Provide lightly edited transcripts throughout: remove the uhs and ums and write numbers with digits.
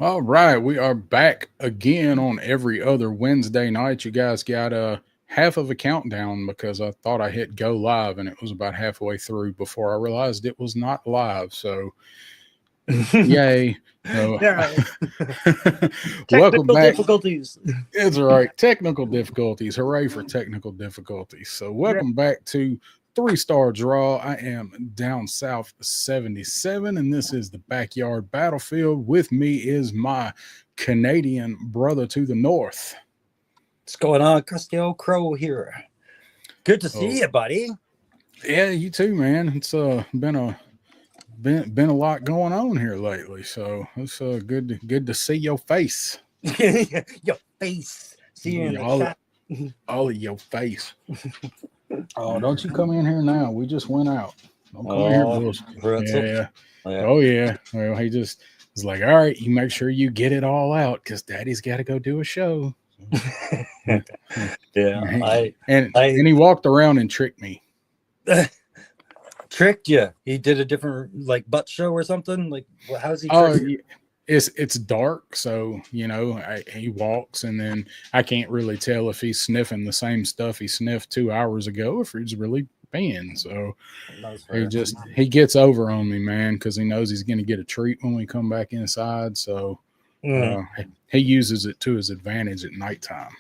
All right, we are back again on every other Wednesday night. You guys got half of a countdown because I thought I hit go live and it was about halfway through before I realized it was not live. So, yay. So, Yeah. welcome Technical back. difficulties. It's all right. Technical difficulties. Hooray for technical difficulties. So, Yeah. welcome back to Three-Star Draw. I am down south 77, and this is the backyard battlefield. With me is my Canadian brother to the north. What's going on? Crusty old crow here. Good to Oh, see you, buddy. yeah, you too, man. It's been a lot going on here lately, so it's good to see your face. Your face. See you in Yeah, the chat. all of your face. Oh, don't you come in here now. We just went out. Don't come in here, bullshit. Pretzel. Yeah. Yeah. Oh, yeah. Well, he just was like, all right, you make sure you get it all out because daddy's got to go do a show. Yeah. And I he walked around and tricked me. tricked you. He did a different like butt show or something. Like, how's he? Oh, Trick you? it's dark, so he walks, and then I can't really tell if he's sniffing the same stuff he sniffed 2 hours ago, if he's really peeing. So he gets over on me, man, because he knows he's going to get a treat when we come back inside. So he uses it to his advantage at nighttime.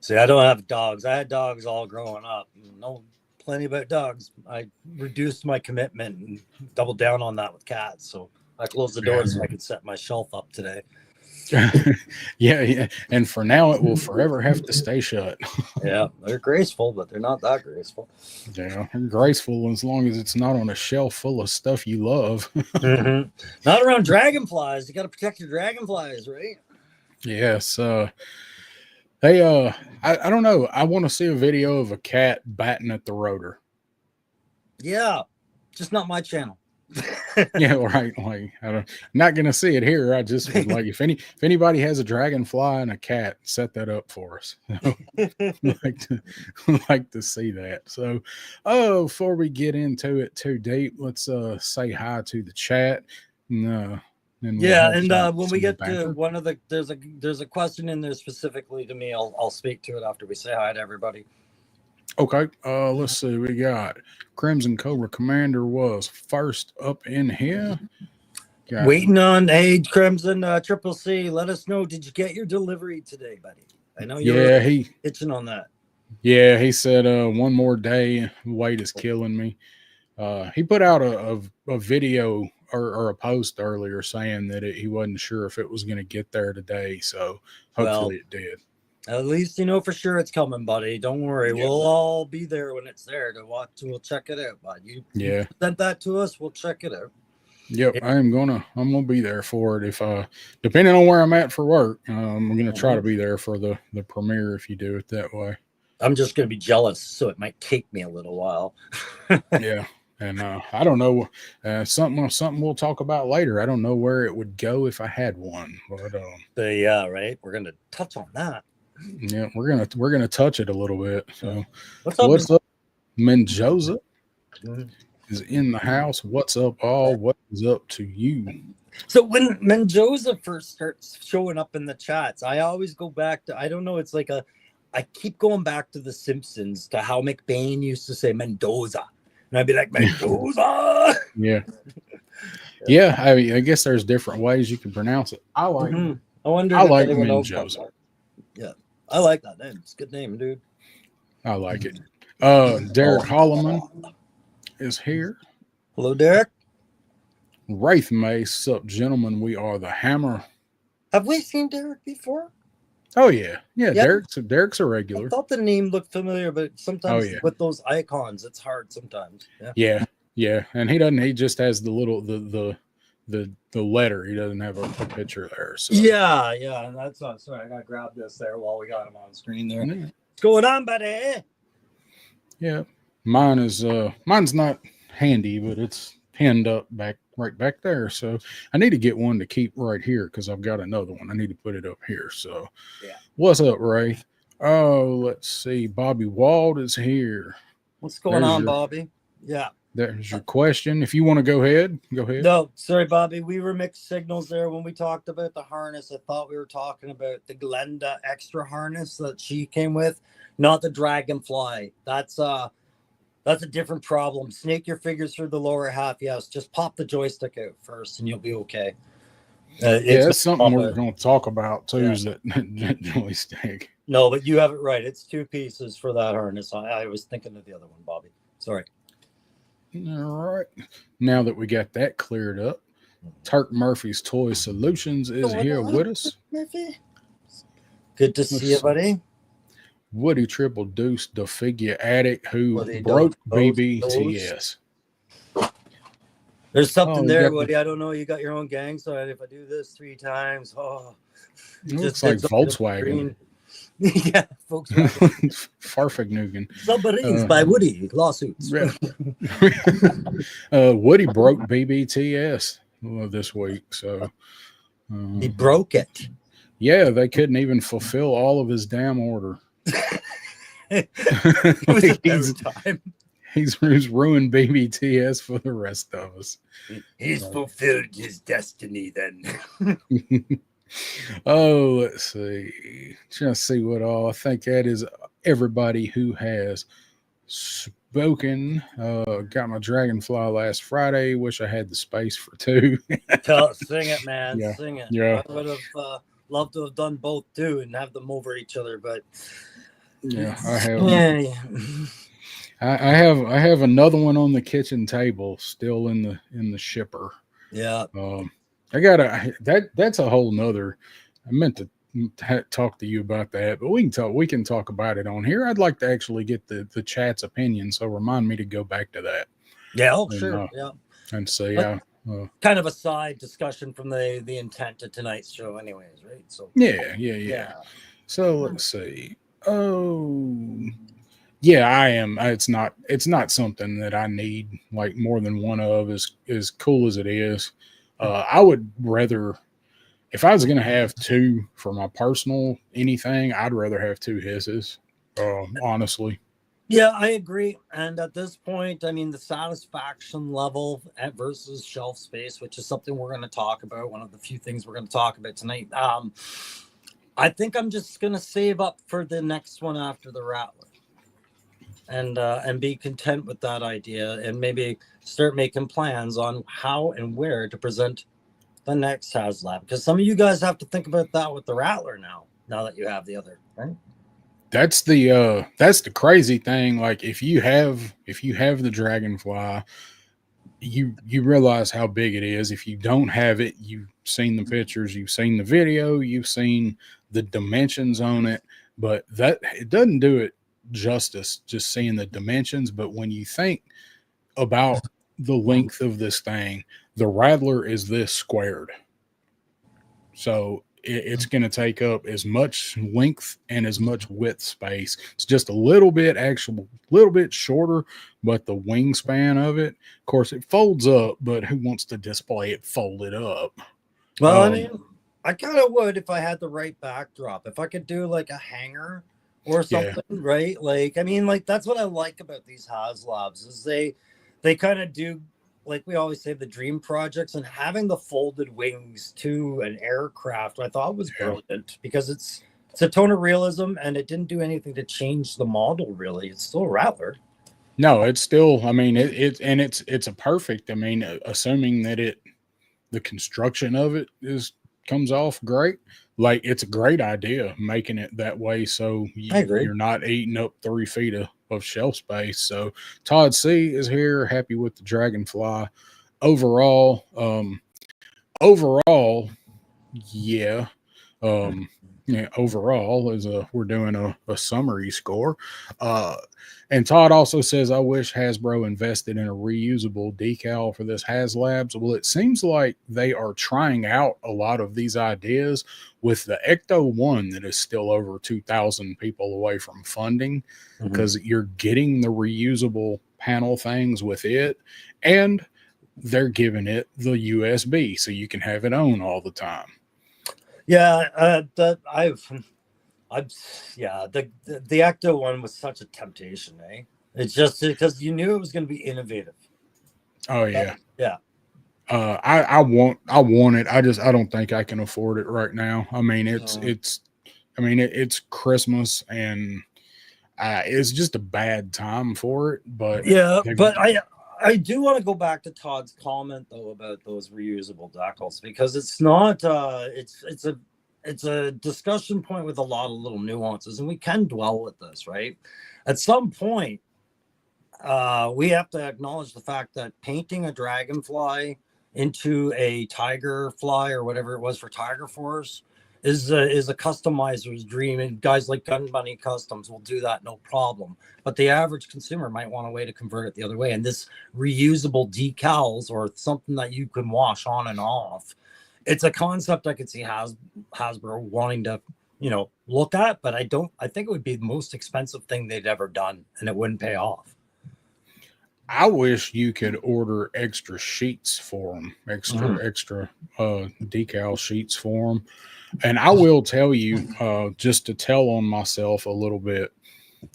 See, I don't have dogs. I had dogs all growing up. Know plenty about dogs. I reduced my commitment and doubled down on that with cats. So I closed the door so I could set my shelf up today. Yeah. And for now, it will forever have to stay shut. Yeah, they're graceful, but they're not that graceful. Yeah, they're graceful as long as it's not on a shelf full of stuff you love. Not around dragonflies. You got to protect your dragonflies, right? Yes. I don't know. I want to see a video of a cat batting at the rotor. Yeah, just not my channel. Yeah, right. Like I'm not gonna see it here. I just would like if anybody has a dragonfly and a cat, set that up for us. like to see that. So, before we get into it too deep, let's say hi to the chat. And when we get to one of the there's a question in there specifically to me. I'll speak to it after we say hi to everybody. Okay, let's see. We got Crimson Cobra Commander was first up in here. Waiting on Crimson Triple C. Let us know. Did you get your delivery today, buddy? I know you're itching on that. Yeah, he said one more day. Wait is killing me. He put out a video or a post earlier saying that he wasn't sure if it was going to get there today. So hopefully it did. At least you know for sure it's coming, buddy. Don't worry. Yep. We'll all be there when it's there to watch. We'll check it out, bud. You sent that to us. We'll check it out. Yep, I'm gonna be there for it. If depending on where I'm at for work, I'm gonna try to be there for the premiere if you do it that way. I'm just gonna be jealous, so it might take me a little while. Yeah. And I don't know, something we'll talk about later. I don't know where it would go if I had one, but yeah, right. We're gonna touch on that. Yeah, we're gonna touch it a little bit. So, what's up, Menjosa is in the house. What's up, all? What is up to you? So when Menjosa first starts showing up in the chats, I always go back to I don't know. It's like I keep going back to The Simpsons to how McBain used to say Mendoza. And I'd be like, Mendoza. Yeah. Yeah. I mean, I guess there's different ways you can pronounce it. I like Mendoza. Yeah. I like that name. It's a good name, dude. I like it. Derek Holloman is here. Hello, Derek. Wraith Mace, sup, gentlemen. We are the Hammer. Have we seen Derek before? Oh, yeah. Yeah, Derek's a regular. I thought the name looked familiar, but sometimes with those icons, it's hard sometimes. Yeah. And he just has the little the letter. He doesn't have a picture there. So. Yeah. And that's not sorry. I gotta grab this there while we got him on screen there. Yeah. What's going on, buddy? Yeah. Mine's not handy, but it's pinned up right back there. So I need to get one to keep right here because I've got another one. I need to put it up here. So What's up, Ray? Oh, let's see. Bobby Wald is here. What's going on, Bobby? Yeah. there's your question. If you want to go ahead, go ahead. No, sorry, Bobby. We were mixed signals there when we talked about the harness. I thought we were talking about the Glenda extra harness that she came with, not the Dragonfly. That's a different problem. Snake your fingers through the lower half. Yes, just pop the joystick out first, and you'll be okay. Yeah, it's something we're going to talk about too. Yeah. Is that joystick? No, but you have it right. It's 2 pieces for that harness. I was thinking of the other one, Bobby. Sorry. All right. Now that we got that cleared up, Turk Murphy's Toy Solutions is here with us. Murphy. Good to see you, buddy. Woody Triple Deuce, the figure addict who broke BBTS. There's something there, Woody. I don't know. You got your own gang, so if I do this 3 times, it looks like Volkswagen. Yeah, Volkswagen. Farfignugan. Submarines by Woody. Lawsuits. Woody broke BBTS this week, so he broke it. Yeah, they couldn't even fulfill all of his damn order. He's ruined BBTS for the rest of us. He's fulfilled his destiny then. Oh, let's see. Trying to see what all. I think that is everybody who has spoken. Got my Dragonfly last Friday. Wish I had the space for 2. Sing it, man. Yeah. Sing it. Yeah. I would have loved to have done both too and have them over each other, but yeah, I have. I have another one on the kitchen table still in the shipper. Yeah. That's a whole nother. I meant to talk to you about that, but we can talk about it on here. I'd like to actually get the chat's opinion, so remind me to go back to that. Yeah, sure. Yeah. And see kind of a side discussion from the intent of tonight's show anyways, right? So yeah. So let's see. Oh, yeah, I am. It's not something that I need like more than one of, as cool as it is. I would rather, if I was going to have 2 for my personal anything, I'd rather have 2 hisses, honestly. Yeah, I agree. And at this point, I mean, the satisfaction level versus shelf space, which is something we're going to talk about, one of the few things we're going to talk about tonight. I think I'm just going to save up for the next one after the Rattler. And be content with that idea, and maybe start making plans on how and where to present the next HasLab. Because some of you guys have to think about that with the Rattler now that you have the other, right? That's the crazy thing. Like if you have the Dragonfly, you realize how big it is. If you don't have it, you've seen the pictures, you've seen the video, you've seen the dimensions on it, but that it doesn't do it justice just seeing the dimensions. But when you think about the length of this thing, the Rattler is this squared, so it's going to take up as much length and as much width space. It's just a little bit shorter, but the wingspan of it, of course, it folds up, but who wants to display it folded up? Well, I mean, I kind of would if I had the right backdrop. If I could do like a hanger or something, right? Like, I mean, like that's what I like about these HasLabs is they kind of do, like we always say, the dream projects, and having the folded wings to an aircraft I thought was brilliant because it's a tone of realism and it didn't do anything to change the model really. It's still a Rattler. No, it's still, I mean, it's a perfect, I mean, assuming that the construction of it comes off great. Like it's a great idea making it that way, so you're not eating up 3 feet of shelf space. So Todd C is here, happy with the Dragonfly. Overall, yeah. Overall is we're doing a summary score. And Todd also says, I wish Hasbro invested in a reusable decal for this HasLabs. Well, it seems like they are trying out a lot of these ideas with the Ecto 1 that is still over 2,000 people away from funding, because you're getting the reusable panel things with it, and they're giving it the USB so you can have it on all the time. Yeah, the Ecto 1 was such a temptation, eh? It's just because you knew it was going to be innovative. Oh yeah. Yeah. I want it. I don't think I can afford it right now. I mean, it's Christmas and it's just a bad time for it. But yeah, but I do want to go back to Todd's comment though about those reusable decals, because it's not it's a discussion point with a lot of little nuances, and we can dwell with this, right? At some point, we have to acknowledge the fact that painting a dragonfly into a tiger fly or whatever it was for Tiger Force is a customizer's dream, and guys like Gun Bunny Customs will do that no problem. But the average consumer might want a way to convert it the other way, and this reusable decals or something that you can wash on and off, it's a concept I could see Hasbro wanting to look at, but I think it would be the most expensive thing they'd ever done, and it wouldn't pay off. I wish you could order extra sheets for them, extra decal sheets for them. And I will tell you, just to tell on myself a little bit,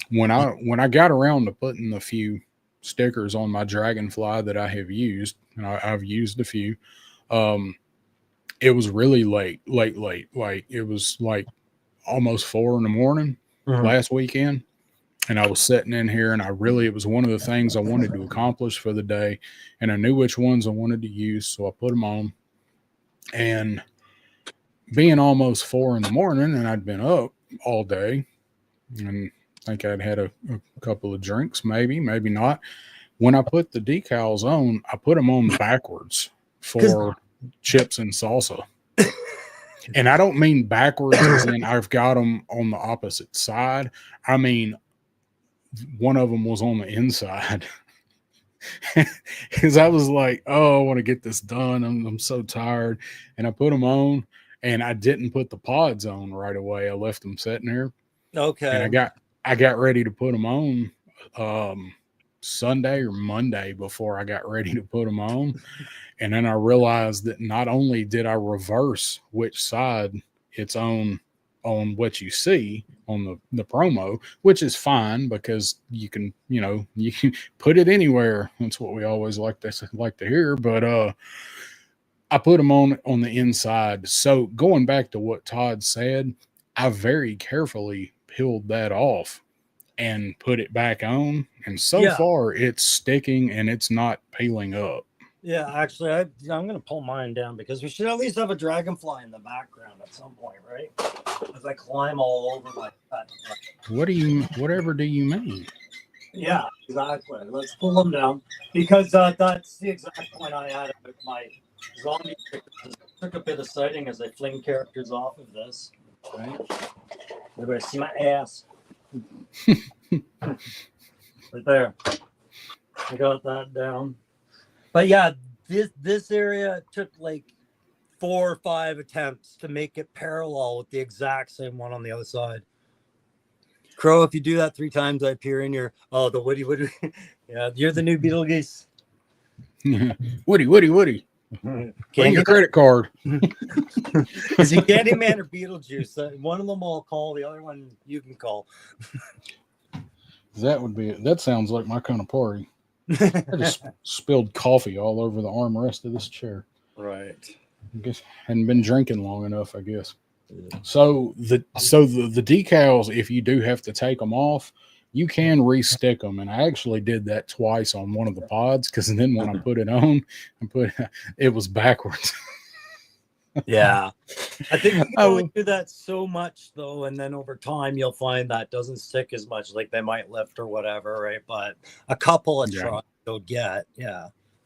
when I got around to putting a few stickers on my Dragonfly that I have used, and I've used a few, it was really late. Like it was like almost 4 a.m. last weekend. And I was sitting in here, and it was one of the things I wanted to accomplish for the day. And I knew which ones I wanted to use, so I put them on. And being almost 4 a.m, and I'd been up all day, and I think I'd had a couple of drinks, maybe not. When I put the decals on, I put them on backwards for chips and salsa. And I don't mean backwards as in I've got them on the opposite side. I mean, one of them was on the inside. Because I was like, oh, I want to get this done. I'm so tired. And I put them on, and I didn't put the pods on right away. I left them sitting there. Okay. And I got ready to put them on Sunday or Monday before I got ready to put them on. And then I realized that not only did I reverse which side it's on what you see on the promo, which is fine because you can put it anywhere. That's what we always like to hear. But I put them on the inside. So going back to what Todd said, I very carefully peeled that off and put it back on. And so far it's sticking and it's not peeling up. Yeah, actually, I'm going to pull mine down because we should at least have a dragonfly in the background at some point, right? As I climb all over like that. Whatever do you mean? Yeah, exactly. Let's pull them down because that's the exact point I had about my zombie stickers. I took a bit of sighting as I fling characters off of this, right? Everybody see my ass. Right there. I got that down. But yeah, this area took like 4 or 5 attempts to make it parallel with the exact same one on the other side. Crow, if you do that 3 times, I appear in your the Woody. Yeah, you're the new Beetlejuice. Woody. Get your credit card. Is he Candyman or Beetlejuice? One of them I'll call, the other one you can call. That sounds like my kind of party. I just spilled coffee all over the armrest of this chair. Right. I guess hadn't been drinking long enough, I guess. Yeah. So the decals, if you do have to take them off, you can re-stick them. And I actually did that twice on one of the pods because then when I put it on, it was backwards. Yeah. I think you can only do that so much though, and then over time you'll find that doesn't stick as much, like they might lift or whatever, right? But a couple of tries you'll get,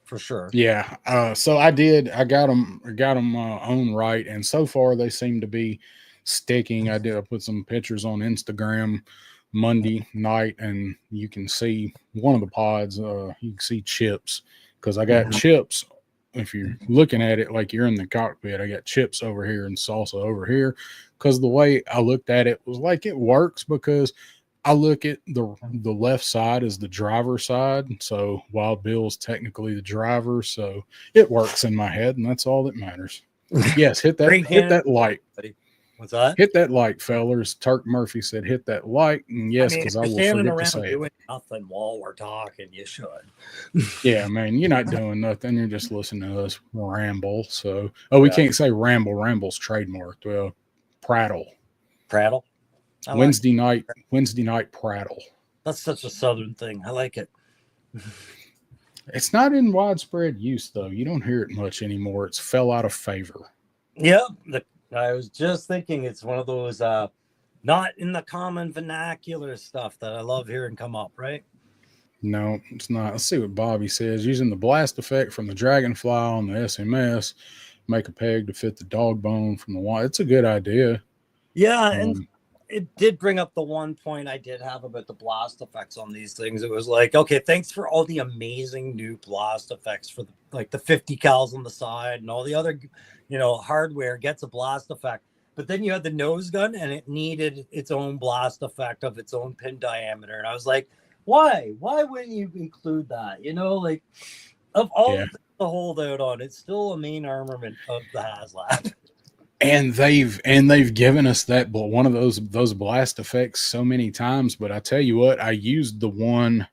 for sure. Yeah. So I got them on right, and so far they seem to be sticking. I put some pictures on Instagram Monday night, and you can see one of the pods, you can see chips because I got chips. If you're looking at it like you're in the cockpit, I got chips over here and salsa over here because the way I looked at it was like it works because I look at the left side as the driver side. So Wild Bill's technically the driver. So it works in my head, and that's all that matters. Yes, hit that like. What's that? Hit that like, fellers. Turk Murphy said, "Hit that like." And yes, because I will forget to say doing nothing while we're talking. You should. Yeah, man, you're not doing nothing. You're just listening to us ramble. So, we can't say ramble. Ramble's trademarked. Well, prattle. Wednesday night prattle. That's such a Southern thing. I like it. It's not in widespread use, though. You don't hear it much anymore. It's fell out of favor. Yep. I was just thinking it's one of those not in the common vernacular stuff that I love hearing come up, right? No, it's not. Let's see what Bobby says. Using the blast effect from the Dragonfly on the SMS, make a peg to fit the dog bone from the wall. It's a good idea. Yeah, and it did bring up the one point I did have about the blast effects on these things. It was like, okay, thanks for all the amazing new blast effects for the 50 cals on the side and all the other, hardware gets a blast effect. But then you had the nose gun and it needed its own blast effect of its own pin diameter. And I was like, why? Why wouldn't you include that? Like of all the hold out on, it's still a main armament of the HasLab. And they've given us that one of those blast effects so many times. But I tell you what, I used the one,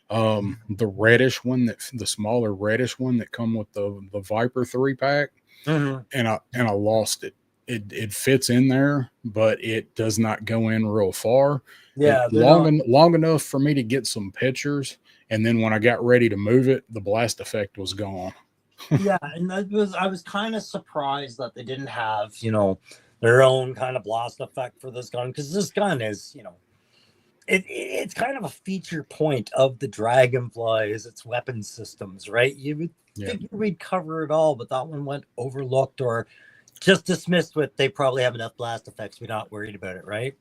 the reddish one, the smaller reddish one that come with the Viper 3-pack, and I lost it. It fits in there, but it does not go in real far. Yeah, long enough for me to get some pictures, and then when I got ready to move it, the blast effect was gone. Yeah, and I was kind of surprised that they didn't have, their own kind of blast effect for this gun, because this gun is, it's kind of a feature point of the Dragonfly is its weapon systems, right? You would think we'd cover it all, but that one went overlooked or just dismissed with they probably have enough blast effects. We're not worried about it, right?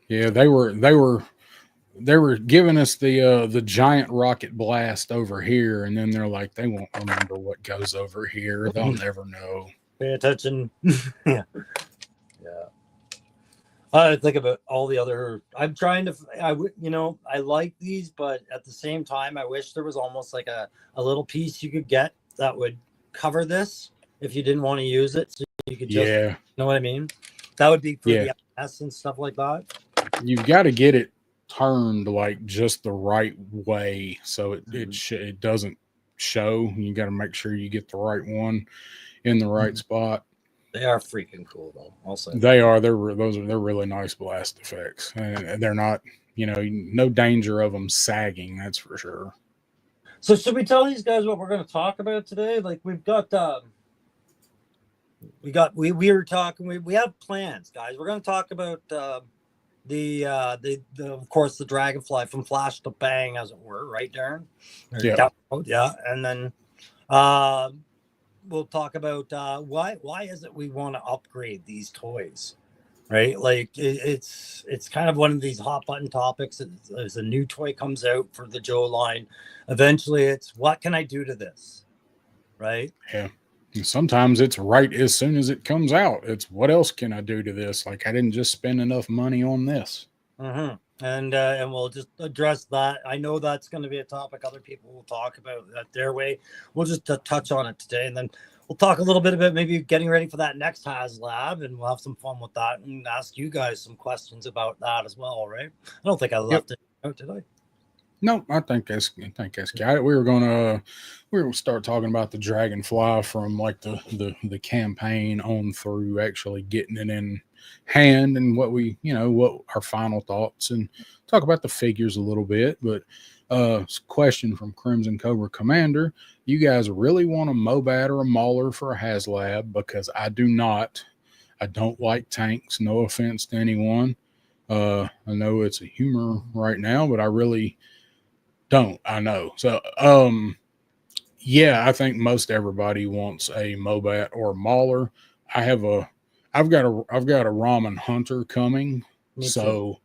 Yeah, they were giving us the giant rocket blast over here, and then they're like, they won't remember what goes over here. They'll never know. Pay attention. Yeah. I think about all the other. I'm trying to. I like these, but at the same time, I wish there was almost like a little piece you could get that would cover this if you didn't want to use it, so you could just. You know what I mean? That would be for the S and stuff like that. You've got to get it turned like just the right way so it doesn't show. You got to make sure you get the right one in the right spot. They are freaking cool, though. Also, they are. They're really nice blast effects, and they're not. No danger of them sagging. That's for sure. So, should we tell these guys what we're going to talk about today? Like, we've got we were talking. We have plans, guys. We're going to talk about the of course the Dragonfly from flash to bang, as it were, right, Darren? Yeah, and then we'll talk about why is it we want to upgrade these toys, right? Like it's kind of one of these hot button topics. As a new toy comes out for the Joe line, eventually it's what can I do to this, right? Yeah. And sometimes it's right as soon as it comes out. It's what else can I do to this? Like I didn't just spend enough money on this. And we'll just address that. I know that's going to be a topic other people will talk about that their way. We'll just touch on it today, and then we'll talk a little bit about maybe getting ready for that next HasLab, and we'll have some fun with that and ask you guys some questions about that as well, right? I don't think I left it out, did I? No, I think that's got it. We were gonna start talking about the Dragonfly from like the campaign on through actually getting it in hand and what our final thoughts, and talk about the figures a little bit. But question from Crimson Cobra Commander: you guys really want a Mobat or a Mauler for a HasLab? Because I do not. I don't like tanks. No offense to anyone. I know it's a humor right now, but I really don't. I know. So I think most everybody wants a Mobat or a Mauler. I've got a Ramen Hunter coming. So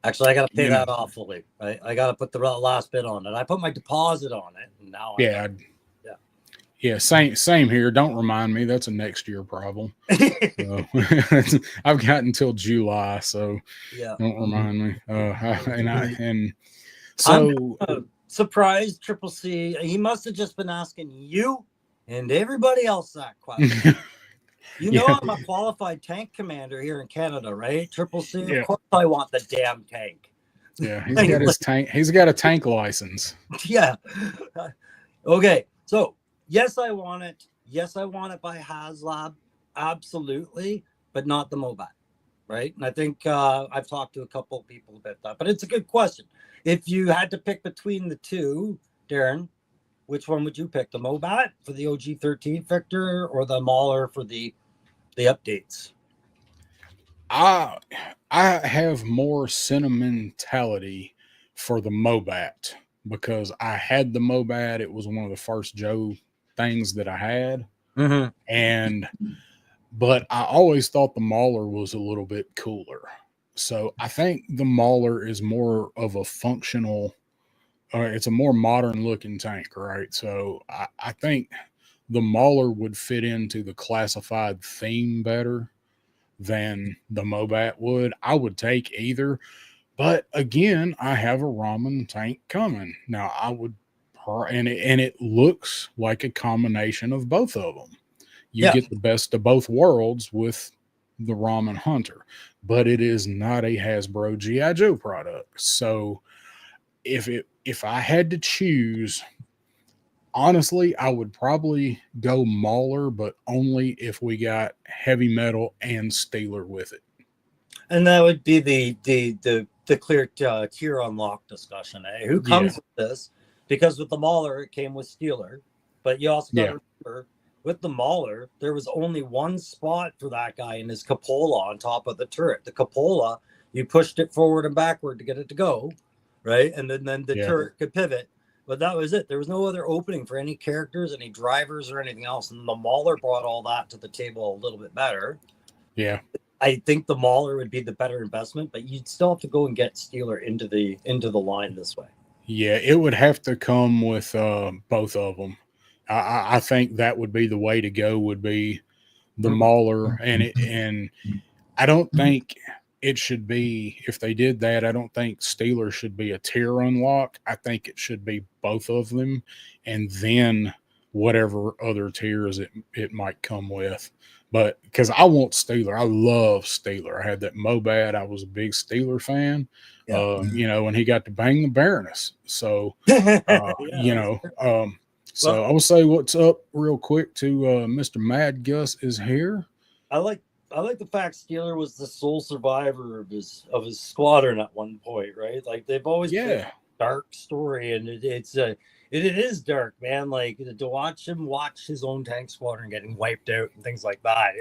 actually I gotta pay that off fully. I gotta put the last bit on it. I put my deposit on it, and now same here. Don't remind me. That's a next year problem. I've got until July, so don't remind me. So surprised Triple C. He must have just been asking you and everybody else that question. You know, I'm a qualified tank commander here in Canada, right? Triple C. Yeah. Of course, I want the damn tank. Yeah, he's got his tank. He's got a tank license. Yeah. Okay. So yes, I want it. Yes, I want it by HasLab. Absolutely, but not the Mobat. Right. And I think I've talked to a couple of people about that, but it's a good question. If you had to pick between the two, Darren, which one would you pick? The Mobat for the OG13 Victor or the Mauler for the updates? I have more sentimentality for the Mobat because I had the Mobat. It was one of the first Joe things that I had. And but I always thought the Mauler was a little bit cooler. So I think the Mauler is more of a functional, it's a more modern looking tank, right? So I think the Mauler would fit into the classified theme better than the Mobat would. I would take either. But again, I have a ramen tank coming. Now I would, and it looks like a combination of both of them. You get the best of both worlds with the Ramen Hunter, but it is not a Hasbro G.I. Joe product. So if I had to choose, honestly, I would probably go Mauler, but only if we got heavy metal and Steeler with it. And that would be the clear tier unlock discussion. Who comes with this? Because with the Mauler, it came with Steeler, but you also got to remember, with the Mauler, there was only one spot for that guy in his cupola on top of the turret. The cupola, you pushed it forward and backward to get it to go, right? And then the turret could pivot. But that was it. There was no other opening for any characters, any drivers, or anything else. And the Mauler brought all that to the table a little bit better. Yeah. I think the Mauler would be the better investment, but you'd still have to go and get Steeler into the line this way. Yeah, it would have to come with both of them. I think that would be the way to go. Would be the Mauler, and I don't think it should be. If they did that, I don't think Steeler should be a tier unlock. I think it should be both of them, and then whatever other tiers it might come with. But because I want Steeler, I love Steeler. I had that Mobat. I was a big Steeler fan. You know, when he got to bang the Baroness. So, you know. So I will say what's up real quick to Mr. Mad Gus is here. I like the fact Steeler was the sole survivor of his squadron at one point, right? Like they've always been a dark story, and it is dark, man. Like to watch him watch his own tank squadron getting wiped out and things like that.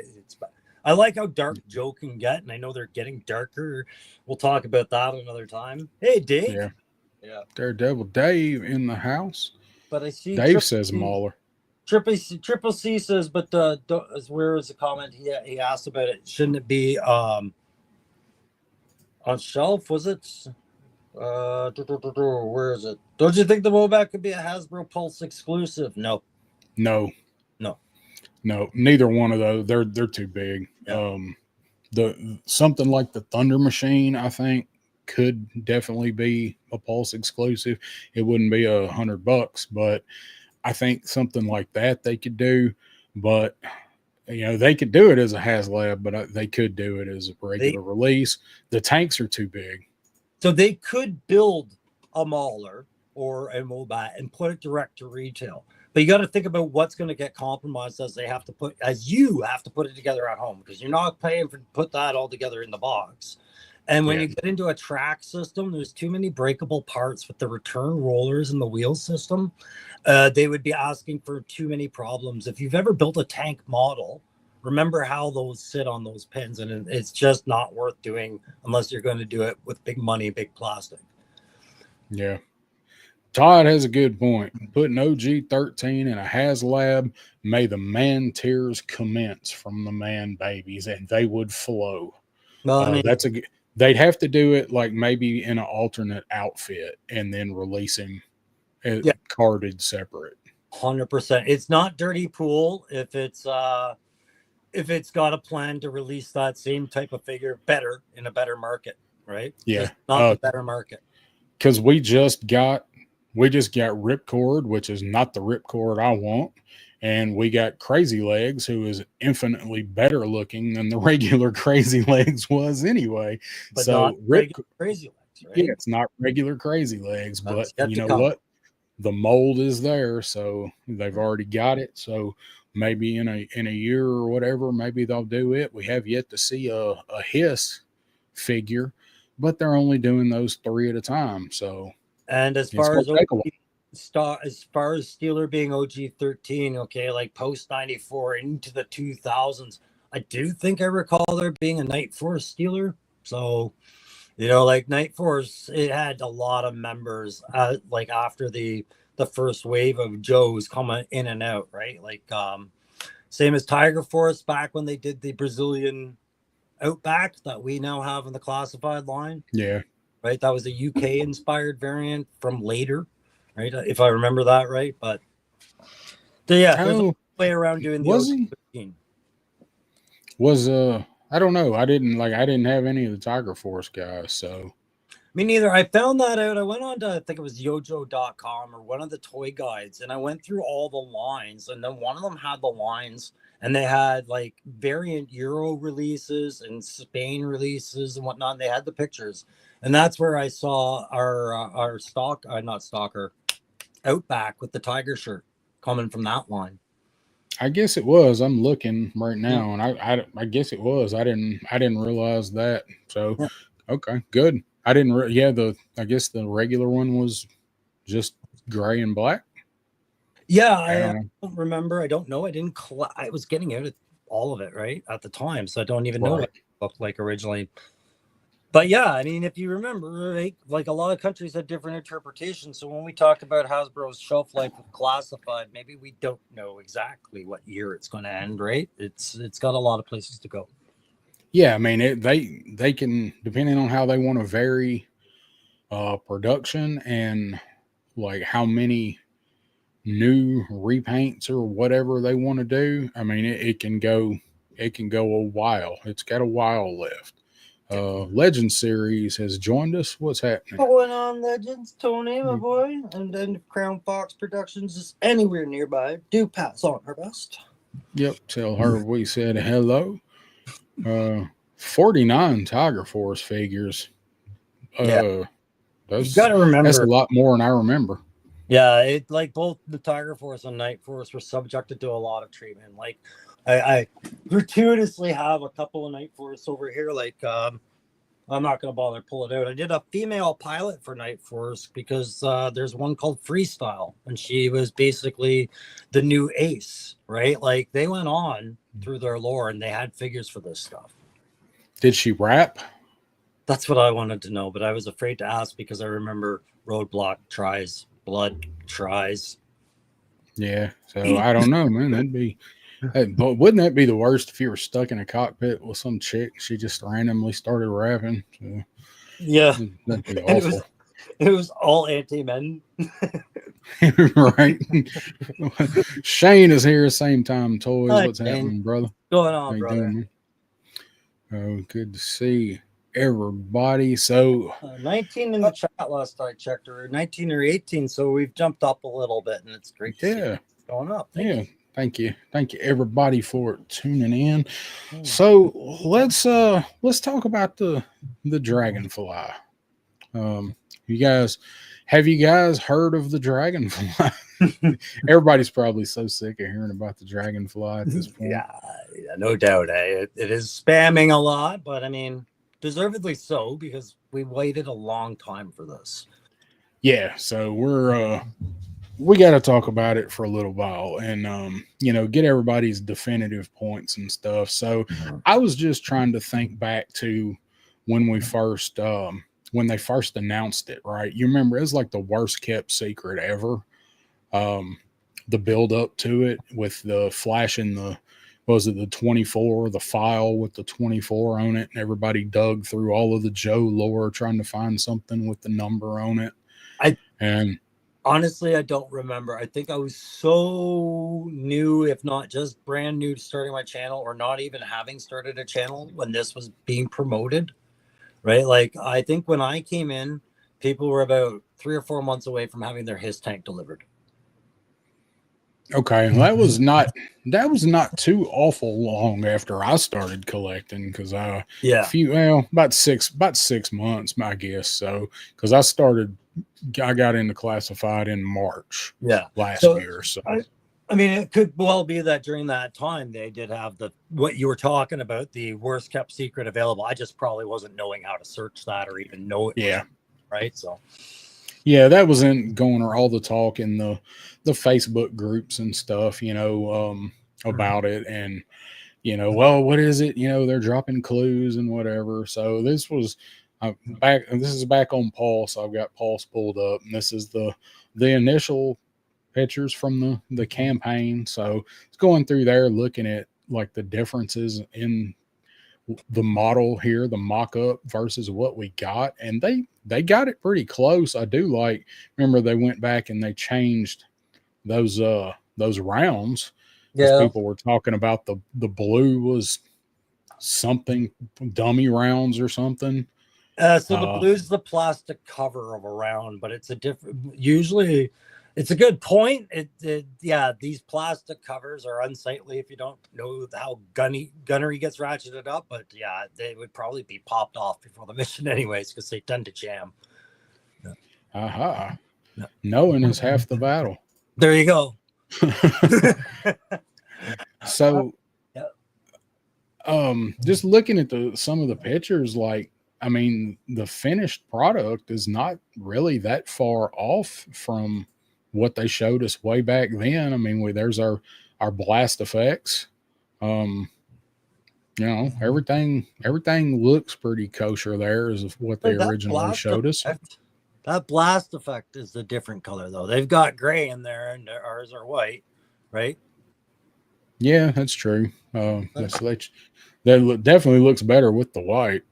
I like how dark Joe can get, and I know they're getting darker. We'll talk about that another time. Hey, Dave. Yeah. Daredevil Dave in the house. But I see Dave says Mauler. Triple C says, but where is the comment? He asked about it. Shouldn't it be on shelf? Was it? Where is it? Don't you think the Mobat could be a Hasbro Pulse exclusive? No. Neither one of those. They're too big. Yeah. The something like the Thunder Machine, I think, could definitely be a Pulse exclusive. It wouldn't be $100, but I think something like that they could do. But you know, they could do it as a HasLab, but they could do it as a regular release. The tanks are too big. So they could build a Mauler or a Mobat and put it direct to retail. But you got to think about what's going to get compromised as you have to put it together at home, because you're not paying for put that all together in the box. And when you get into a track system, there's too many breakable parts with the return rollers and the wheel system. They would be asking for too many problems. If you've ever built a tank model, remember how those sit on those pins, and it's just not worth doing unless you're going to do it with big money, big plastic. Yeah. Todd has a good point. Putting OG13 in a HasLab, may the man tears commence from the man babies, and they would flow. Well, I mean, they'd have to do it like maybe in an alternate outfit and then release him carded separate. 100%. It's not Dirty Pool if it's got a plan to release that same type of figure better in a better market, right? Yeah, just not a better market. Because we just got Ripcord, which is not the Ripcord I want, And we got Crazy Legs, who is infinitely better looking than the regular Crazy Legs was anyway. But not So regular Crazy Legs, yeah, right? it's not regular Crazy Legs, but That's yet you to know come. what? The mold is there, so they've already got it. So maybe in a year or whatever, maybe they'll do it. We have yet to see a Hiss figure, but they're only doing those 3 at a time. So And as it's far gonna as take a while. as far as Steeler being OG13, okay, like post 94 into the 2000s, I do think I recall there being a Night Force Steeler. So, like Night Force, it had a lot of members, like after the first wave of Joes coming in and out, right? Like, same as Tiger Force back when they did the Brazilian Outback that we now have in the classified line. Yeah. Right. That was a UK inspired variant from later, right? If I remember that right. But yeah, there's a Oh, way around doing the was he? OG13. Was I don't know. I didn't have any of the Tiger Force guys, so Me neither. I found that out. I went on to, I think it was yojo.com or one of the toy guides, and I went through all the lines, and then one of them had the lines, and they had like variant Euro releases and Spain releases and whatnot. And they had the pictures, and that's where I saw our stock, not stalker, Outback with the tiger shirt coming from that line. I guess it was. I'm looking right now, and I guess it was. I didn't realize that. So Yeah. okay, good. I didn't. Yeah, I guess the regular one was just gray and black. Yeah, I I don't know. don't remember. I don't know. I didn't. I was getting out of all of it right at the time, so I don't even know Right. what it looked like originally. But yeah, I mean, if you remember, right, like a lot of countries had different interpretations. So when we talk about Hasbro's shelf life of classified, maybe we don't know exactly what year it's going to end, right? It's got a lot of places to go. Yeah, I mean they can, depending on how they want to vary production and like how many new repaints or whatever they want to do. I mean it can go a while. It's got a while left. Legend series has joined us. What's happening? Going on, Legends, Tony, my boy, and then if Crown Fox Productions is anywhere nearby, do pass on her best. Yep, tell her we said hello. 49 Tiger Force figures. Yeah, you got That's to that's a remember. lot more than I remember. Yeah, it like both the Tiger Force and Night Force were subjected to a lot of treatment. Like, I gratuitously have a couple of Night Force over here. Like, I'm not going to bother pull it out. I did a female pilot for Night Force because there's one called Freestyle, and she was basically the new ace, right? Like they went on through their lore and they had figures for this stuff. Did she rap? That's what I wanted to know, but I was afraid to ask because I remember Roadblock tries, Blood tries. Yeah, so I don't know, man. But wouldn't that be the worst if you were stuck in a cockpit with some chick? She just randomly started rapping. So Yeah, that'd be and awful. it was all anti-men. Right. Shane is here same time. Toys, Hi, what's Shane. happening, brother? Going How on, you brother? doing, man? Oh, good to see everybody. So 19 in the chat last I checked, or 19 or 18. So we've jumped up a little bit, and it's great to see yeah, it going up. Thank you. thank you everybody for tuning in. So let's talk about the Dragonfly. You guys, have you guys heard of the Dragonfly? Everybody's probably so sick of hearing about the Dragonfly at this point. Yeah, no doubt. It is spamming a lot, but I mean, deservedly so because we waited a long time for this. Yeah, so we got to talk about it for a little while and get everybody's definitive points and stuff. So I was just trying to think back to when when they first announced it, right? You remember it was like the worst kept secret ever. The build up to it with the flashing the 24, the file with the 24 on it, and everybody dug through all of the Joe lore trying to find something with the number on it. Honestly, I don't remember. I think I was so new, if not just brand new to starting my channel, or not even having started a channel when this was being promoted, right? Like, I think when I came in, people were about 3 or 4 months away from having their Hiss tank delivered. Okay, well, that was not too awful long after I started collecting because Yeah. about 6 months, I guess. So because I got into classified in March Yeah. last So year. So I mean, it could well be that during that time they did have what you were talking about, the worst kept secret available. I just probably wasn't knowing how to search that or even know it. yeah, Right. So yeah, that was in going or all the talk in the Facebook groups and stuff, about it. And well, what is it? They're dropping clues and whatever. So this was back. This is back on Pulse. I've got Pulse pulled up, and this is the initial pictures from the campaign. So it's going through there, looking at like the differences in the model here, the mock-up versus what we got, and they got it pretty close. I do like. Remember, they went back and they changed those rounds because yeah. people were talking about the blue was something dummy rounds or something. So the blue's the plastic cover of a round, but it's a different. Usually, it's a good point. Yeah, these plastic covers are unsightly if you don't know how gunnery gets ratcheted up. But yeah, they would probably be popped off before the mission, anyways, because they tend to jam. Yeah. Aha! Yeah. Knowing is half the battle. There you go. So, just looking at some of the pictures, like. I mean, the finished product is not really that far off from what they showed us way back then. I mean, there's our blast effects. Everything looks pretty kosher there is what they originally showed us. That blast effect is a different color, though. They've got gray in there, and ours are white, right? Yeah, that's true. That definitely looks better with the white.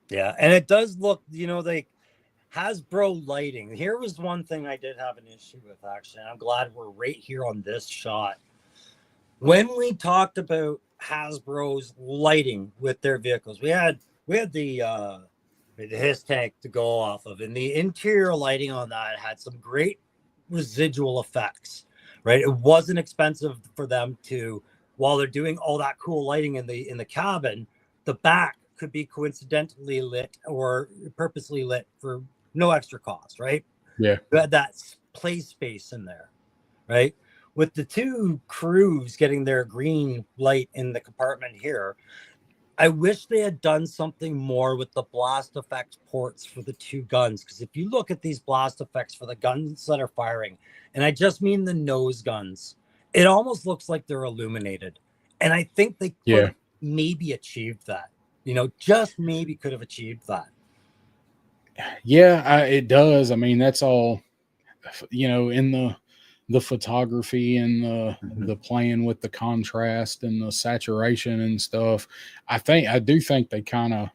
Yeah, and it does look, like Hasbro lighting. Here was one thing I did have an issue with, actually. And I'm glad we're right here on this shot. When we talked about Hasbro's lighting with their vehicles, we had the his tank to go off of, and the interior lighting on that had some great residual effects. Right, it wasn't expensive for them to, while they're doing all that cool lighting in the cabin, the back could be coincidentally lit or purposely lit for no extra cost, right? Yeah. You had that play space in there, right? With the two crews getting their green light in the compartment here, I wish they had done something more with the blast effects ports for the two guns. Because if you look at these blast effects for the guns that are firing, and I just mean the nose guns, it almost looks like they're illuminated. And I think they could maybe achieved that. Just maybe could have achieved that. Yeah, it does. I mean, that's all, in the photography and the playing with the contrast and the saturation and stuff. I do think they kind of,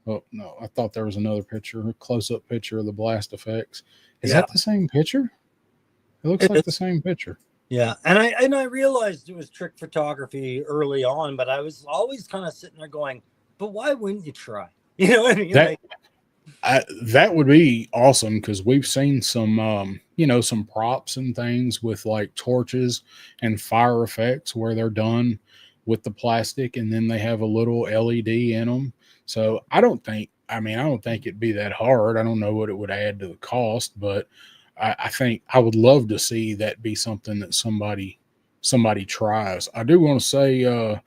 oh no, I thought there was another picture, a close-up picture of the blast effects. Is that the same picture? It looks like the same picture. Yeah, and I realized it was trick photography early on, but I was always kind of sitting there going, but why wouldn't you try? You know what I mean? That would be awesome because we've seen some, some props and things with like torches and fire effects where they're done with the plastic and then they have a little LED in them. So I don't think it'd be that hard. I don't know what it would add to the cost, but I think I would love to see that be something that somebody tries. I do want to say,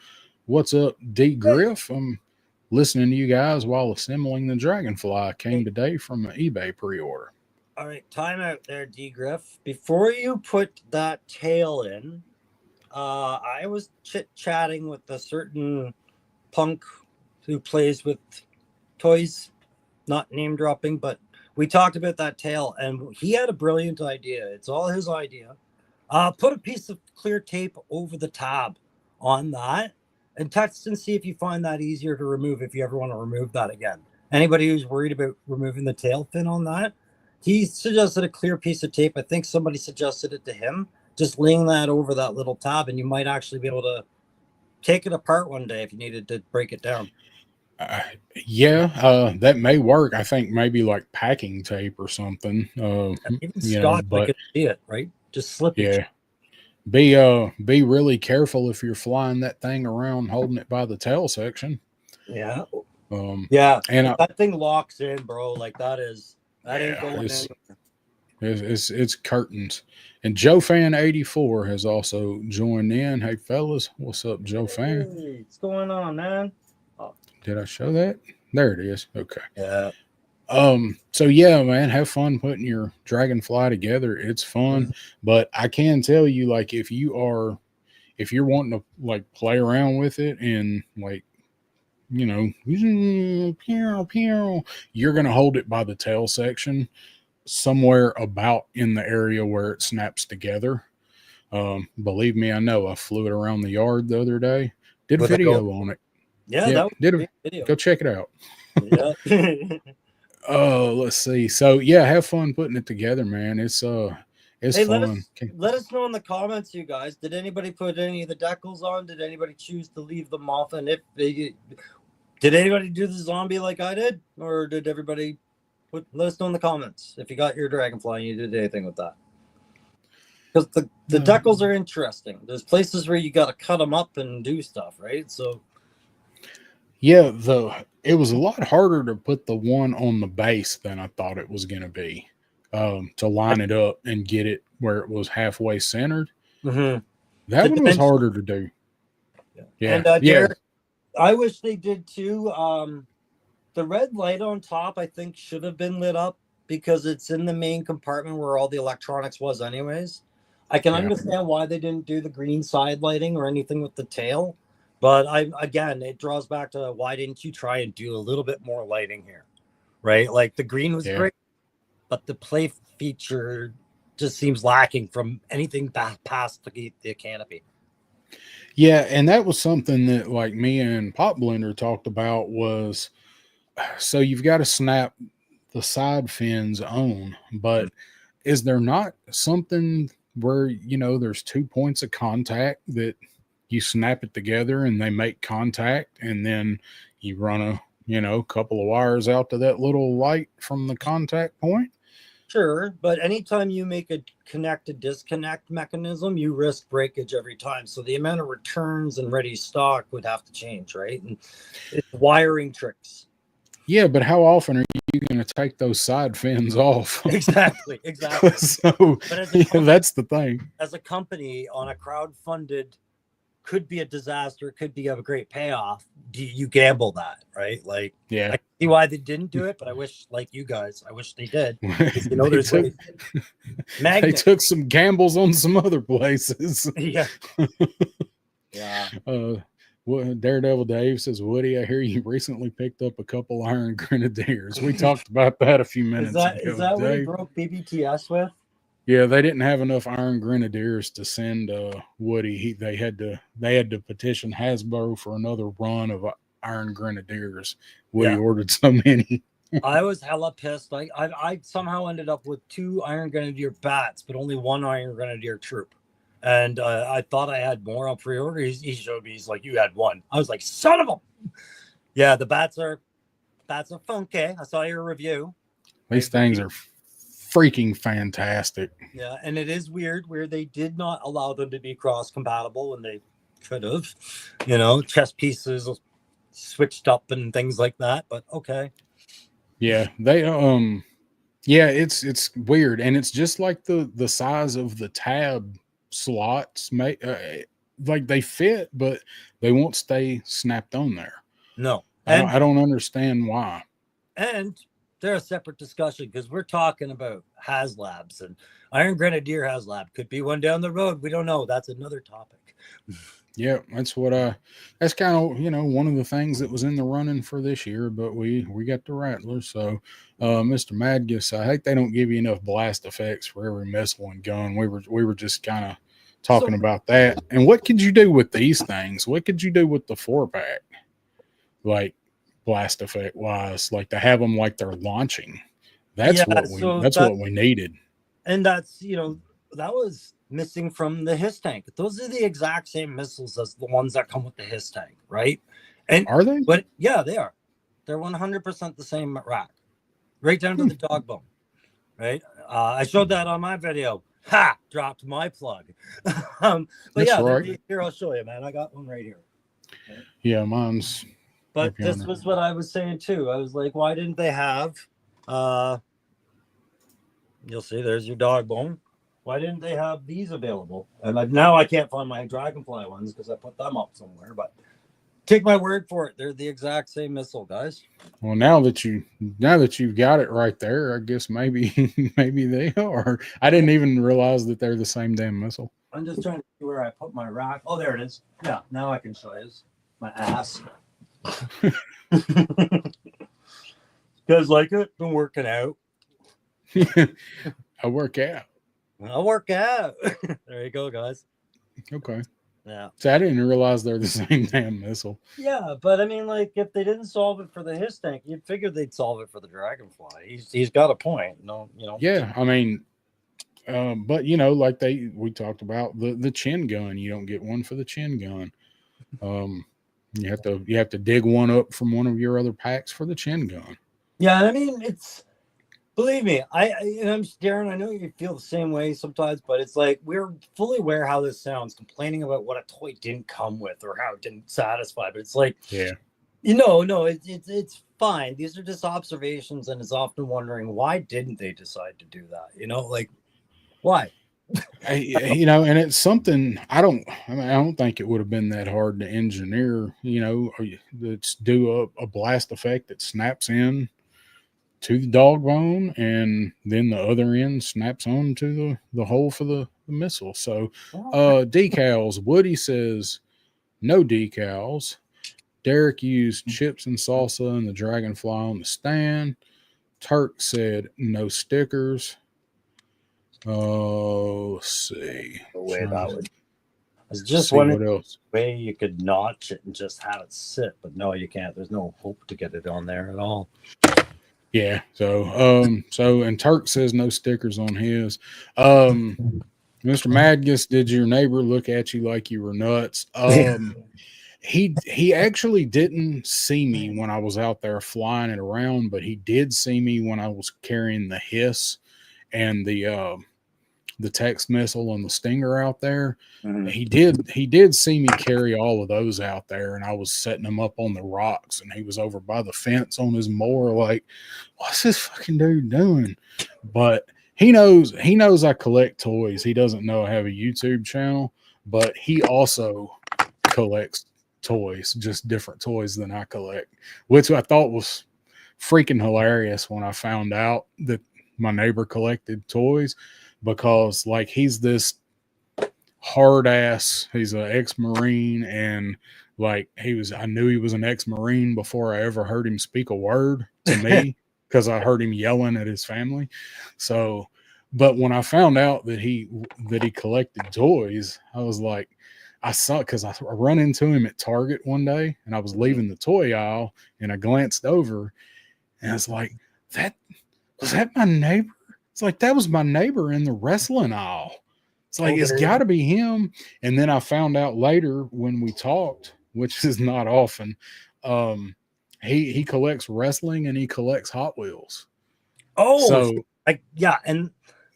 what's up, D Griff? I'm listening to you guys while assembling the Dragonfly. Came today from an eBay pre-order. All right, time out there, D Griff. Before you put that tail in, I was chit-chatting with a certain punk who plays with toys, not name dropping, but we talked about that tail, and he had a brilliant idea. It's all his idea. Put a piece of clear tape over the tab on that and test and see if you find that easier to remove if you ever want to remove that again. Anybody who's worried about removing the tail fin on that, he suggested a clear piece of tape. I think somebody suggested it to him. Just laying that over that little tab, and you might actually be able to take it apart one day if you needed to break it down. That may work. I think maybe like packing tape or something. Even Scott could see it, right? Just slip it. Yeah. Be really careful if you're flying that thing around, holding it by the tail section. Yeah. Yeah, and that thing locks in, bro. Like that ain't going in. It's curtains. And Joe Fan 84 has also joined in. Hey fellas, what's up, Joe Fan? Hey, what's going on, man? Oh. Did I show that? There it is. Okay. Yeah. So yeah, man, have fun putting your Dragonfly together. It's fun, but I can tell you, like, if you're wanting to like play around with it and like, you know, you're gonna hold it by the tail section somewhere about in the area where it snaps together. Believe me, I know. I flew it around the yard the other day. Did a video on it. Yeah, that was did a video. Go check it out. Yeah. Let's see. So yeah, have fun putting it together, man. It's fun. Let us know in the comments, you guys. Did anybody put any of the decals on? Did anybody choose to leave them off? And if they did, anybody do the zombie like I did, or did everybody? Let us know in the comments if you got your Dragonfly and you did anything with that. Because the decals are interesting. There's places where you got to cut them up and do stuff, right? So yeah, it was a lot harder to put the one on the base than I thought it was going to be. To line it up and get it where it was halfway centered. Mm-hmm. That one was harder to do. Yeah. And Derek, I wish they did too. The red light on top, I think, should have been lit up because it's in the main compartment where all the electronics was anyways. I can understand why they didn't do the green side lighting or anything with the tail. But again, it draws back to why didn't you try and do a little bit more lighting here, right? Like the green was great, but the play feature just seems lacking from anything past the canopy. Yeah, and that was something that like me and Pop Blender talked about was, so you've got to snap the side fins on, but is there not something where, you know, there's 2 points of contact that you snap it together and they make contact, and then you run a couple of wires out to that little light from the contact point? Sure, but anytime you make a connect to disconnect mechanism, you risk breakage every time. So the amount of returns and ready stock would have to change, right? And it's wiring tricks. Yeah, but how often are you going to take those side fins off? Exactly. So that's the thing. As a company on a crowd-funded, could be a disaster, could be a great payoff. Do you gamble that, right? Like, yeah, I see why they didn't do it, but I wish, like you guys, I wish they did. You know, there's ways. They took some gambles on some other places. Yeah. Daredevil Dave says, Woody, I hear you recently picked up a couple Iron Grenadiers. We talked about that a few minutes ago. Is that what he broke BBTS with? Yeah, they didn't have enough Iron Grenadiers to send Woody. They had to petition Hasbro for another run of Iron Grenadiers. Woody ordered so many. I was hella pissed. I somehow ended up with 2 Iron Grenadier bats, but only 1 Iron Grenadier troop. And I thought I had more on pre-order. He showed me. He's like, "You had 1." I was like, "Son of a!" Yeah, the bats are funky. I saw your review. These things are freaking fantastic. Yeah, and it is weird where they did not allow them to be cross-compatible when they could have. You know, chess pieces switched up and things like that. But okay. Yeah, they yeah, it's weird, and it's just like the size of the tab slots. Like they fit, but they won't stay snapped on there. No, I don't understand why. And they're a separate discussion because we're talking about HasLabs, and Iron Grenadier HasLab could be one down the road. We don't know. That's another topic. Yeah, that's kind of, one of the things that was in the running for this year, but we got the Rattler. So, Mr. Madgus, I hate they don't give you enough blast effects for every missile and gun. We were just kind of talking about that. And what could you do with these things? What could you do with the 4-pack? Like, blast effect wise, like to have them like they're launching. That's what we needed. And that's, that was missing from the HISS tank. Those are the exact same missiles as the ones that come with the HISS tank, right? And are they? But yeah, they are. They're 100% the same rack, right down to the dog bone, right? I showed that on my video. Ha! Dropped my plug. But That's yeah, right. here, I'll show you, man. I got one right here. Yeah, mine's But up this yonder. was what I was saying too. I was like, why didn't they have you'll see there's your dog bone. Why didn't they have these available? And now I can't find my Dragonfly ones because I put them up somewhere, but take my word for it, they're the exact same missile, guys. Well, now that you've got it right there, I guess maybe maybe they are. I didn't even realize that they're the same damn missile. I'm just trying to see where I put my rack. Oh, there it is. Yeah, now I can show you my ass. You guys like it? Been working out. I work out. I'll work out. There you go, guys. Okay. Yeah. So I didn't realize they're the same damn missile. Yeah, but I mean, like, if they didn't solve it for the his tank, you'd figure they'd solve it for the Dragonfly. He's got a point. No, you know. Yeah, I mean, but you know, like we talked about the chin gun. You don't get one for the chin gun. You have to dig one up from one of your other packs for the chin gun. Yeah, I mean, it's believe me, and I'm Darren. I know you feel the same way sometimes, but it's like we're fully aware how this sounds, complaining about what a toy didn't come with or how it didn't satisfy. But it's like, Yeah, no, it's fine. These are just observations, and it's often wondering why didn't they decide to do that? You know, like why? you know, and it's something I don't think it would have been that hard to engineer. You know, let's do a blast effect that snaps in to the dog bone, and then the other end snaps on to the hole for the missile. So, decals. Woody says no decals. Derek used chips and salsa and the Dragonfly on the stand. Turk said no stickers. Oh, let's see. The way that would. I was just See wondering what else. way you could notch it and just have it sit, but no, you can't. There's no hope to get it on there at all. Yeah. So, and Turk says no stickers on his. Mr. Madgus, did your neighbor look at you like you were nuts? He actually didn't see me when I was out there flying it around, but he did see me when I was carrying the hiss and the text missile and the stinger out there. Mm-hmm. He did see me carry all of those out there, and I was setting them up on the rocks, and he was over by the fence on his mower like, what's this fucking dude doing? But he knows I collect toys. He doesn't know I have a YouTube channel, but he also collects toys, just different toys than I collect, which I thought was freaking hilarious when I found out that my neighbor collected toys, because like he's this hard ass, he's an ex-Marine, and like I knew he was an ex-Marine before I ever heard him speak a word to me because I heard him yelling at his family. So, but when I found out that he collected toys, I was like, I saw, because I run into him at Target one day and I was leaving the toy aisle and I glanced over and I was like, was that my neighbor? It's like, that was my neighbor in the wrestling aisle. It's like, it's got to be him. And then I found out later when we talked, which is not often, he collects wrestling and he collects Hot Wheels. Oh, so yeah, and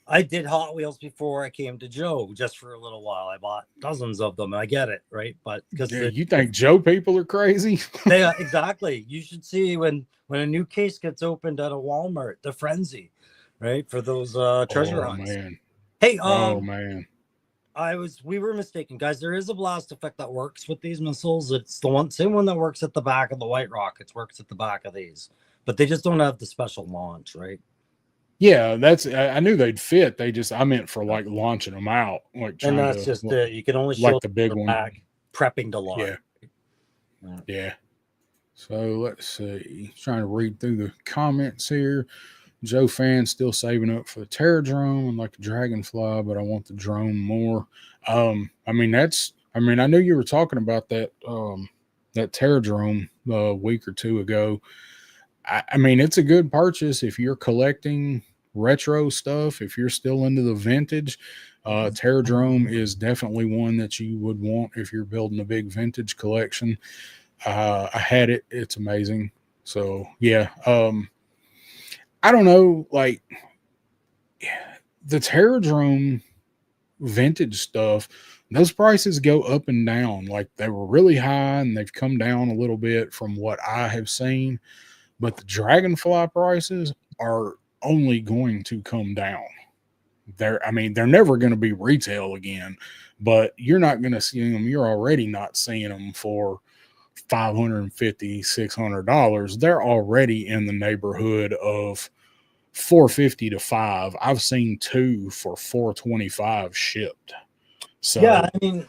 I did Hot Wheels before I came to Joe, just for a little while. I bought dozens of them. I get it, right? But because you think Joe people are crazy? Yeah, exactly. You should see when a new case gets opened at a Walmart, the frenzy, right? For those treasure hunts. Man. Hey, oh man. We were mistaken, guys. There is a blast effect that works with these missiles. It's the same one that works at the back of the White Rockets, works at the back of these, but they just don't have the special launch, right? Yeah, I knew they'd fit. I meant for like launching them out, like, and that's just you can only show like the big one back, prepping to launch. Yeah. So let's see. Trying to read through the comments here. Joe fan still saving up for the Terra drone and like the Dragonfly, but I want the drone more. I knew you were talking about that that Terra drone a week or two ago. I mean, it's a good purchase if you're collecting retro stuff. If you're still into the vintage, Terradrome is definitely one that you would want if you're building a big vintage collection. I had it. It's amazing. So, yeah. I don't know. Like, the Terradrome vintage stuff, those prices go up and down. Like they were really high and they've come down a little bit from what I have seen. But the Dragonfly prices are only going to come down. They're never going to be retail again, but you're not going to see them. You're already not seeing them for $550, $600. They're already in the neighborhood of $450 to $500. I've seen two for $425 shipped. So yeah, I mean,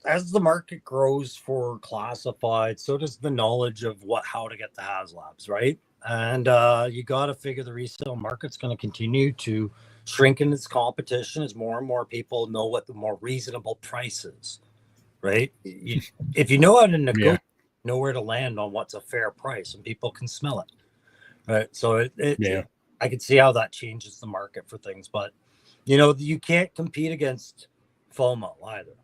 as the market grows for classified, so does the knowledge of how to get the HasLabs, right? And you got to figure the resale market's going to continue to shrink in its competition as more and more people know what the more reasonable price is, right? If you know how to negotiate, know where to land on what's a fair price, and people can smell it, right? So I can see how that changes the market for things, but you can't compete against FOMO either,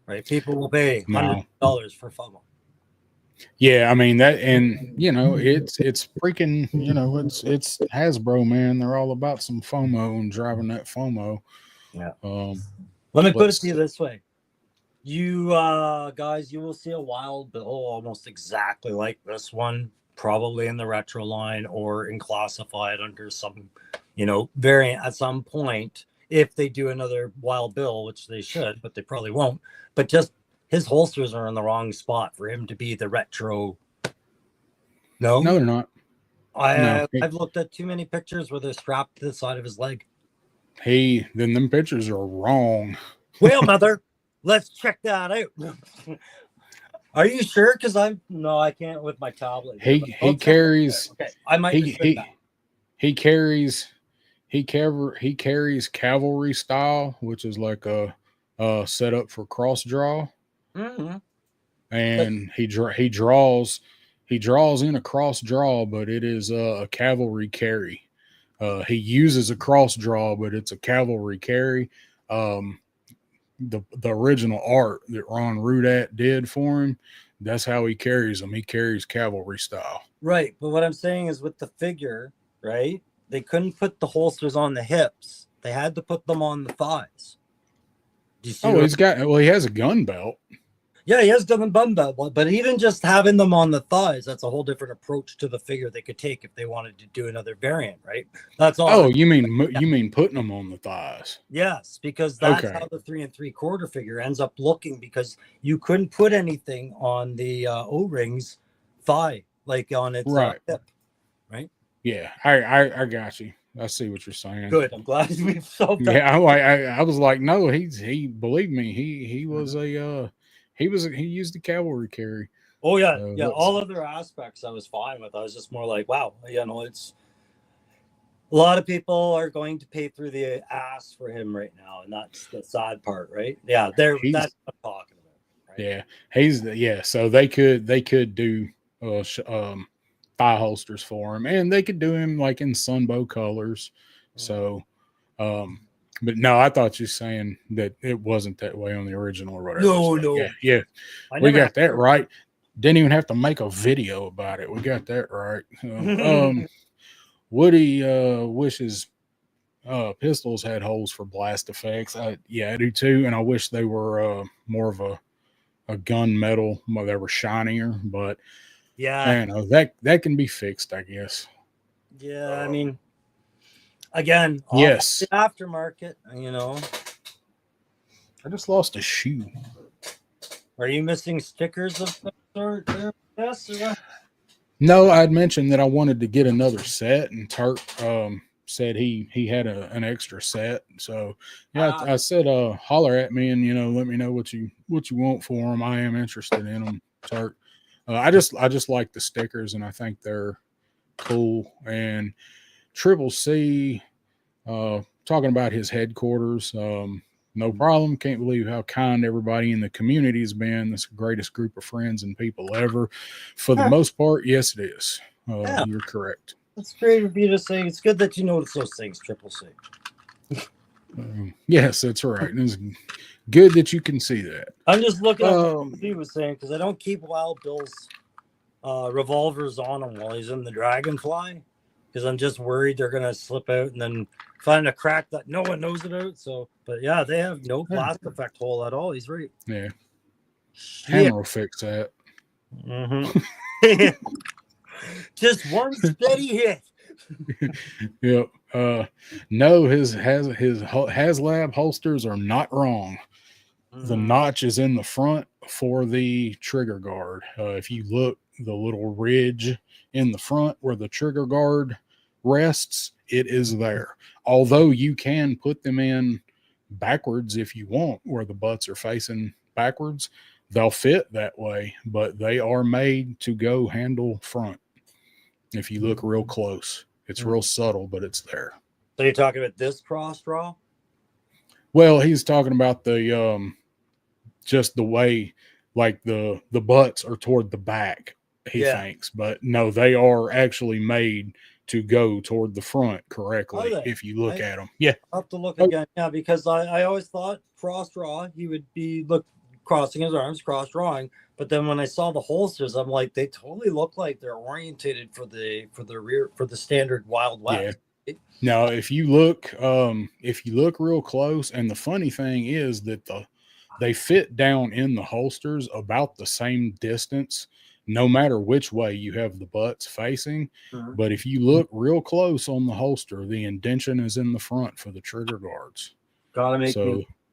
right? People will pay $100 for FOMO. Yeah, I mean that, and it's freaking, it's Hasbro, man. They're all about some FOMO and driving that FOMO. Yeah. Let me put it to you this way: you guys, you will see a wild bill almost exactly like this one, probably in the retro line or in classified under some, variant at some point. If they do another wild bill, which they should, but they probably won't. But just his holsters are in the wrong spot for him to be the retro. No, they're not. I've looked at too many pictures where they're strapped to the side of his leg. Hey, then them pictures are wrong. Well, mother, let's check that out. Are you sure? Because I can't with my tablet. He carries. Okay, I might. He carries cavalry style, which is like a setup for cross draw. Mm-hmm. And he draws in a cross draw, but it is a cavalry carry. He uses a cross draw, but it's a cavalry carry. The original art that Ron Rudat did for him, that's how he carries them. He carries cavalry style. Right, but what I'm saying is with the figure, right? They couldn't put the holsters on the hips. They had to put them on the thighs. Do you see he has a gun belt. Yeah, he has gun belt, but even just having them on the thighs, that's a whole different approach to the figure they could take if they wanted to do another variant, right? That's all. Oh, you mean putting them on the thighs? Yes, because that's how the 3 3/4 figure ends up looking, because you couldn't put anything on the O-rings thigh, like on its hip, right? Yeah, I got you. I see what you're saying. Good. I'm glad we've solved that. Yeah, I was like, no, he believe me, he was a he used the cavalry carry. Oh yeah, all other aspects I was fine with. I was just more like, wow, it's a lot of people are going to pay through the ass for him right now, and that's the sad part, right? Yeah, that's what I'm talking about. Right? Yeah, so they could do thigh holsters for him, and they could do him like in sunbow colors. So but no, I thought you were saying that it wasn't that way on the original or whatever. No. Yeah. We got that right. Didn't even have to make a video about it. We got that right. Woody wishes pistols had holes for blast effects. I do too, and I wish they were more of a gun metal, they were shinier, but that can be fixed, I guess. Yeah, I mean, again, yes, the aftermarket, I just lost a shoe. Are you missing stickers of some sort? Yes. No, I'd mentioned that I wanted to get another set, and Turk said he had an extra set. So I said holler at me and let me know what you want for them. I am interested in them, Turk. I just like the stickers, and I think they're cool. And Triple C talking about his headquarters. No problem. Can't believe how kind everybody in the community has been. It's the greatest group of friends and people ever. For the most part, yes, it is. You're correct. That's great of you to say. It's good that you notice those things, Triple C. Yes, that's right. It's good that you can see that. I'm just looking at what he was saying, because I don't keep Wild Bill's revolvers on him while he's in the Dragonfly, because I'm just worried they're gonna slip out and then find a crack that no one knows about. So, but yeah, they have no blast effect hole at all. He's right. Yeah. Shit. Hammer will fix that. Mm-hmm. Just one steady hit. Yep. No, his HasLab holsters are not wrong. The notch is in the front for the trigger guard. If you look, the little ridge in the front where the trigger guard rests, it is there. Although you can put them in backwards if you want, where the butts are facing backwards, they'll fit that way, but they are made to go handle front. If you look real close, it's real subtle, but it's there. So you're talking about this cross draw? Well, he's talking about the just the way, like the butts are toward the back, he thinks, but no, they are actually made to go toward the front correctly if you look at them. Yeah, I'll have to look again. Yeah, because I always thought cross draw, he would be crossing his arms, cross drawing. But then when I saw the holsters, I'm like, they totally look like they're orientated for the standard Wild West. Yeah. Now, if you look real close, and the funny thing is that they fit down in the holsters about the same distance, no matter which way you have the butts facing. But if you look real close on the holster, the indention is in the front for the trigger guards.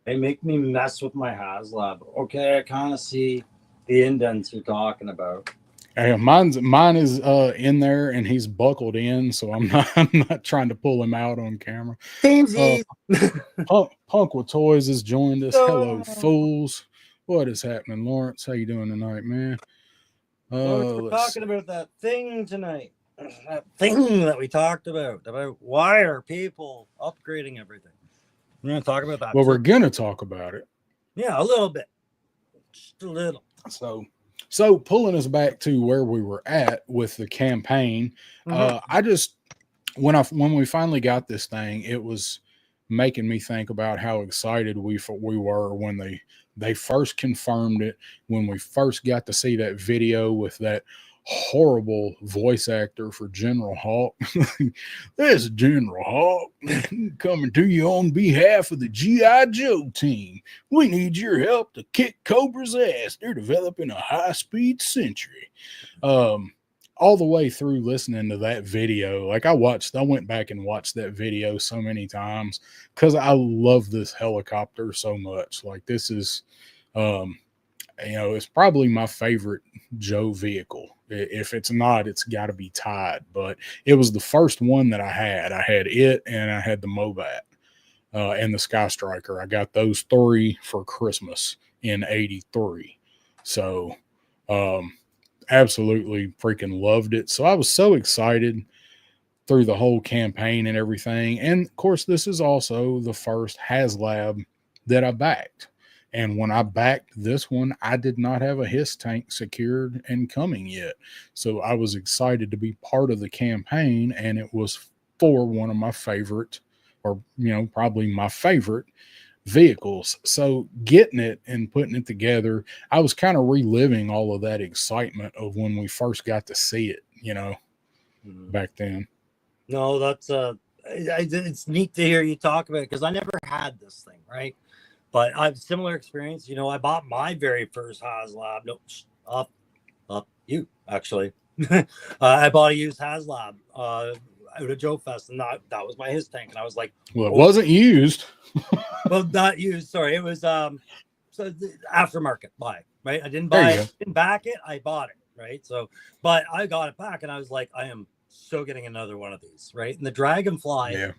They make me mess with my HasLab. Okay, I kind of see the indents you're talking about. Mine is in there, and he's buckled in, so I'm not trying to pull him out on camera. Punk with Toys has joined us. Hello, fools. What is happening, Lawrence? How you doing tonight, man? We're talking about that thing tonight. That thing that we talked about why are people upgrading everything. We're going to talk about that. Well, we're going to talk about it. Yeah, a little bit. Just a little. So pulling us back to where we were at with the campaign, I just when we finally got this thing, it was making me think about how excited we were when they first confirmed it, when we first got to see that video with that horrible voice actor for General Hawk. This is General Hawk coming to you on behalf of the G.I. Joe team. We need your help to kick Cobra's ass. They're developing a high-speed Sentry. All the way through listening to that video, like I went back and watched that video so many times because I love this helicopter so much. Like, this is it's probably my favorite Joe vehicle. If it's not, it's got to be tied. But it was the first one that I had. I had it, and I had the Mobat and the Sky Striker. I got those 3 for Christmas in '83. So absolutely freaking loved it. So I was so excited through the whole campaign and everything. And of course, this is also the first HasLab that I backed. And when I backed this one, I did not have a HISS tank secured and coming yet. So I was excited to be part of the campaign, and it was for one of my favorite, or, probably my favorite vehicles. So getting it and putting it together, I was kind of reliving all of that excitement of when we first got to see it, back then. No, that's it's neat to hear you talk about it, because I never had this thing, right? But I have similar experience. I bought my very first HasLab. No, you actually. I bought a used HasLab out of Joe Fest, and that was my HISS tank. And I was like, well, it wasn't used. Well, not used. Sorry, it was so the aftermarket buy. Right, I didn't buy it, didn't back it. I bought it. Right, so but I got it back, and I was like, I am so getting another one of these. Right, and the Dragonfly. Yeah.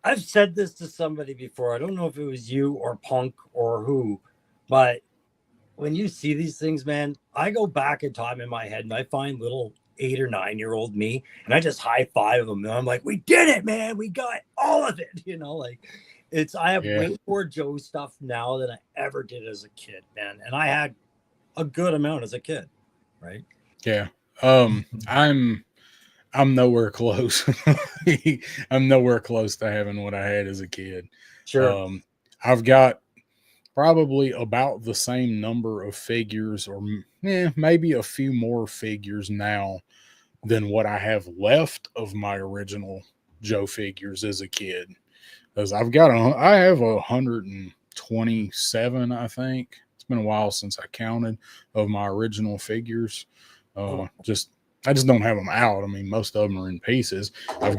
I've said this to somebody before. I don't know if it was you or Punk or who, but when you see these things, man, I go back in time in my head and I find little 8 or 9-year-old me, and I just high five them. And I'm like, we did it, man. We got all of it. I have way more Joe stuff now than I ever did as a kid, man. And I had a good amount as a kid, right? Yeah. I'm nowhere close. I'm nowhere close to having what I had as a kid. Sure. I've got probably about the same number of figures, or maybe a few more figures now than what I have left of my original Joe figures as a kid. Because I have 127, I think. It's been a while since I counted, of my original figures. I just don't have them out. I mean, most of them are in pieces. I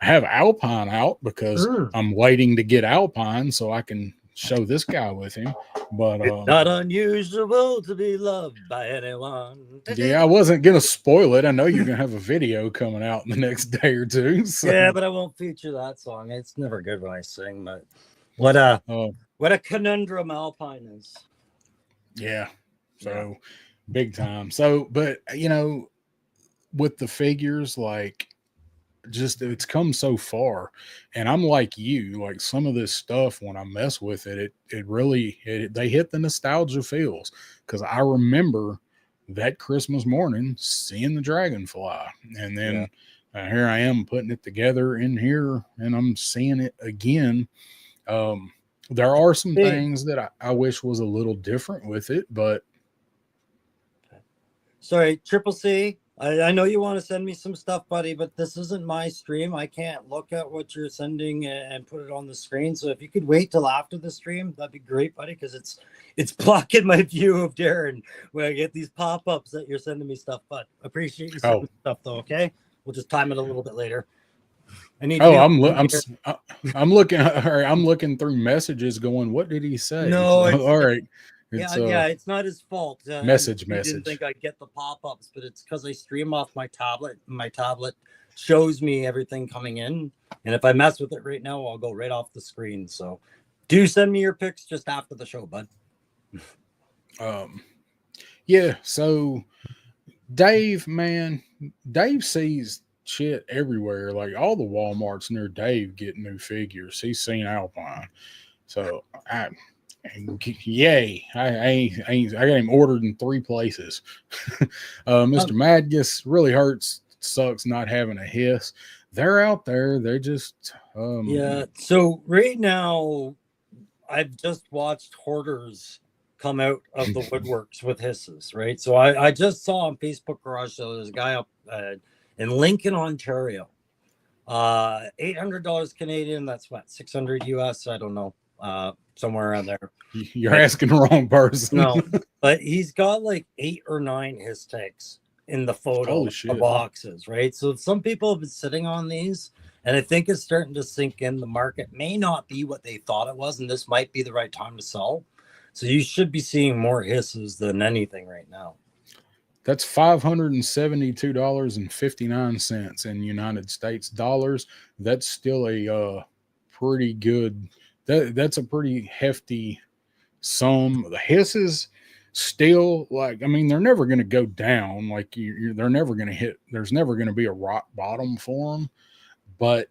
have Alpine out because I'm waiting to get Alpine so I can show this guy with him. But it's not unusual to be loved by anyone. Yeah, I wasn't gonna spoil it. I know you're gonna have a video coming out in the next day or two. So. Yeah, but I won't feature that song. It's never good when I sing. But what a conundrum Alpine is. Yeah, so big time. So, but with the figures, like, just it's come so far, and I'm like you, like some of this stuff when I mess with it really they hit the nostalgia feels, because I remember that Christmas morning seeing the Dragonfly, and then here I am putting it together in here, and I'm seeing it again. There are some things that I wish was a little different with it, but sorry, Triple C. I know you want to send me some stuff, buddy, but this isn't my stream. I can't look at what you're sending and put it on the screen. So if you could wait till after the stream, that'd be great, buddy, because it's blocking my view of Darren when I get these pop-ups that you're sending me stuff. But appreciate you sending stuff, though. Okay, we'll just time it a little bit later. I need. I'm looking. I'm looking through messages, going, "What did he say?" No, all right. It's not his fault. Message. Didn't think I'd get the pop-ups, but it's because I stream off my tablet. My tablet shows me everything coming in, and if I mess with it right now, I'll go right off the screen. So, do send me your pics just after the show, bud. Yeah. So, Dave sees shit everywhere. Like all the Walmarts near Dave get new figures. He's seen Alpine, so yay! I got him ordered in 3 places. Mr. Madgus really sucks not having a hiss. They're out there. They just So right now, I've just watched hoarders come out of the woodworks with hisses. Right. So I just saw on Facebook Garage Sale there's a guy up in Lincoln, Ontario. $800 Canadian. That's what, 600 US. I don't know. Somewhere around there. You're asking the wrong person. No, but he's got like 8 or 9 his tags in the photo boxes, right? So some people have been sitting on these, and I think it's starting to sink in. The market may not be what they thought it was, and this might be the right time to sell. So you should be seeing more hisses than anything right now. That's $572.59 in United States dollars. That's still a pretty good. That's a pretty hefty sum. The hisses still, like, I mean, they're never going to go down. Like they're never going to hit. There's never going to be a rock bottom for them. But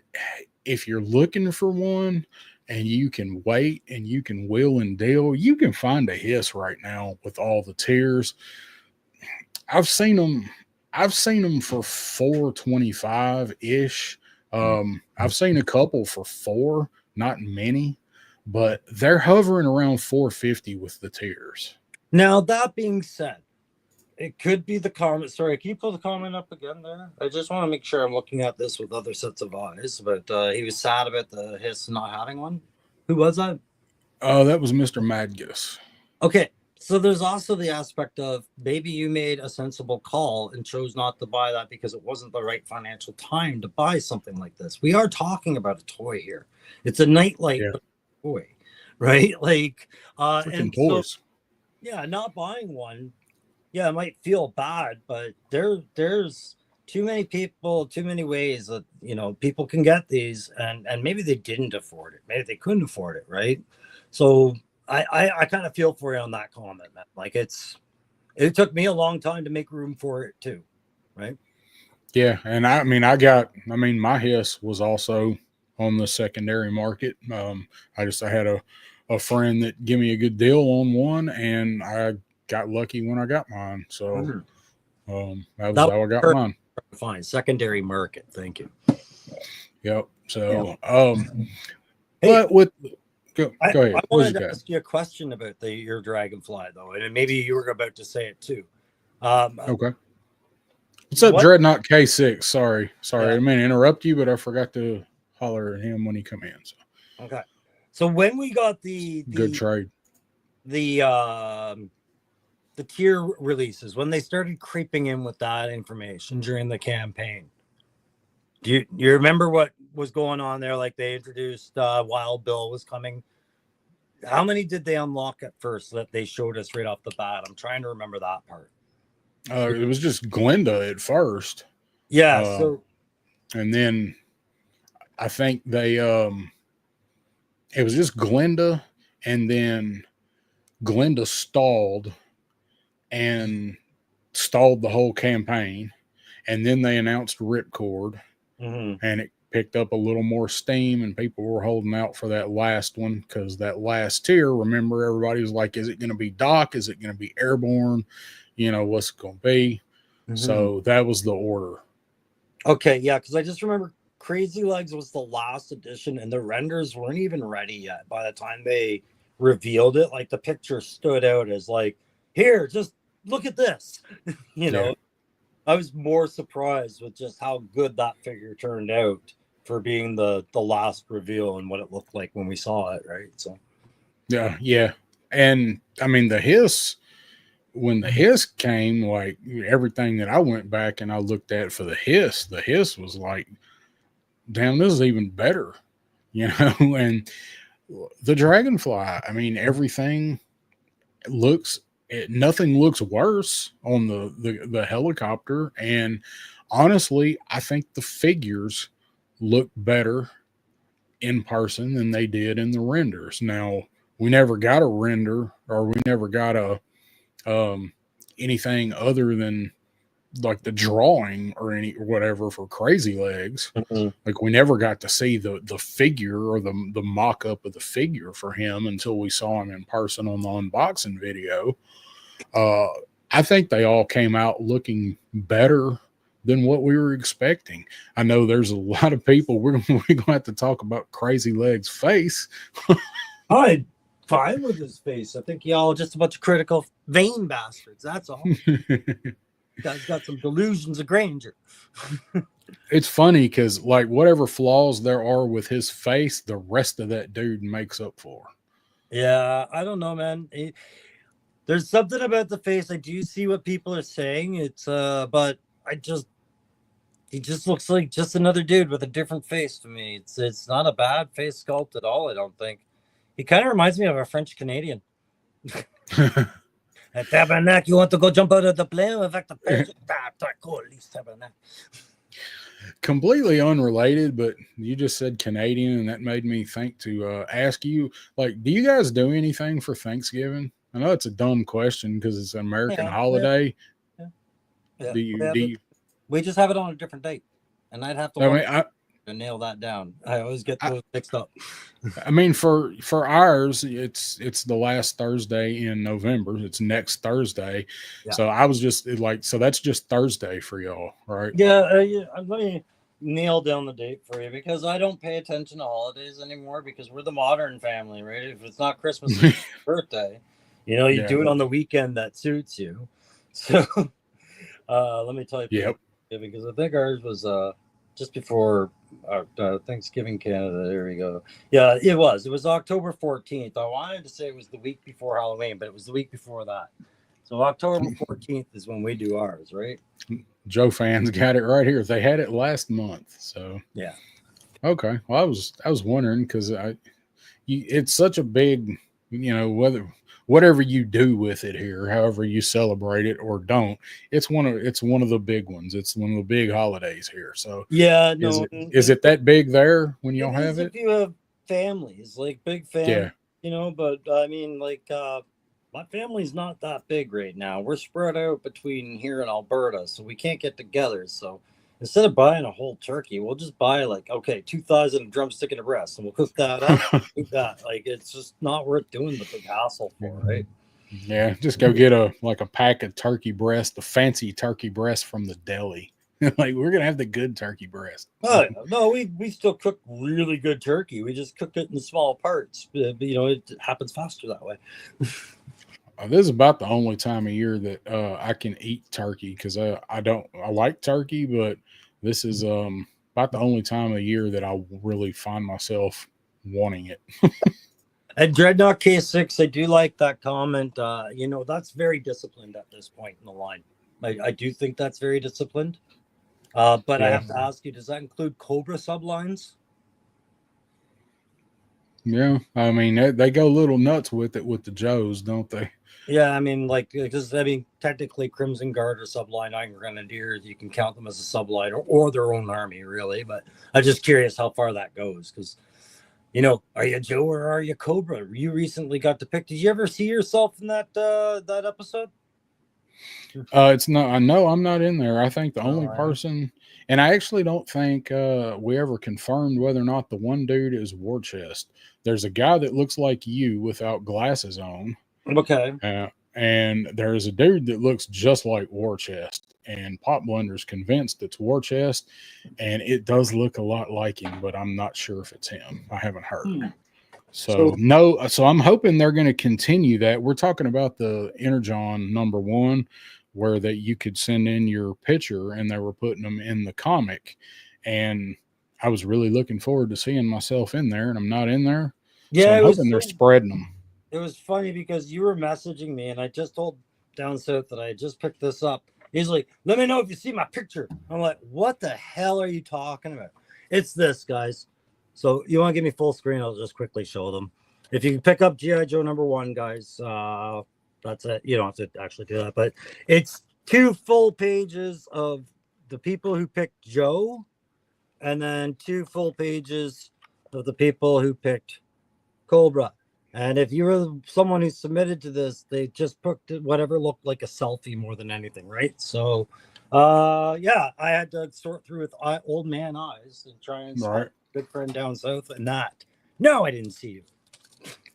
if you're looking for one, and you can wait and you can wheel and deal, you can find a hiss right now with all the tiers. I've seen them for $425 ish. I've seen a couple for $4, not many, but they're hovering around $450 with the tiers. Now, that being said, it could be the comment. Sorry, can you pull the comment up again there? I just want to make sure I'm looking at this with other sets of eyes. But he was sad about the hiss not having one. Who was that? That was Mr. Madgus. Okay, so there's also the aspect of maybe you made a sensible call and chose not to buy that because it wasn't the right financial time to buy something like this. We are talking about a toy here. It's a nightlight toy, right? Like, and toys. So, not buying one. Yeah, it might feel bad, but there's too many people, too many ways that, people can get these, and maybe they didn't afford it. Maybe they couldn't afford it, right? So I kind of feel for you on that comment, man. Like it took me a long time to make room for it too, right? Yeah, and my hiss was also on the secondary market. I had a friend that gave me a good deal on one, and I got lucky when I got mine. So that was how I got mine. Fine, secondary market. Thank you. Yep. So but with go ahead. I wanted to ask you a question about your Dragonfly though, and maybe you were about to say it too. Okay. What's up, what? Dreadnought K6? Sorry, Yeah. I didn't mean to interrupt you, but I forgot to holler at him when he come in. So. Okay. So when we got the Good trade. The tier releases, when they started creeping in with that information during the campaign, do you remember what was going on there? Like they introduced Wild Bill was coming. How many did they unlock at first that they showed us right off the bat? I'm trying to remember that part. It was just Glenda at first. Yeah. And then I think they it was just Glenda, and then Glenda stalled the whole campaign, and then they announced Ripcord, and it picked up a little more steam, and people were holding out for that last one because that last tier, remember, everybody was like, is it going to be Doc? Is it going to be Airborne? You know, what's it going to be? So that was the order. Okay, yeah, because I just remember Crazy Legs was the last edition, and the renders weren't even ready yet by the time they revealed it. Like the picture stood out as like, here, just look at this. You know, I was more surprised with just how good that figure turned out for being the last reveal and what it looked like when we saw it, right? So yeah. And I mean the hiss, when the hiss came, like everything that I went back and I looked at for the hiss was like, damn, this is even better, you know. And the Dragonfly, I mean, everything looks, nothing looks worse on the helicopter. And honestly, I think the figures look better in person than they did in the renders. Now, we never got a render, or we never got a anything other than like the drawing or whatever for Crazy Legs. Like we never got to see the figure or the mock-up of the figure for him until we saw him in person on the unboxing video. I think they all came out looking better than what we were expecting. I know there's a lot of people, we're going to have to talk about Crazy Legs' face. I'm fine with his face. I think y'all just a bunch of critical vain bastards. That's all. Guys got some delusions of grandeur. It's funny because like whatever flaws there are with his face, the rest of that dude makes up for. Yeah, I don't know, man. There's something about the face. I do see what people are saying. It's but he just looks like just another dude with a different face to me. It's not a bad face sculpt at all, I don't think. He kind of reminds me of a French Canadian. Tabernacle, you want to go jump out of the plane? In fact, Tabernacle. Completely unrelated, but you just said Canadian, and that made me think to ask you, like, do you guys do anything for Thanksgiving? I know it's a dumb question because it's an American holiday. Yeah. We just have it on a different date, and I'd have to to nail that down. I always get those mixed up. I mean, for ours, it's the last Thursday in November. It's next Thursday. Yeah. So I was just like, so that's just Thursday for y'all, right? Yeah. Let me nail down the date for you because I don't pay attention to holidays anymore because we're the modern family, right? If it's not Christmas, it's birthday. You know, you do it on the weekend that suits you. So let me tell you. Yep. Because I think ours was just before Thanksgiving Canada. There we go. Yeah, it was. It was October 14th. I wanted to say it was the week before Halloween, but it was the week before that. So October 14th is when we do ours, right? Joe fans got it right here. They had it last month. So yeah. Okay. Well, I was wondering because it's such a big, you know, whatever you do with it here, however you celebrate it or don't, it's one of the big ones. It's one of the big holidays here. So yeah, no, is it that big there when y'all have it? If you have families, like big families, you know, but I mean, like my family's not that big right now. We're spread out between here and Alberta, so we can't get together. So instead of buying a whole turkey, we'll just buy 2,000 drumstick and a breast, and we'll cook that up. That it's just not worth doing the big hassle for, right? Yeah, just go get a pack of turkey breast, the fancy turkey breast from the deli. Like we're gonna have the good turkey breast. Oh no, we still cook really good turkey. We just cook it in small parts. But, you know, it happens faster that way. This is about the only time of year that I can eat turkey because I like turkey, but this is about the only time of year that I really find myself wanting it. And Dreadnought K6, I do like that comment. That's very disciplined at this point in the line. I do think that's very disciplined. But I have to ask you, does that include Cobra sublines? Yeah, I mean they go a little nuts with it with the Joes, don't they? Yeah, I mean, technically Crimson Guard or Subline Iron Grenadiers, you can count them as a subline or their own army, really. But I'm just curious how far that goes because, are you Joe or are you Cobra? You recently got to pick. Did you ever see yourself in that episode? It's not. I know I'm not in there. I think the only person, and I actually don't think we ever confirmed whether or not the one dude is War Chest. There's a guy that looks like you without glasses on. Okay. And there's a dude that looks just like War Chest, and Pop Blender's convinced it's War Chest, and it does look a lot like him, but I'm not sure if it's him. I haven't heard. So I'm hoping they're going to continue that. We're talking about the Energon #1, where that you could send in your picture, and they were putting them in the comic, and I was really looking forward to seeing myself in there, and I'm not in there. Yeah, so I'm hoping they're spreading them. It was funny because you were messaging me, and I just told Down South that I just picked this up. He's like, "Let me know if you see my picture." I'm like, "What the hell are you talking about?" It's this, guys. So you want to give me full screen? I'll just quickly show them. If you can pick up G.I. Joe #1, guys, that's it. You don't have to actually do that, but it's 2 full pages of the people who picked Joe, and then 2 full pages of the people who picked Cobra. And if you were someone who submitted to this, they just put whatever looked like a selfie more than anything, right? So, I had to sort through with old man eyes and try and spot good friend Down South and that. No, I didn't see you.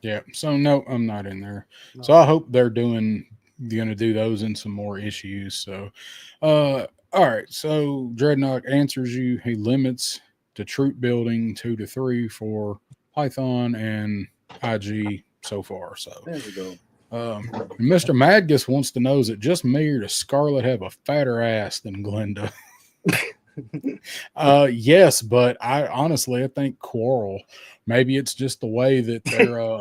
Yeah, so no, I'm not in there. No. So I hope they're going to do those in some more issues. So, all right. So Dreadnought answers you. He limits the troop building 2 to 3 for Python and IG so far. So there we go. Mr. Madgus wants to know, is it just me or does Scarlet have a fatter ass than Glenda? Yes, but I think Quarrel, maybe it's just the way that they're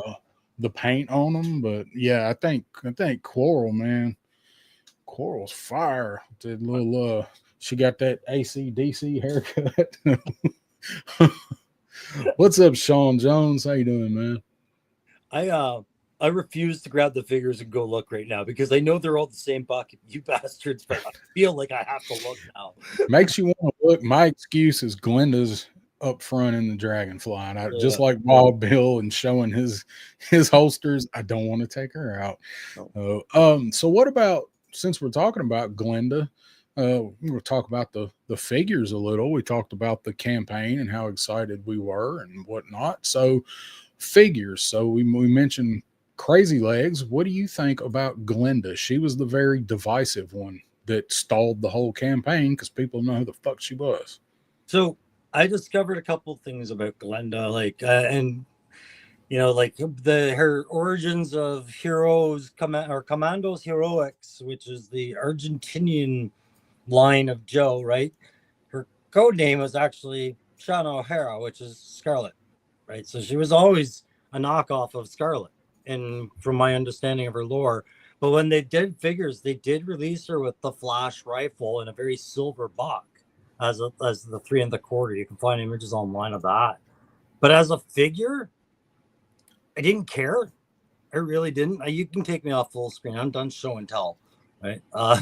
the paint on them, but yeah, I think Quarrel, man. Quarrel's fire. The little she got that AC/DC haircut. What's up, Sean Jones? How you doing, man? I refuse to grab the figures and go look right now because I know they're all the same bucket, you bastards, but I feel like I have to look now. Makes you want to look. My excuse is Glenda's up front in the Dragonfly. And just like Wild Bill and showing his holsters, I don't want to take her out. So what about, since we're talking about Glenda, we'll talk about the figures a little. We talked about the campaign and how excited we were and whatnot. So figures. So we mentioned Crazy Legs. What do you think about Glenda? She was the very divisive one that stalled the whole campaign because people know who the fuck she was. So I discovered a couple things about Glenda, her origins of Commandos Heroics, which is the Argentinian line of Joe, right? Her code name was actually Shauna O'Hara, which is Scarlet, right? So she was always a knockoff of Scarlet, and from my understanding of her lore. But when they did figures, they did release her with the flash rifle in a very silver buck as the 3 1/4. You can find images online of that. But as a figure, I didn't care. I really didn't. You can take me off full screen. I'm done show and tell, right? I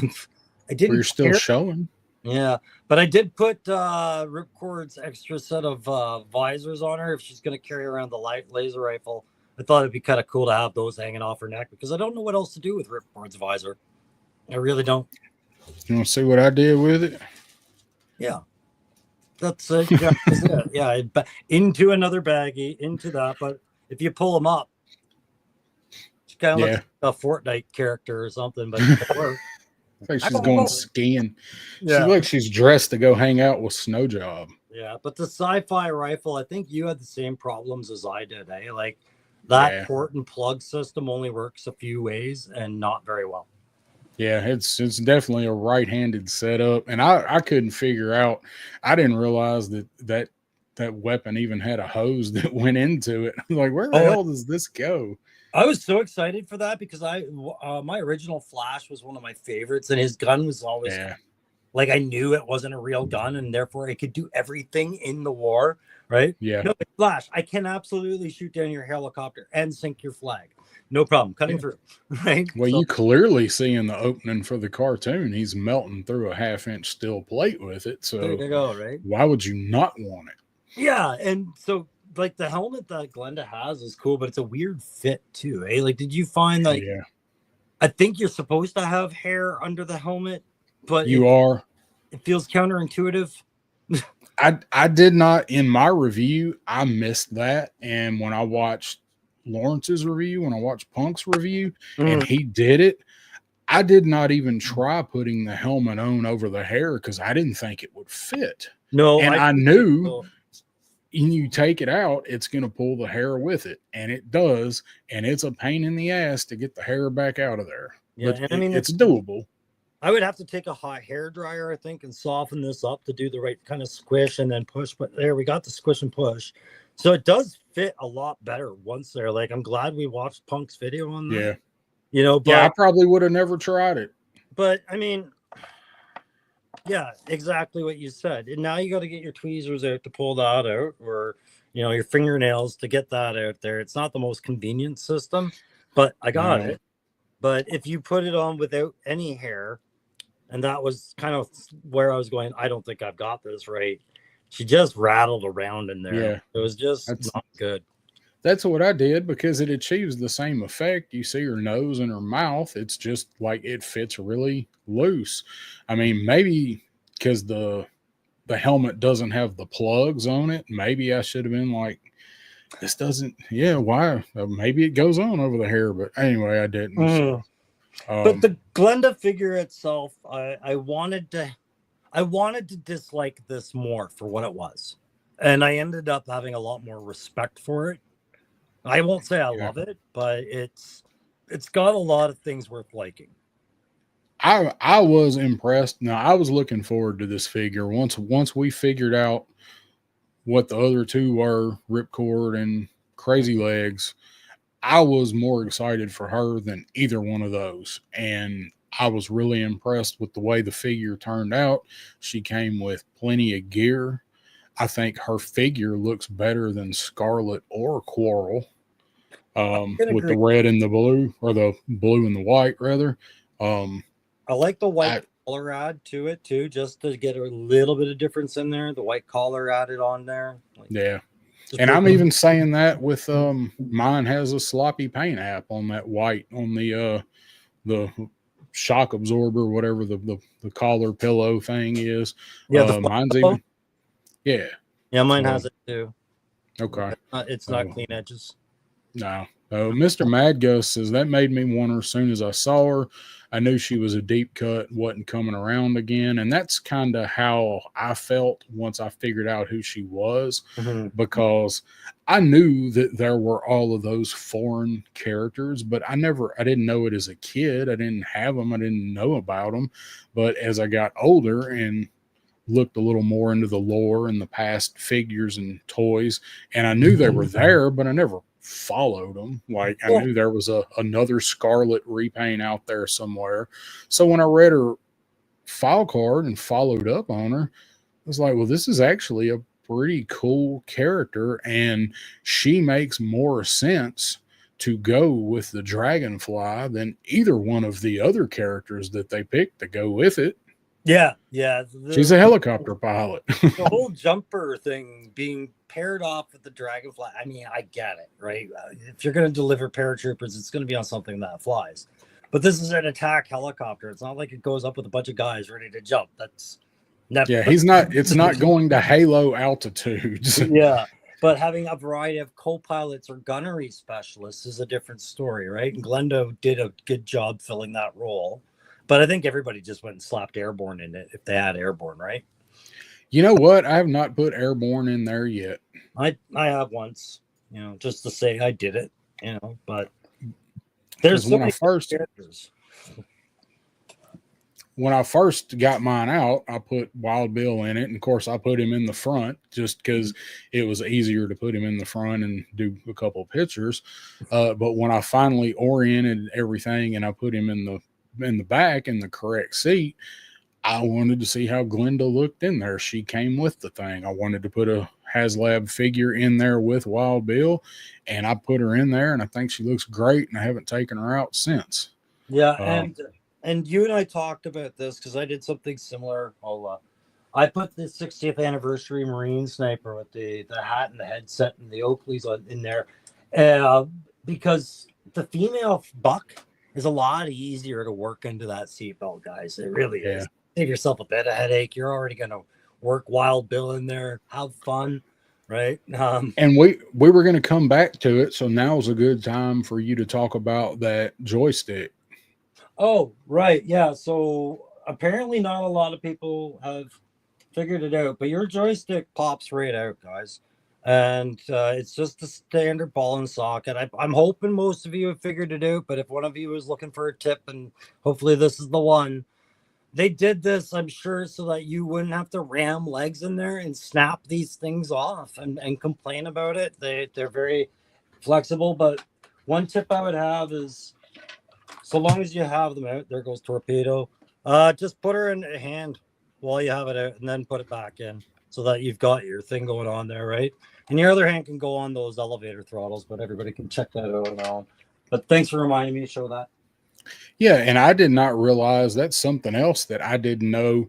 didn't. You're still showing. Yeah, but I did put Ripcord's extra set of visors on her if she's going to carry around the laser rifle. I thought it'd be kind of cool to have those hanging off her neck because I don't know what else to do with Ripcord's visor. I really don't. You want to see what I did with it? Yeah. That's it. Yeah, into another baggie, into that. But if you pull them up, she kind of looks like a Fortnite character or something. But it works. I think she's going skiing. Yeah. She looks like she's dressed to go hang out with Snowjob. Yeah, but the sci-fi rifle, I think you had the same problems as I did. Like, That port and plug system only works a few ways and not very well. Yeah, it's definitely a right-handed setup, and I couldn't figure out. I didn't realize that weapon even had a hose that went into it. I'm like, where the hell does this go? I was so excited for that because my original Flash was one of my favorites, and his gun was always like, I knew it wasn't a real gun, and therefore it could do everything in the war, right? Yeah. No, Flash, I can absolutely shoot down your helicopter and sink your flag. No problem. Cutting through, right? Well, you clearly see in the opening for the cartoon, he's melting through a 1/2-inch steel plate with it. So there you go, right? Why would you not want it? Yeah, and so like the helmet that Glenda has is cool, but it's a weird fit too, eh? Like, did you find that? Yeah. I think you're supposed to have hair under the helmet, but you are. It feels counterintuitive. I did not, in my review, I missed that. And when I watched Lawrence's review, when I watched Punk's review, and he did it, I did not even try putting the helmet on over the hair because I didn't think it would fit. No, and I knew when you take it out, it's going to pull the hair with it, and it does. And it's a pain in the ass to get the hair back out of there. Yeah, but I mean, it's doable. I would have to take a hot hair dryer, I think, and soften this up to do the right kind of squish and then push. But there, we got the squish and push. So it does fit a lot better once there. Like, I'm glad we watched Punk's video on that. Yeah. You know, but I probably would have never tried it. But I mean, yeah, exactly what you said. And now you got to get your tweezers out to pull that out, or, you know, your fingernails to get that out there. It's not the most convenient system, but I got it. But if you put it on without any hair, and that was kind of where I was going, I don't think I've got this right. She just rattled around in there. Yeah. It was just not good. That's what I did because it achieves the same effect. You see her nose and her mouth. It's just like it fits really loose. I mean, maybe because the helmet doesn't have the plugs on it, maybe I should have been like, this doesn't, why? Maybe it goes on over the hair. But anyway, I didn't. So, but the Glenda figure itself, I wanted to dislike this more for what it was. And I ended up having a lot more respect for it. I won't say I love it, but it's got a lot of things worth liking. I was impressed. Now, I was looking forward to this figure. Once we figured out what the other two were, Ripcord and Crazy Legs, I was more excited for her than either one of those. And I was really impressed with the way the figure turned out. She came with plenty of gear. I think her figure looks better than Scarlet or Quarrel, with the red and the blue, or the blue and the white, rather. I like the white collar add to it, too, just to get a little bit of difference in there. The white collar added on there. And I'm even saying that with mine has a sloppy paint app on that white, on the shock absorber, whatever the collar pillow thing is. Mine's even mine has it too. Okay, it's not clean edges. No. Mr. Madgus says that made me want her as soon as I saw her. I knew she was a deep cut, wasn't coming around again. And that's kind of how I felt once I figured out who she was, because I knew that there were all of those foreign characters, but I didn't know it as a kid. I didn't have them. I didn't know about them. But as I got older and looked a little more into the lore and the past figures and toys, and I knew they were there, but I never followed them. Like, I knew there was another Scarlet repaint out there somewhere. So when I read her file card and followed up on her, I was like, well, this is actually a pretty cool character, and she makes more sense to go with the Dragonfly than either one of the other characters that they picked to go with it. Yeah. She's a helicopter pilot. The whole jumper thing being paired off with the Dragonfly, I mean, I get it, right? If you're going to deliver paratroopers, it's going to be on something that flies. But this is an attack helicopter. It's not like it goes up with a bunch of guys ready to jump. That's never. Yeah, it's not going to Halo altitudes. Yeah, but having a variety of co-pilots or gunnery specialists is a different story, right? And Glenda did a good job filling that role. But I think everybody just went and slapped Airborne in it if they had Airborne, right? You know what? I have not put Airborne in there yet. I have once, just to say I did it. you know, but there's so many characters. When I first got mine out, I put Wild Bill in it. And of course, I put him in the front just because it was easier to put him in the front and do a couple of pictures. But when I finally oriented everything and I put him in the back in the correct seat, I wanted to see how Glenda looked in there. She came with the thing. I wanted to put a HasLab figure in there with Wild Bill, and I put her in there, and I think she looks great, and I haven't taken her out since. Yeah, and you and I talked about this because I did something similar. I put the 60th anniversary Marine Sniper with the hat and the headset and the Oakleys in there because the female buck is a lot easier to work into that seatbelt, guys. It really is. Save yourself a bit of headache. You're already going to work Wild Bill in there. Have fun, right? And we were going to come back to it, so now's a good time for you to talk about that joystick. Oh, right. Yeah. So apparently not a lot of people have figured it out, but your joystick pops right out, guys. And it's just a standard ball and socket. I'm hoping most of you have figured it out, but if one of you is looking for a tip, and hopefully this is the one, they did this, I'm sure, so that you wouldn't have to ram legs in there and snap these things off and complain about it. They're very flexible, but one tip I would have is, so long as you have them out, there goes Torpedo. Just put her in a hand while you have it out and then put it back in so that you've got your thing going on there, right? And your other hand can go on those elevator throttles, but everybody can check that out now. But thanks for reminding me to show that. Yeah, and I did not realize that's something else that I didn't know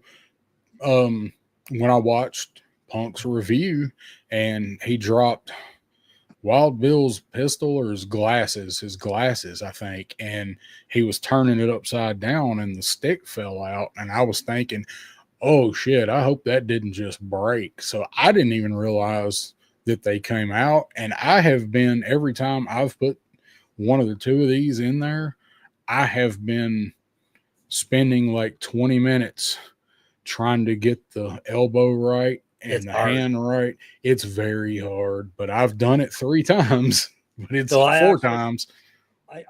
when I watched Punk's review and he dropped Wild Bill's pistol or his glasses, I think, and he was turning it upside down and the stick fell out. And I was thinking, oh shit, I hope that didn't just break. So I didn't even realize that they came out. And I have been, every time I've put one of the two of these in there, I have been spending like 20 minutes trying to get the elbow right and the hand right. It's very hard, but I've done it 3 times, but it's 4 times.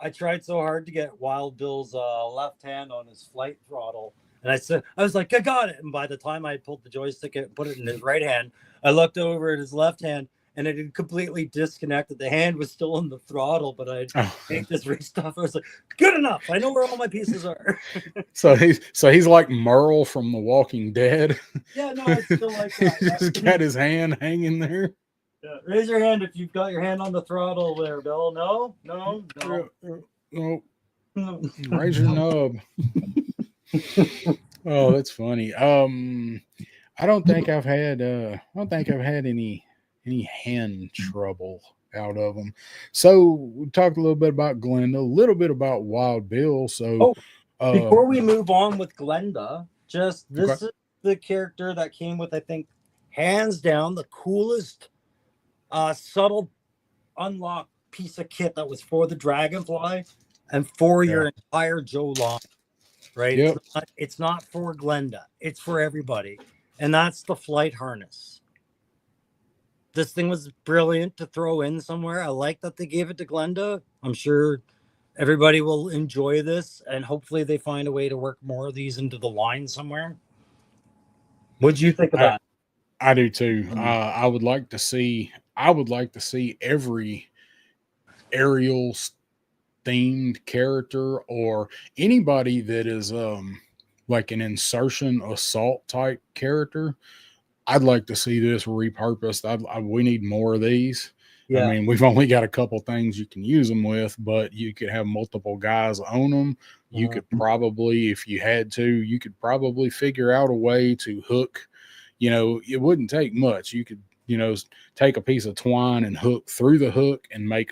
I tried so hard to get Wild Bill's left hand on his flight throttle. And I was like, I got it. And by the time I pulled the joystick and put it in his right hand, I looked over at his left hand and it had completely disconnected. The hand was still on the throttle, but I'd make this stuff. I was like, good enough. I know where all my pieces are. So he's like Merle from The Walking Dead. Yeah, no, it's still like that. He just got his hand hanging there. Yeah. Raise your hand if you've got your hand on the throttle there, Bill. No. Raise your nub. Oh, that's funny. I don't think I've had any hand trouble out of them. So we talked a little bit about Glenda, a little bit about Wild Bill. So before we move on with Glenda, this is the character that came with, I think, hands down the coolest subtle unlock piece of kit that was for the Dragonfly and for your entire Joe line, right? Yep. It's not for Glenda, it's for everybody, and that's the flight harness. This thing was brilliant to throw in somewhere. I like that they gave it to Glenda. I'm sure everybody will enjoy this, and hopefully they find a way to work more of these into the line somewhere. What'd you think of that? I do too. I would like to see every aerial themed character or anybody that is like an insertion assault type character. I'd like to see this repurposed. We need more of these. Yeah. I mean, we've only got a couple things you can use them with, but you could have multiple guys own them. You could probably, if you had to, you could probably figure out a way to hook. You know, it wouldn't take much. You could, take a piece of twine and hook through the hook and make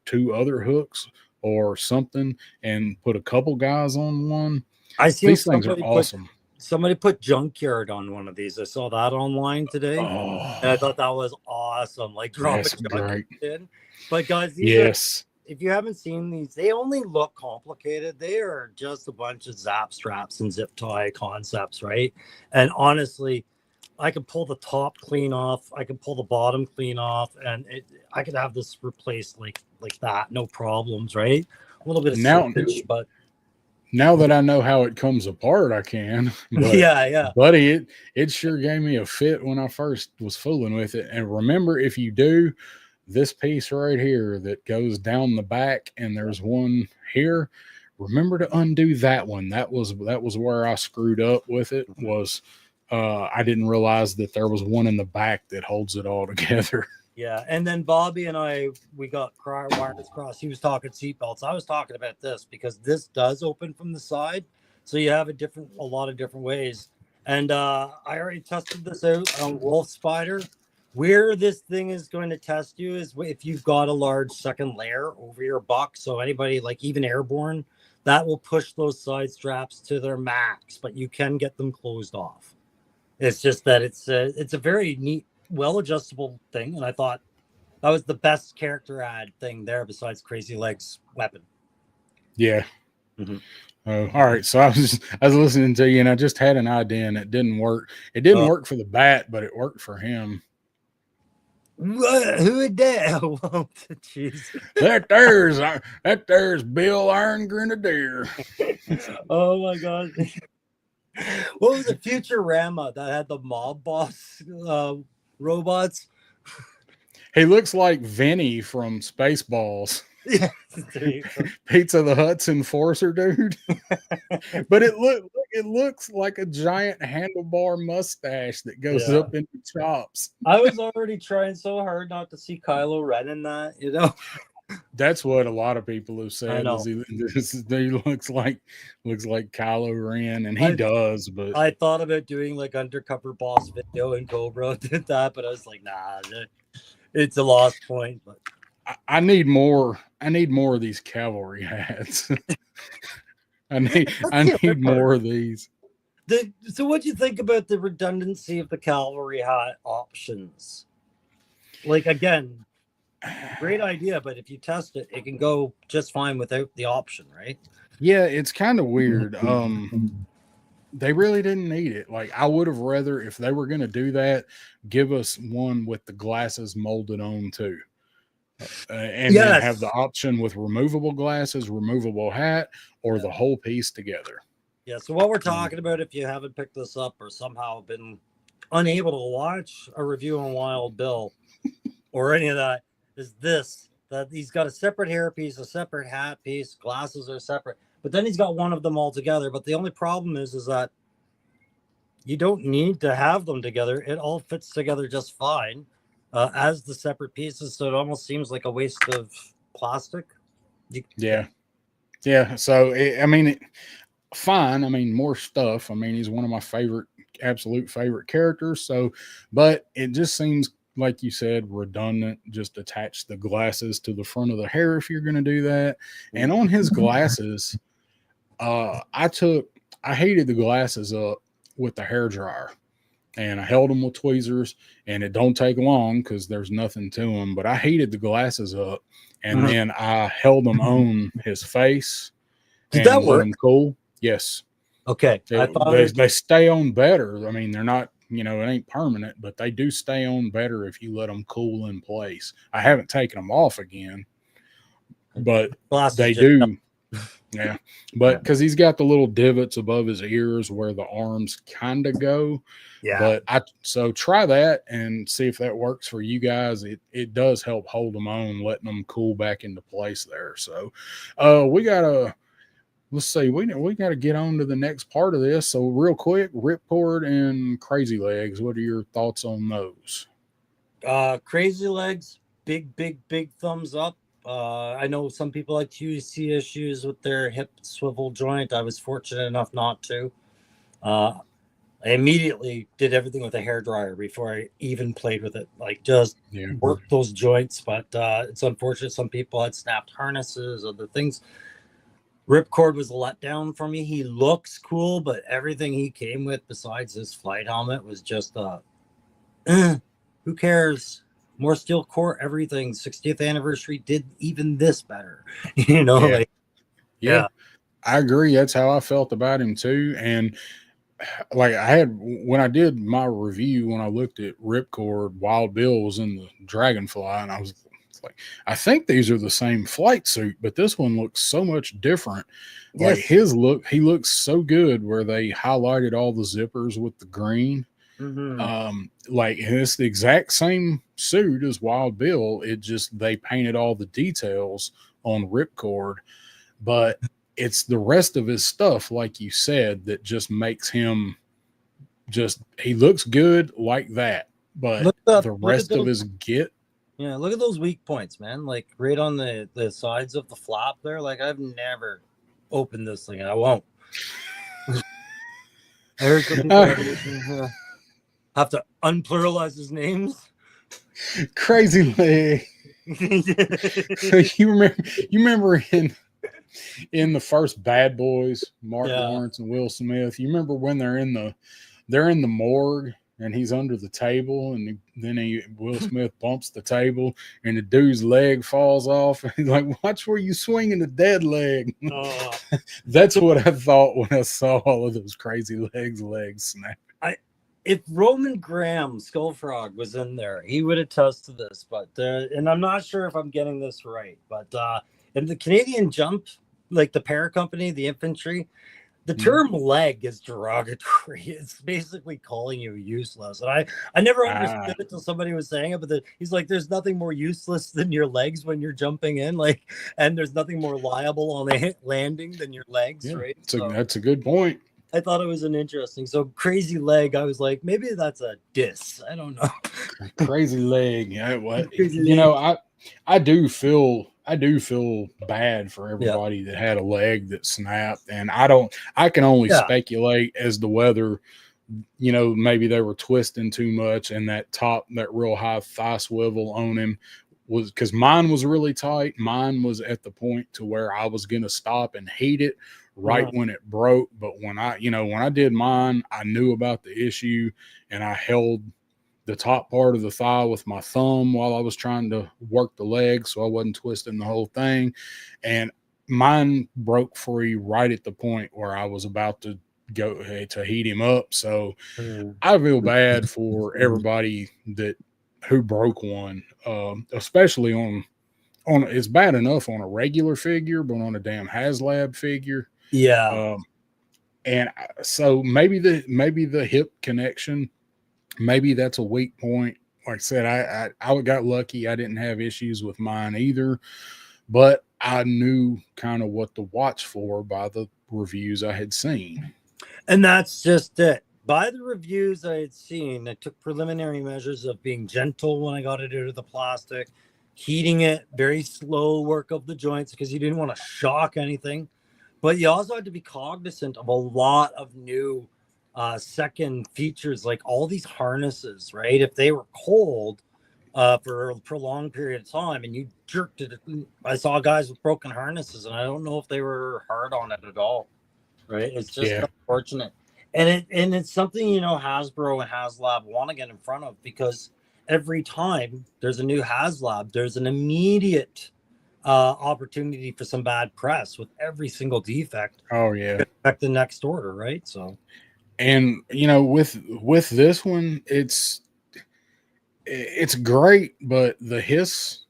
2 other hooks or something and put a couple guys on one. These things are awesome. Somebody put Junkyard on one of these. I saw that online today. And I thought that was awesome. Like dropping Junkyard in. But guys, if you haven't seen these, they only look complicated. They are just a bunch of zap straps and zip tie concepts, right? And honestly, I could pull the top clean off. I could pull the bottom clean off, and I could have this replaced like like that, no problems, right? A little bit of Now, slippage, but now that I know how it comes apart, I can. But yeah. buddy, it sure gave me a fit when I first was fooling with it. And remember, if you do this piece right here that goes down the back, and there's one here, remember to undo that one. That was where I screwed up with it. Was I didn't realize that there was one in the back that holds it all together. Yeah, and then Bobby and I, we got wireless cross. He was talking seatbelts. I was talking about this because this does open from the side, so you have a lot of different ways. And I already tested this out on Wolf Spider. Where this thing is going to test you is if you've got a large second layer over your buck. So anybody like even airborne, that will push those side straps to their max, but you can get them closed off. It's just that it's a very neat, well adjustable thing, and I thought that was the best character add thing there besides Crazy Legs weapon. Yeah. All right, so I was listening to you, and I just had an idea, and it didn't work. It didn't work for the bat, but it worked for him. Who would that? Jeez. That there's Bill Iron Grenadier. Oh my god. What was the Futurama that had the mob boss robots? He looks like Vinny from Spaceballs. Yeah, Pizza the Hutt's enforcer dude. But it looks like a giant handlebar mustache that goes up into chops. I was already trying so hard not to see Kylo Ren in that, you know. That's what a lot of people have said. He looks like Kylo Ren, and he does. But I thought about doing like undercover boss video, and Cobra did that, but I was like, nah, it's a lost point. But I need more. I need more of these cavalry hats. I need more of these. So what do you think about the redundancy of the cavalry hat options? Like, again, great idea, but if you test it, it can go just fine without the option, right? Yeah, it's kind of weird. They really didn't need it. Like, I would have rather, if they were going to do that, give us one with the glasses molded on too. And then have the option with removable glasses, removable hat, or the whole piece together. Yeah, so what we're talking about, if you haven't picked this up or somehow been unable to watch a review on Wild Bill or any of that, is that he's got a separate hair piece, a separate hat piece, glasses are separate, but then he's got one of them all together. But the only problem is that you don't need to have them together. It all fits together just fine as the separate pieces, so it almost seems like a waste of plastic. Yeah. So fine. I mean, more stuff. I mean, he's one of my absolute favorite characters. So, but it just seems, like you said, redundant. Just attach the glasses to the front of the hair if you're going to do that. And on his glasses, I hated the glasses up with the hair dryer, and I held them with tweezers, and it don't take long because there's nothing to them. But I heated the glasses up, and then I held them on his face. Did that work? Cool. Yes. Okay. They stay on better. I mean, they're not, it ain't permanent, but they do stay on better if you let them cool in place. I haven't taken them off again, but they do. Yeah. But because he's got the little divots above his ears where the arms kind of go. Yeah. But so try that and see if that works for you guys. It does help hold them on, letting them cool back into place there. So we got to get on to the next part of this. So real quick, Ripcord and Crazy Legs, what are your thoughts on those? Crazy Legs, big thumbs up. I know some people like to see issues with their hip swivel joint. I was fortunate enough not to. I immediately did everything with a hairdryer before I even played with it. Like, just worked those joints. But it's unfortunate some people had snapped harnesses, other things. Ripcord was a letdown for me. He looks cool, but everything he came with besides his flight helmet was just who cares? More steel core, everything. 60th anniversary did even this better. Yeah. I agree. That's how I felt about him too. And like when I did my review, when I looked at Ripcord, Wild Bill was in the Dragonfly, and I was like, I think these are the same flight suit, but this one looks so much different. Like Yes. he looks so good where they highlighted all the zippers with the green. Like it's the exact same suit as Wild Bill. It just they painted all the details on Ripcord, but it's the rest of his stuff, like you said, that just makes him just he looks good like that. But the rest of his get. Yeah, look at those weak points, man. Like right on the sides of the flap there. Like I've never opened this thing and I won't. I heard some people have to unpluralize his names. Crazy leg. you remember in the first Bad Boys, Mark Lawrence and Will Smith. You remember when they're in the morgue and he's under the table, and then Will Smith bumps the table and the dude's leg falls off. And he's like, "Watch where you swinging the dead leg." That's what I thought when I saw all of those crazy legs snap. If Roman Graham Skullfrog was in there, he would attest to this. But and I'm not sure if I'm getting this right, but in the Canadian Jump, like the para company, the infantry, the term leg is derogatory. It's basically calling you useless. And I never understood it until somebody was saying it, but he's like, there's nothing more useless than your legs when you're jumping in, like, and there's nothing more liable on a hit landing than your legs, right? That's a good point. I thought it was an interesting. So crazy leg. I was like, maybe that's a diss. I don't know. Crazy leg. You know, I do feel bad for everybody that had a leg that snapped, and I can only speculate as to whether, you know, maybe they were twisting too much and that real high thigh swivel on him was, because mine was really tight. Mine was at the point to where I was going to stop and heat it right when it broke. But when I did mine, I knew about the issue, and I held the top part of the thigh with my thumb while I was trying to work the leg, so I wasn't twisting the whole thing. And mine broke free right at the point where I was about to go to heat him up. So I feel bad for everybody who broke one, especially on it's bad enough on a regular figure, but on a damn HasLab figure. Yeah. And so maybe the hip connection, maybe that's a weak point. Like I said, I got lucky. I didn't have issues with mine either, but I knew kind of what to watch for by the reviews I had seen. And that's just it. By the reviews I had seen, I took preliminary measures of being gentle when I got it out of the plastic, heating it, very slow work of the joints because you didn't want to shock anything. But you also had to be cognizant of a lot of new second features, like all these harnesses, right? If they were cold for a prolonged period of time and you jerked it, I saw guys with broken harnesses, and I don't know if they were hard on it at all, right? It's just unfortunate. And it's something, you know, Hasbro and HasLab want to get in front of, because every time there's a new HasLab, there's an immediate opportunity for some bad press with every single defect. Oh yeah, affect the next order, right? So, and you know, with this one, it's great, but the hiss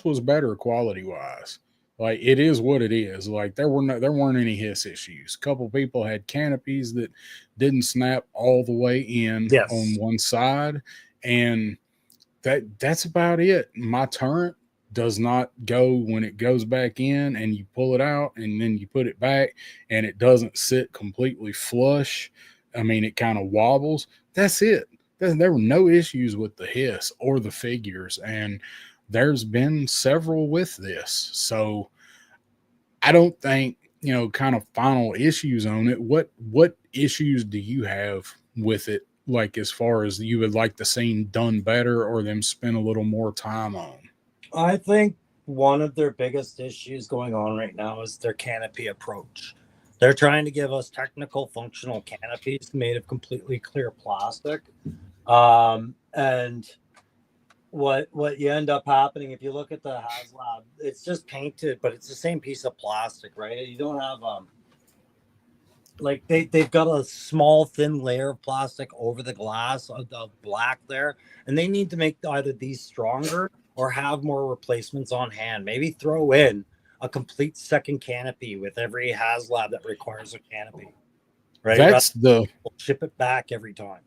was better quality wise. Like, it is what it is. Like, there weren't any hiss issues. A couple people had canopies that didn't snap all the way in on one side, and that's about it. My turret does not go when it goes back in and you pull it out and then you put it back, and it doesn't sit completely flush. I mean, it kind of wobbles. That's it. There were no issues with the hiss or the figures, and there's been several with this. So I don't think, you know, kind of final issues on it. What issues do you have with it? Like, as far as you would like the scene done better or them spend a little more time on? I think one of their biggest issues going on right now is their canopy approach. They're trying to give us technical, functional canopies made of completely clear plastic. And what you end up happening, if you look at the HasLab, it's just painted, but it's the same piece of plastic, right? You don't have like they've got a small thin layer of plastic over the glass of black there, and they need to make either these stronger or have more replacements on hand. Maybe throw in a complete second canopy with every HasLab that requires a canopy. Right? That's the ship it back every time.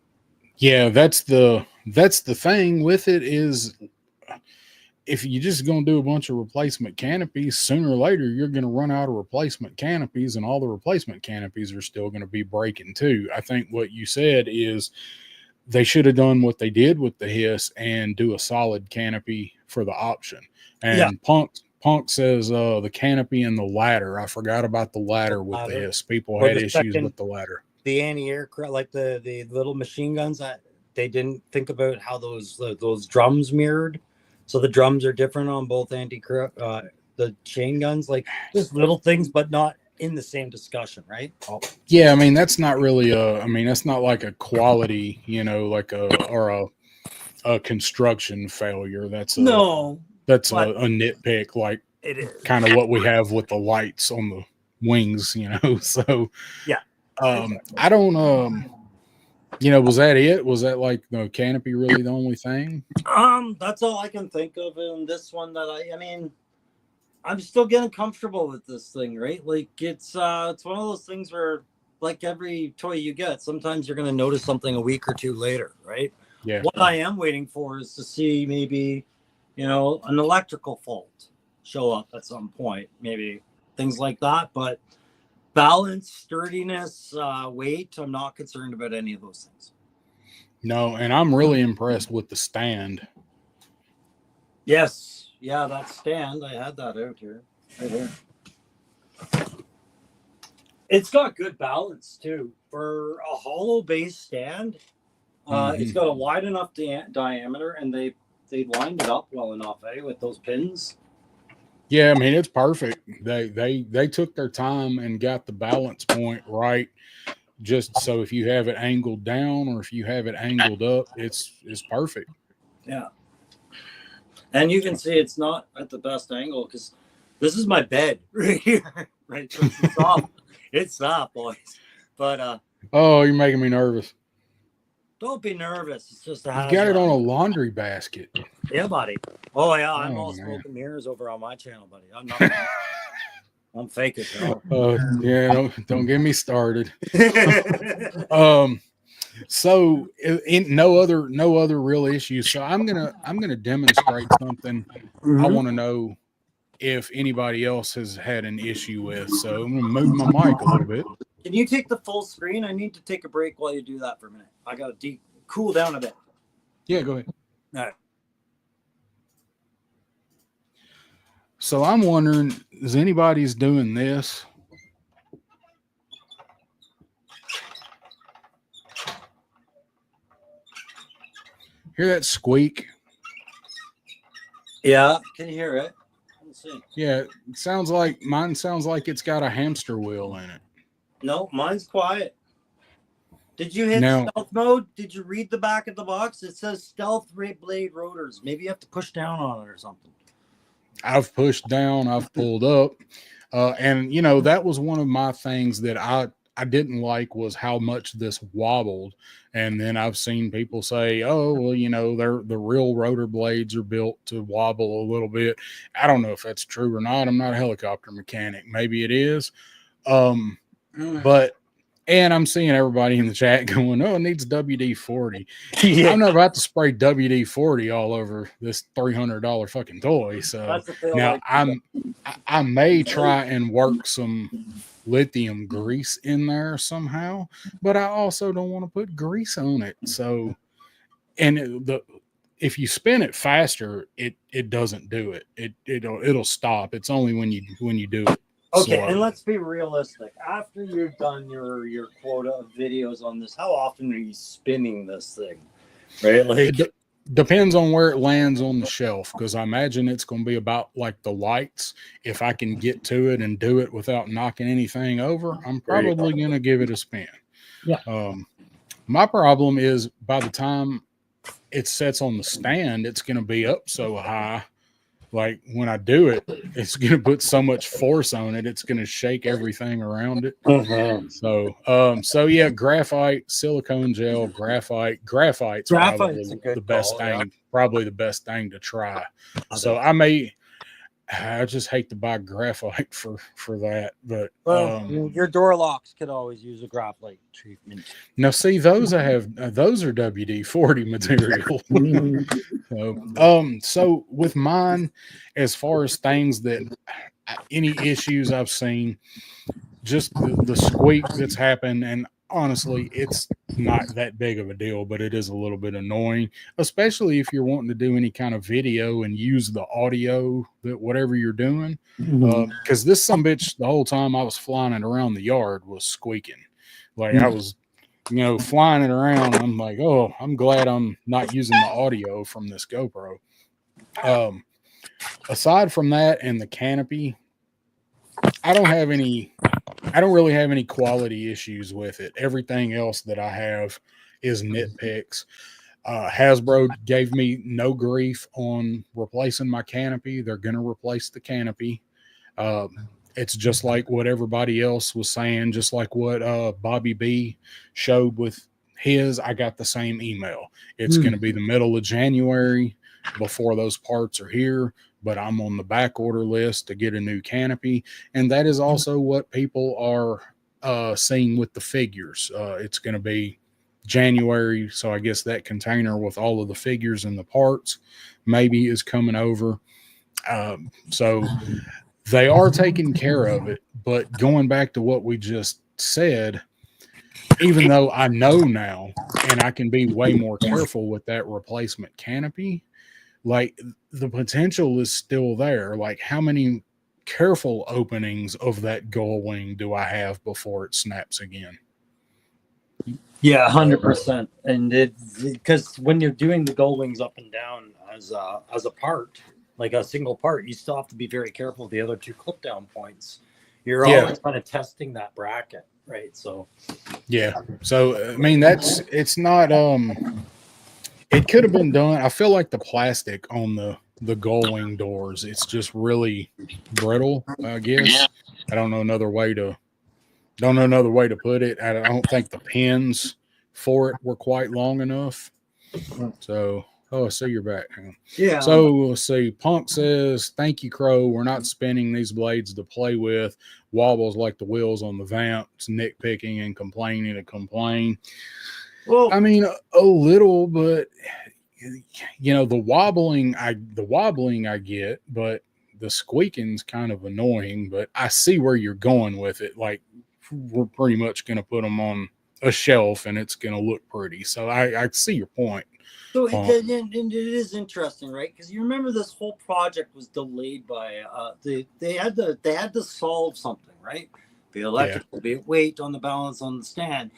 Yeah, that's the thing with it is if you're just going to do a bunch of replacement canopies, sooner or later you're going to run out of replacement canopies, and all the replacement canopies are still going to be breaking too. I think what you said is they should have done what they did with the Hiss and do a solid canopy for the option. And Punk says the canopy and the ladder. I forgot about the ladder with the Hiss. People had issues with the ladder. The anti-aircraft, like the little machine guns, that they didn't think about how those drums mirrored. So the drums are different on both the chain guns, like just little things, but not in the same discussion, right? Yeah, I mean that's not really that's not like a quality, like a construction failure. That's a nitpick, like it is kind of what we have with the lights on the wings, So yeah, I don't was that it? Was that like the canopy really the only thing? That's all I can think of in this one. I mean, I'm still getting comfortable with this thing, right? Like it's one of those things where, like every toy you get, sometimes you're gonna notice something a week or two later, right? Yeah. What I am waiting for is to see maybe, an electrical fault show up at some point, maybe things like that. But balance, sturdiness, weight, I'm not concerned about any of those things. No, and I'm really impressed with the stand. Yes. Yeah, that stand. I had that out here. Right here. It's got good balance, too. For a hollow base stand, it's got a wide enough diameter, and they lined it up well enough, with those pins. Yeah, I mean it's perfect. They took their time and got the balance point right. Just so if you have it angled down or if you have it angled up, it's perfect. Yeah, and you can see it's not at the best angle because this is my bed right here. Right, so it's soft. It's soft, boys. But oh, you're making me nervous. Don't be nervous. It's just you got it on a laundry basket. Yeah, buddy. Oh yeah, I'm all smoke and mirrors over on my channel, buddy. I'm not. I'm faking. Yeah, don't get me started. So in no other real issues. So I'm gonna demonstrate something. I want to know if anybody else has had an issue with. So I'm gonna move my mic a little bit. Can you take the full screen? I need to take a break while you do that for a minute. I gotta cool down a bit. Yeah, go ahead. All right. So I'm wondering, is anybody's doing this? Hear that squeak? Yeah, can you hear it? Let's see. Yeah, mine sounds like it's got a hamster wheel in it. No, mine's quiet. Did you hit stealth mode? Did you read the back of the box? It says stealth blade rotors. Maybe you have to push down on it or something. I've pushed down, I've pulled up. And that was one of my things that I didn't like was how much this wobbled. And then I've seen people say, oh, well, the real rotor blades are built to wobble a little bit. I don't know if that's true or not. I'm not a helicopter mechanic. Maybe it is. But I'm seeing everybody in the chat going, oh, it needs WD-40. Yeah. I'm not about to spray WD-40 all over this $300 fucking toy. So now I may try and work some lithium grease in there somehow, but I also don't want to put grease on it. So, if you spin it faster, it doesn't do it. It'll stop. It's only when you do it. Okay, slow. And let's be realistic. After you've done your quota of videos on this, how often are you spinning this thing? Right? Like it depends on where it lands on the shelf, because I imagine it's going to be about like the lights. If I can get to it and do it without knocking anything over, I'm probably going to give it a spin. Yeah. My problem is by the time it sets on the stand, it's going to be up so high like when I do it, it's going to put so much force on it, it's going to shake everything around it. So yeah, graphite, silicone gel, graphite's probably the best thing, probably the best thing to try. So I just hate to buy graphite for that, but your door locks could always use a graphite treatment. Now, see, those I have, those are WD-40 material. So with mine, as far as things that any issues I've seen, just the squeak that's happened, and honestly, it's not that big of a deal, but it is a little bit annoying, especially if you're wanting to do any kind of video and use the audio that whatever you're doing. Because this sumbitch, the whole time I was flying it around the yard, was squeaking. Like I was, flying it around. I'm like, oh, I'm glad I'm not using the audio from this GoPro. Aside from that and the canopy, I don't really have any quality issues with it. Everything else that I have is nitpicks. Hasbro gave me no grief on replacing my canopy. They're going to replace the canopy. It's just like what everybody else was saying, just like what Bobby B showed with his. I got the same email. It's going to be the middle of January before those parts are here, but I'm on the back order list to get a new canopy. And that is also what people are seeing with the figures. It's going to be January, so I guess that container with all of the figures and the parts maybe is coming over. So they are taking care of it, but going back to what we just said, even though I know now and I can be way more careful with that replacement canopy, like the potential is still there. Like how many careful openings of that gull wing do I have before it snaps again? Yeah, 100%. And because when you're doing the gull wings up and down as a part, like a single part, you still have to be very careful of the other two clip down points. You're always kind of testing that bracket, right? So I mean, it's not it could have been done. I feel like the plastic on the gull wing doors, it's just really brittle, I guess. I don't know another way to put it. I don't think the pins for it were quite long enough. So, I see you're back. Yeah. So let's see. Punk says, "Thank you, Crow. We're not spinning these blades to play with. Wobbles like the wheels on the vamp. It's nitpicking and complaining to complain." Well, I mean, a little, but the wobbling I get, but the squeaking's kind of annoying. But I see where you're going with it. Like we're pretty much going to put them on a shelf and it's going to look pretty. So I see your point. So it is interesting, right? Because you remember this whole project was delayed by they had to solve something, right? Be electrical, be weight on the balance on the stand.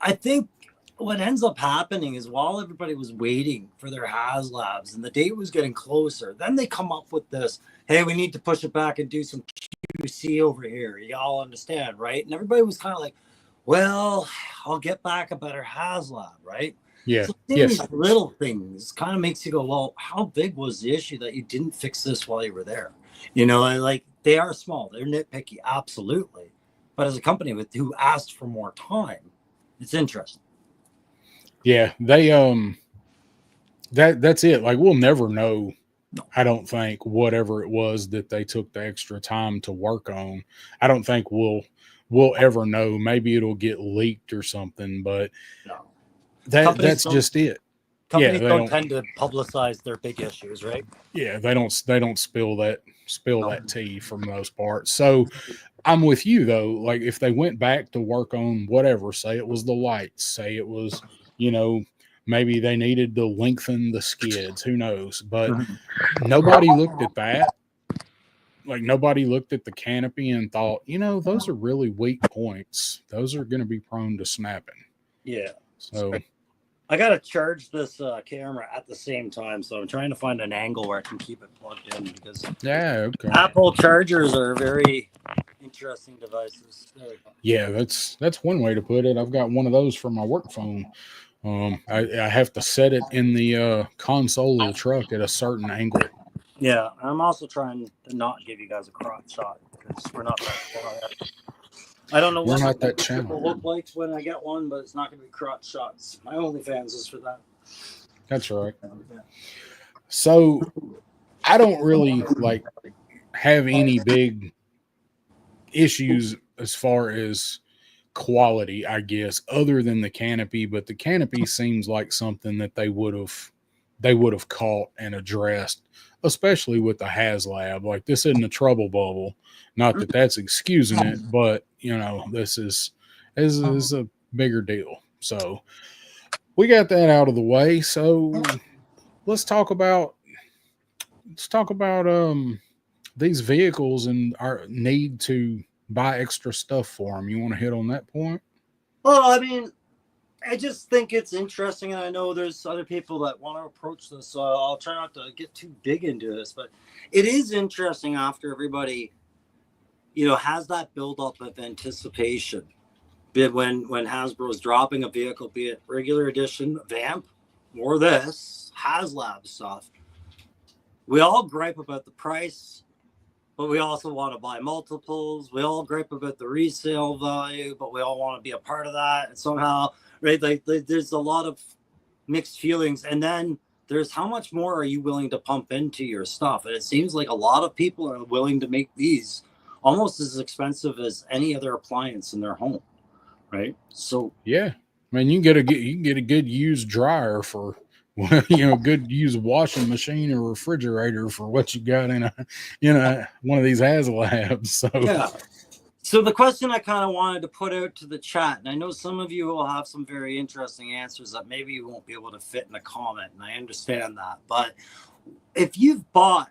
I think what ends up happening is while everybody was waiting for their HasLabs and the date was getting closer, then they come up with this, hey, we need to push it back and do some QC over here. Y'all understand, right? And everybody was kind of like, well, I'll get back a better HasLab, right? Yeah. So these little things kind of makes you go, well, how big was the issue that you didn't fix this while you were there? Like they are small, they're nitpicky, absolutely. But as a company who asked for more time, it's interesting. Yeah, they that's it. Like we'll never know. I don't think whatever it was that they took the extra time to work on. I don't think we'll ever know. Maybe it'll get leaked or something, but that's just it. Companies don't tend to publicize their big issues, right? Yeah, they don't spill that tea for the most part. So I'm with you though. Like if they went back to work on whatever, say it was the lights, say it was, maybe they needed to lengthen the skids, who knows? But nobody looked at that. Like nobody looked at the canopy and thought, those are really weak points. Those are going to be prone to snapping. Yeah. So I got to charge this camera at the same time. So I'm trying to find an angle where I can keep it plugged in because Apple chargers are very interesting devices. Yeah, that's one way to put it. I've got one of those for my work phone. I have to set it in the console of the truck at a certain angle. Yeah, I'm also trying to not give you guys a crotch shot because we're not that far yet. I don't know what my will look like when I get one, but it's not going to be crotch shots. My OnlyFans is for that. That's right. So I don't really like have any big issues as far as quality, I guess, other than the canopy. But the canopy seems like something that they would have caught and addressed, especially with the HasLab. Like, this isn't a trouble bubble. Not that that's excusing it, but this is a bigger deal. So we got that out of the way. So let's talk about these vehicles and our need to buy extra stuff for them. You want to hit on that point? Well, I mean, I just think it's interesting, and I know there's other people that want to approach this, so I'll try not to get too big into this, but it is interesting after everybody, has that buildup of anticipation. When Hasbro's dropping a vehicle, be it regular edition, Vamp, or this, HasLab stuff, we all gripe about the price, but we also want to buy multiples. We all gripe about the resale value, but we all want to be a part of that. And somehow, right, like there's a lot of mixed feelings. And then there's how much more are you willing to pump into your stuff? And it seems like a lot of people are willing to make these almost as expensive as any other appliance in their home, right? So yeah, I mean, you can get a good used dryer for good used washing machine or refrigerator for what you got in one of these HasLabs. So yeah. So the question I kind of wanted to put out to the chat, and I know some of you will have some very interesting answers that maybe you won't be able to fit in a comment, and I understand that. But if you've bought,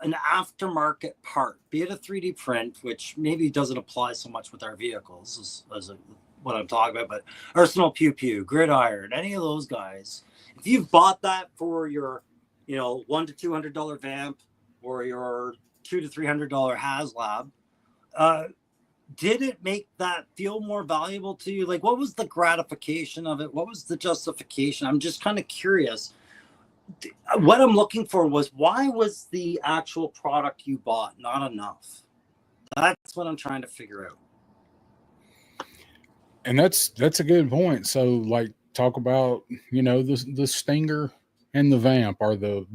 an aftermarket part, be it a 3D print, which maybe doesn't apply so much with our vehicles as what I'm talking about, but Arsenal Pew Pew, Gridiron, any of those guys, if you've bought that for your, $100 to $200 Vamp or your $200 to $300 HasLab, did it make that feel more valuable to you? Like, what was the gratification of it? What was the justification? I'm just kind of curious. What I'm looking for was, why was the actual product you bought not enough? That's what I'm trying to figure out. And that's a good point. So, like, talk about the Stinger and the Vamp are the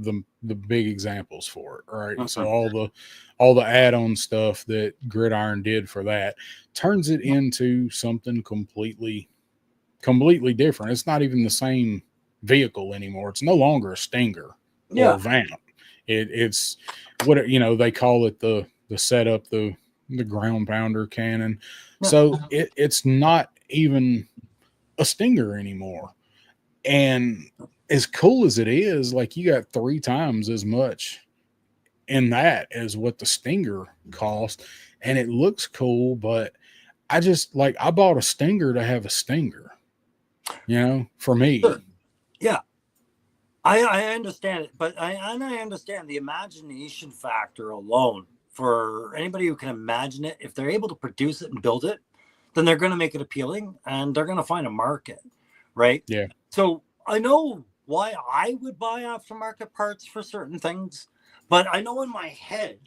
big examples for it, right? Uh-huh. So all the add-on stuff that Gridiron did for that turns it into something completely different. It's not even the same vehicle anymore. It's no longer a Stinger or a Vamp. It's what they call it, the setup, the ground pounder cannon. So it's not even a Stinger anymore. And as cool as it is, like, you got 3 times as much in that as what the Stinger cost, and it looks cool, but I bought a Stinger to have a Stinger, for me. Sure. Yeah. I understand it, but I understand the imagination factor alone. For anybody who can imagine it, if they're able to produce it and build it, then they're going to make it appealing and they're going to find a market, right? Yeah. So I know why I would buy aftermarket parts for certain things, but I know in my head,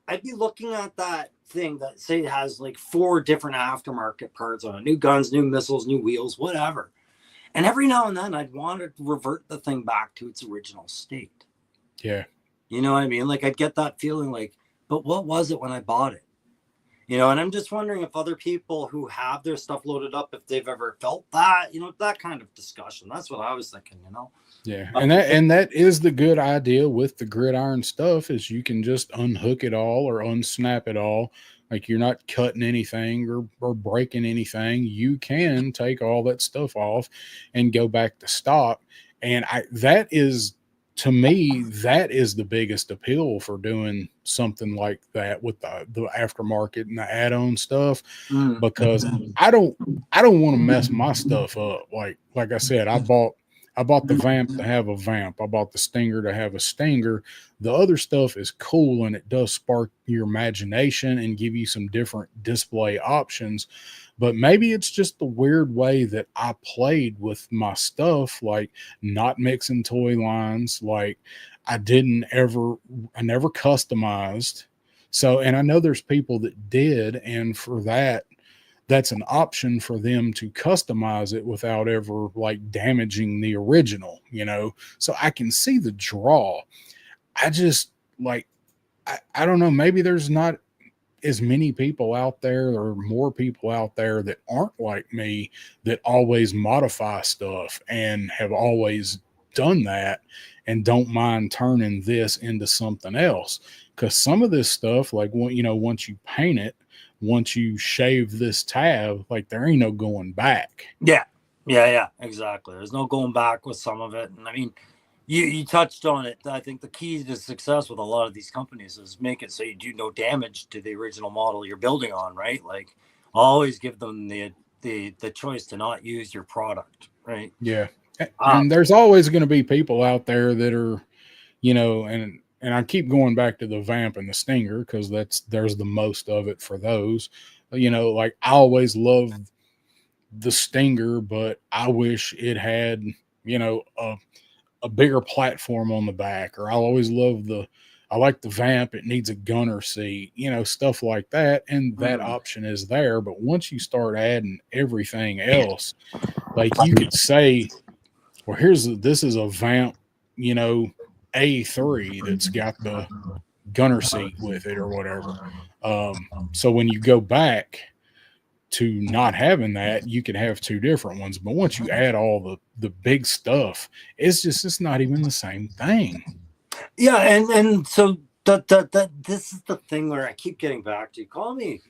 I'd be looking at that thing that, say, has like 4 different aftermarket parts on it, new guns, new missiles, new wheels, whatever. And every now and then I'd want to revert the thing back to its original state. Yeah. You know what I mean? Like, I'd get that feeling like, but what was it when I bought it? And I'm just wondering if other people who have their stuff loaded up, if they've ever felt that, that kind of discussion. That's what I was thinking, Yeah. And that is the good idea with the Gridiron stuff, is you can just unhook it all or unsnap it all. Like, you're not cutting anything or breaking anything. You can take all that stuff off and go back to stock. And to me, that is the biggest appeal for doing something like that with the aftermarket and the add-on stuff, because I don't want to mess my stuff up. Like I said, I bought the Vamp to have a Vamp. I bought the Stinger to have a Stinger. The other stuff is cool, and it does spark your imagination and give you some different display options. But maybe it's just the weird way that I played with my stuff, like not mixing toy lines, like I never customized. So, and I know there's people that did, and for that, that's an option for them to customize it without ever like damaging the original, So I can see the draw. I just like, I don't know, maybe there's not as many people out there or more people out there that aren't like me, that always modify stuff and have always done that and don't mind turning this into something else. Because some of this stuff, like, once you paint it, once you shave this tab, like, there ain't no going back. Yeah, exactly. There's no going back with some of it. And I mean, you touched on it. I think the key to success with a lot of these companies is make it so you do no damage to the original model you're building on, right? Like, always give them the choice to not use your product, right? Yeah. And there's always going to be people out there that are, and I keep going back to the Vamp and the Stinger because there's the most of it for those. Like, I always loved the Stinger, but I wish it had, a bigger platform on the back, or I always love I like the Vamp. It needs a gunner seat, stuff like that. And that option is there. But once you start adding everything else, like, you could say, well, this is a Vamp, A3 that's got the gunner seat with it or whatever. So when you go back to not having that, you can have two different ones. But once you add all the big stuff, it's not even the same thing. Yeah, and so that this is the thing where I keep getting back to. Call me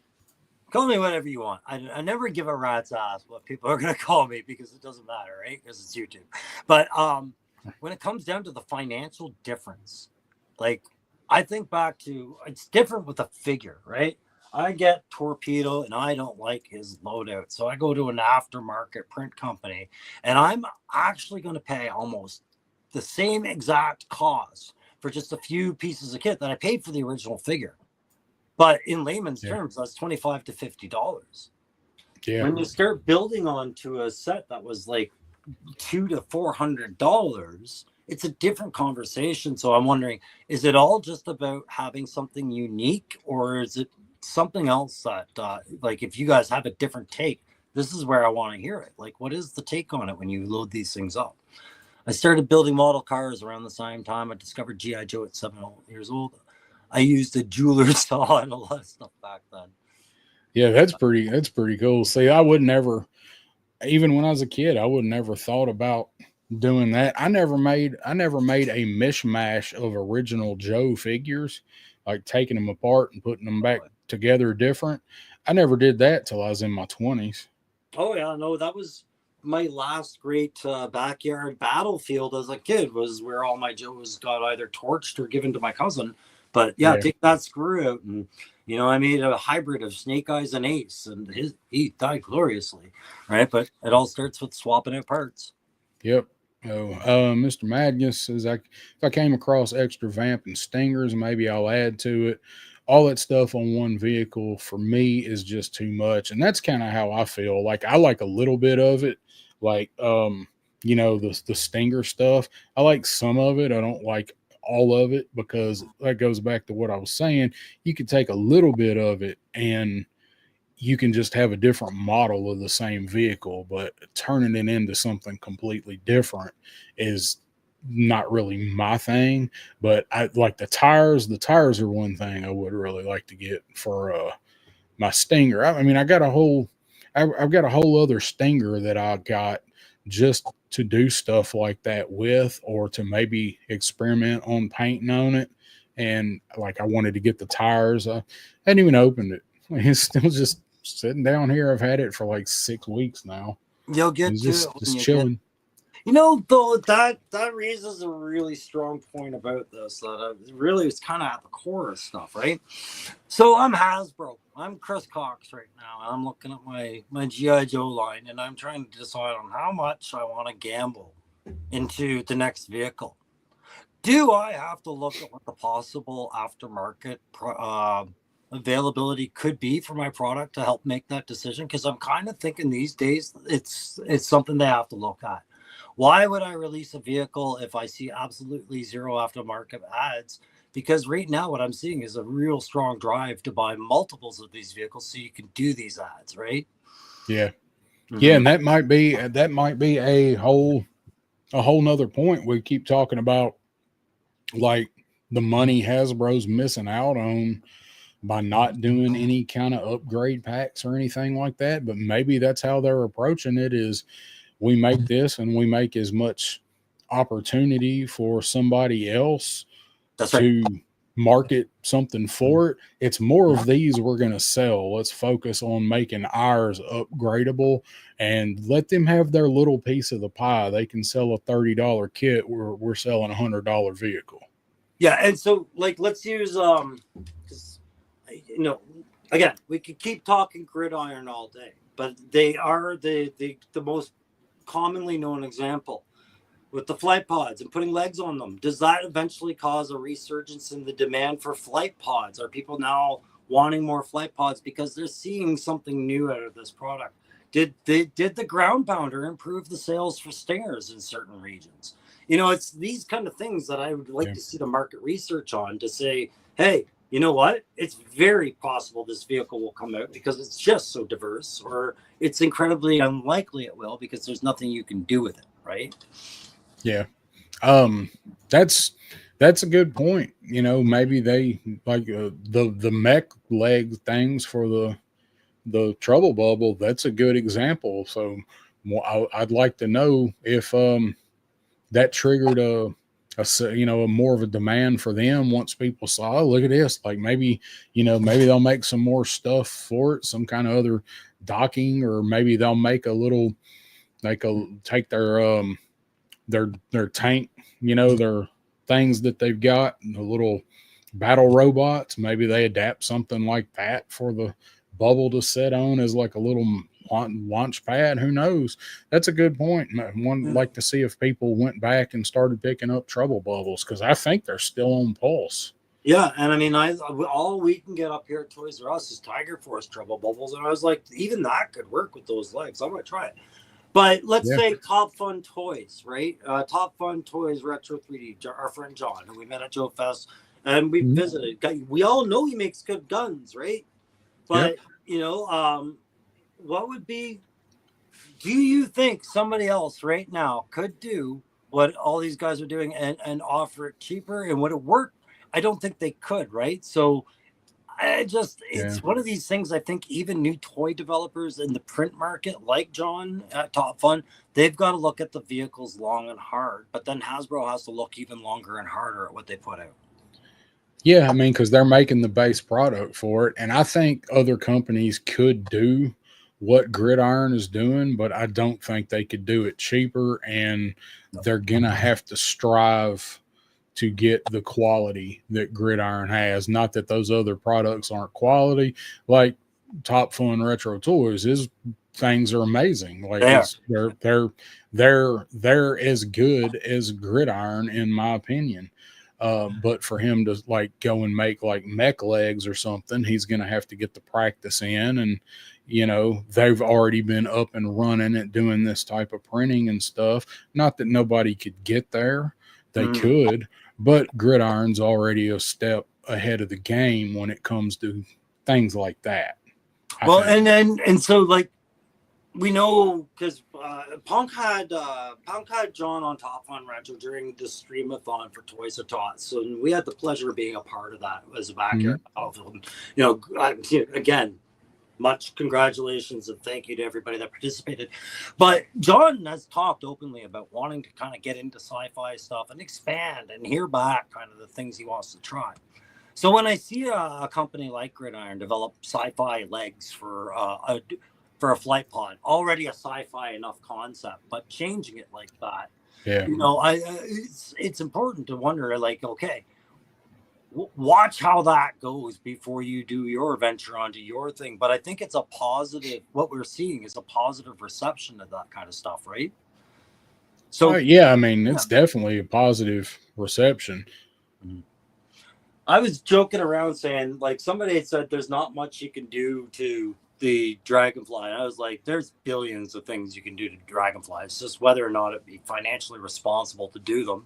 whatever you want. I never give a rat's ass what people are going to call me, because it doesn't matter, right? Because it's YouTube. But when it comes down to the financial difference, like, I think back to, it's different with a figure, right? I get Torpedo and I don't like his loadout. So I go to an aftermarket print company and I'm actually going to pay almost the same exact cost for just a few pieces of kit that I paid for the original figure. But in layman's terms, that's $25 to $50. Yeah. When you start building onto a set that was like $200 to $400, it's a different conversation. So I'm wondering, is it all just about having something unique, or is it something else that, like, if you guys have a different take, this is where I want to hear it. Like, what is the take on it when you load these things up? I started building model cars around the same time I discovered G.I. Joe at 7 years old. I used a jeweler's saw and a lot of stuff back then. Yeah, that's pretty cool. See, I would never, even when I was a kid, I would never thought about doing that. I never made a mishmash of original Joe figures, like taking them apart and putting them back together different. I never did that till I was in my 20s. Oh yeah, no, that was my last great backyard battlefield as a kid, was where all my Joes got either torched or given to my cousin. But yeah, take that screw out, and I made a hybrid of Snake Eyes and Ace, and he died gloriously, right? But it all starts with swapping out parts. Yep. Mr. Magnus says, if I came across extra Vamp and Stingers, maybe I'll add to it. All that stuff on one vehicle for me is just too much. And that's kind of how I feel. Like, I like a little bit of it. Like, the Stinger stuff. I like some of it. I don't like all of it, because that goes back to what I was saying. You could take a little bit of it and you can just have a different model of the same vehicle, but turning it into something completely different is not really my thing. But I like the tires. The tires are one thing I would really like to get for my Stinger. I mean, I've got a whole other Stinger that I got just to do stuff like that with, or to maybe experiment on painting on it. And like, I wanted to get the tires. I hadn't even opened it. It's still just sitting down here. I've had it for like 6 weeks now. You'll get just chilling. Though, that raises a really strong point about this, that really is kind of at the core of stuff, right? So I'm Hasbro. I'm Chris Cox right now. I'm looking at my G.I. Joe line, and I'm trying to decide on how much I want to gamble into the next vehicle. Do I have to look at what the possible aftermarket availability could be for my product to help make that decision? Because I'm kind of thinking these days it's something they have to look at. Why would I release a vehicle if I see absolutely zero aftermarket ads? Because right now what I'm seeing is a real strong drive to buy multiples of these vehicles so you can do these ads, right? Yeah. Yeah, and that might be a whole nother point we keep talking about, like the money Hasbro's missing out on by not doing any kind of upgrade packs or anything like that. But maybe that's how they're approaching it, is we make this and we make as much opportunity for somebody else That's right. to market something for it. It's more of these we're going to sell. Let's focus on making ours upgradable and let them have their little piece of the pie. They can sell a $30 kit where we're selling $100 vehicle. Yeah, and so like let's use because again, we could keep talking gridiron all day, but they are the most commonly known example with the flight pods and putting legs on them. Does that eventually cause a resurgence in the demand for flight pods? Are people now wanting more flight pods because they're seeing something new out of this product? Did the ground pounder improve the sales for stairs in certain regions? It's these kind of things that I would like to see the market research on to say, hey, you know what? It's very possible this vehicle will come out because it's just so diverse, or it's incredibly unlikely it will because there's nothing you can do with it, right? Yeah. That's a good point. Maybe they like the mech leg things for the trouble bubble. That's a good example. So I'd like to know if that triggered a more of a demand for them once people saw, oh, look at this. Like maybe they'll make some more stuff for it, some kind of other docking, or maybe they'll make a little, like take their tank, their things that they've got, the little battle robots. Maybe they adapt something like that for the bubble to sit on as like a little launch pad. Who knows? That's a good point. One like to see if people went back and started picking up trouble bubbles, because I think they're still on pulse. Yeah, and I mean, all we can get up here at Toys R Us is Tiger Force trouble bubbles, and I was like, even that could work with those legs. I'm gonna try it. But let's say Top Fun Toys, right? Top Fun Toys Retro 3D. Our friend John, who we met at Joe Fest, and we visited. We all know he makes good guns, right? But what would be? Do you think somebody else right now could do what all these guys are doing and offer it cheaper? And would it work? I don't think they could, right? So it's one of these things. I think even new toy developers in the print market, like John at Top Fun, they've got to look at the vehicles long and hard. But then Hasbro has to look even longer and harder at what they put out. Yeah, I mean, because they're making the base product for it. And I think other companies could do what Gridiron is doing, but I don't think they could do it cheaper. And they're going to have to strive to get the quality that Gridiron has. Not that those other products aren't quality. Like Top Fun Retro Toys, his things are amazing. Like they're as good as Gridiron, in my opinion. But for him to like go and make like mech legs or something, he's going to have to get the practice in. And, they've already been up and running at doing this type of printing and stuff. Not that nobody could get there. They could, but Gridiron's already a step ahead of the game when it comes to things like that. And so like, we know because Punk had John on Top Fun Retro during the streamathon for Toys R Tots, so we had the pleasure of being a part of that as a backyard. Again, much congratulations and thank you to everybody that participated. But John has talked openly about wanting to kind of get into sci-fi stuff and expand and hear back kind of the things he wants to try. So when I see a company like Gridiron develop sci-fi legs for a flight pod, already a sci-fi enough concept, but changing it like that, it's important to wonder, like, okay, watch how that goes before you do your venture onto your thing. But I think it's a positive. What we're seeing is a positive reception of that kind of stuff, right? So I mean, it's definitely a positive reception. I was joking around saying, like, somebody had said there's not much you can do to the Dragonfly, and I was like, there's billions of things you can do to Dragonfly. It's just whether or not it'd be financially responsible to do them,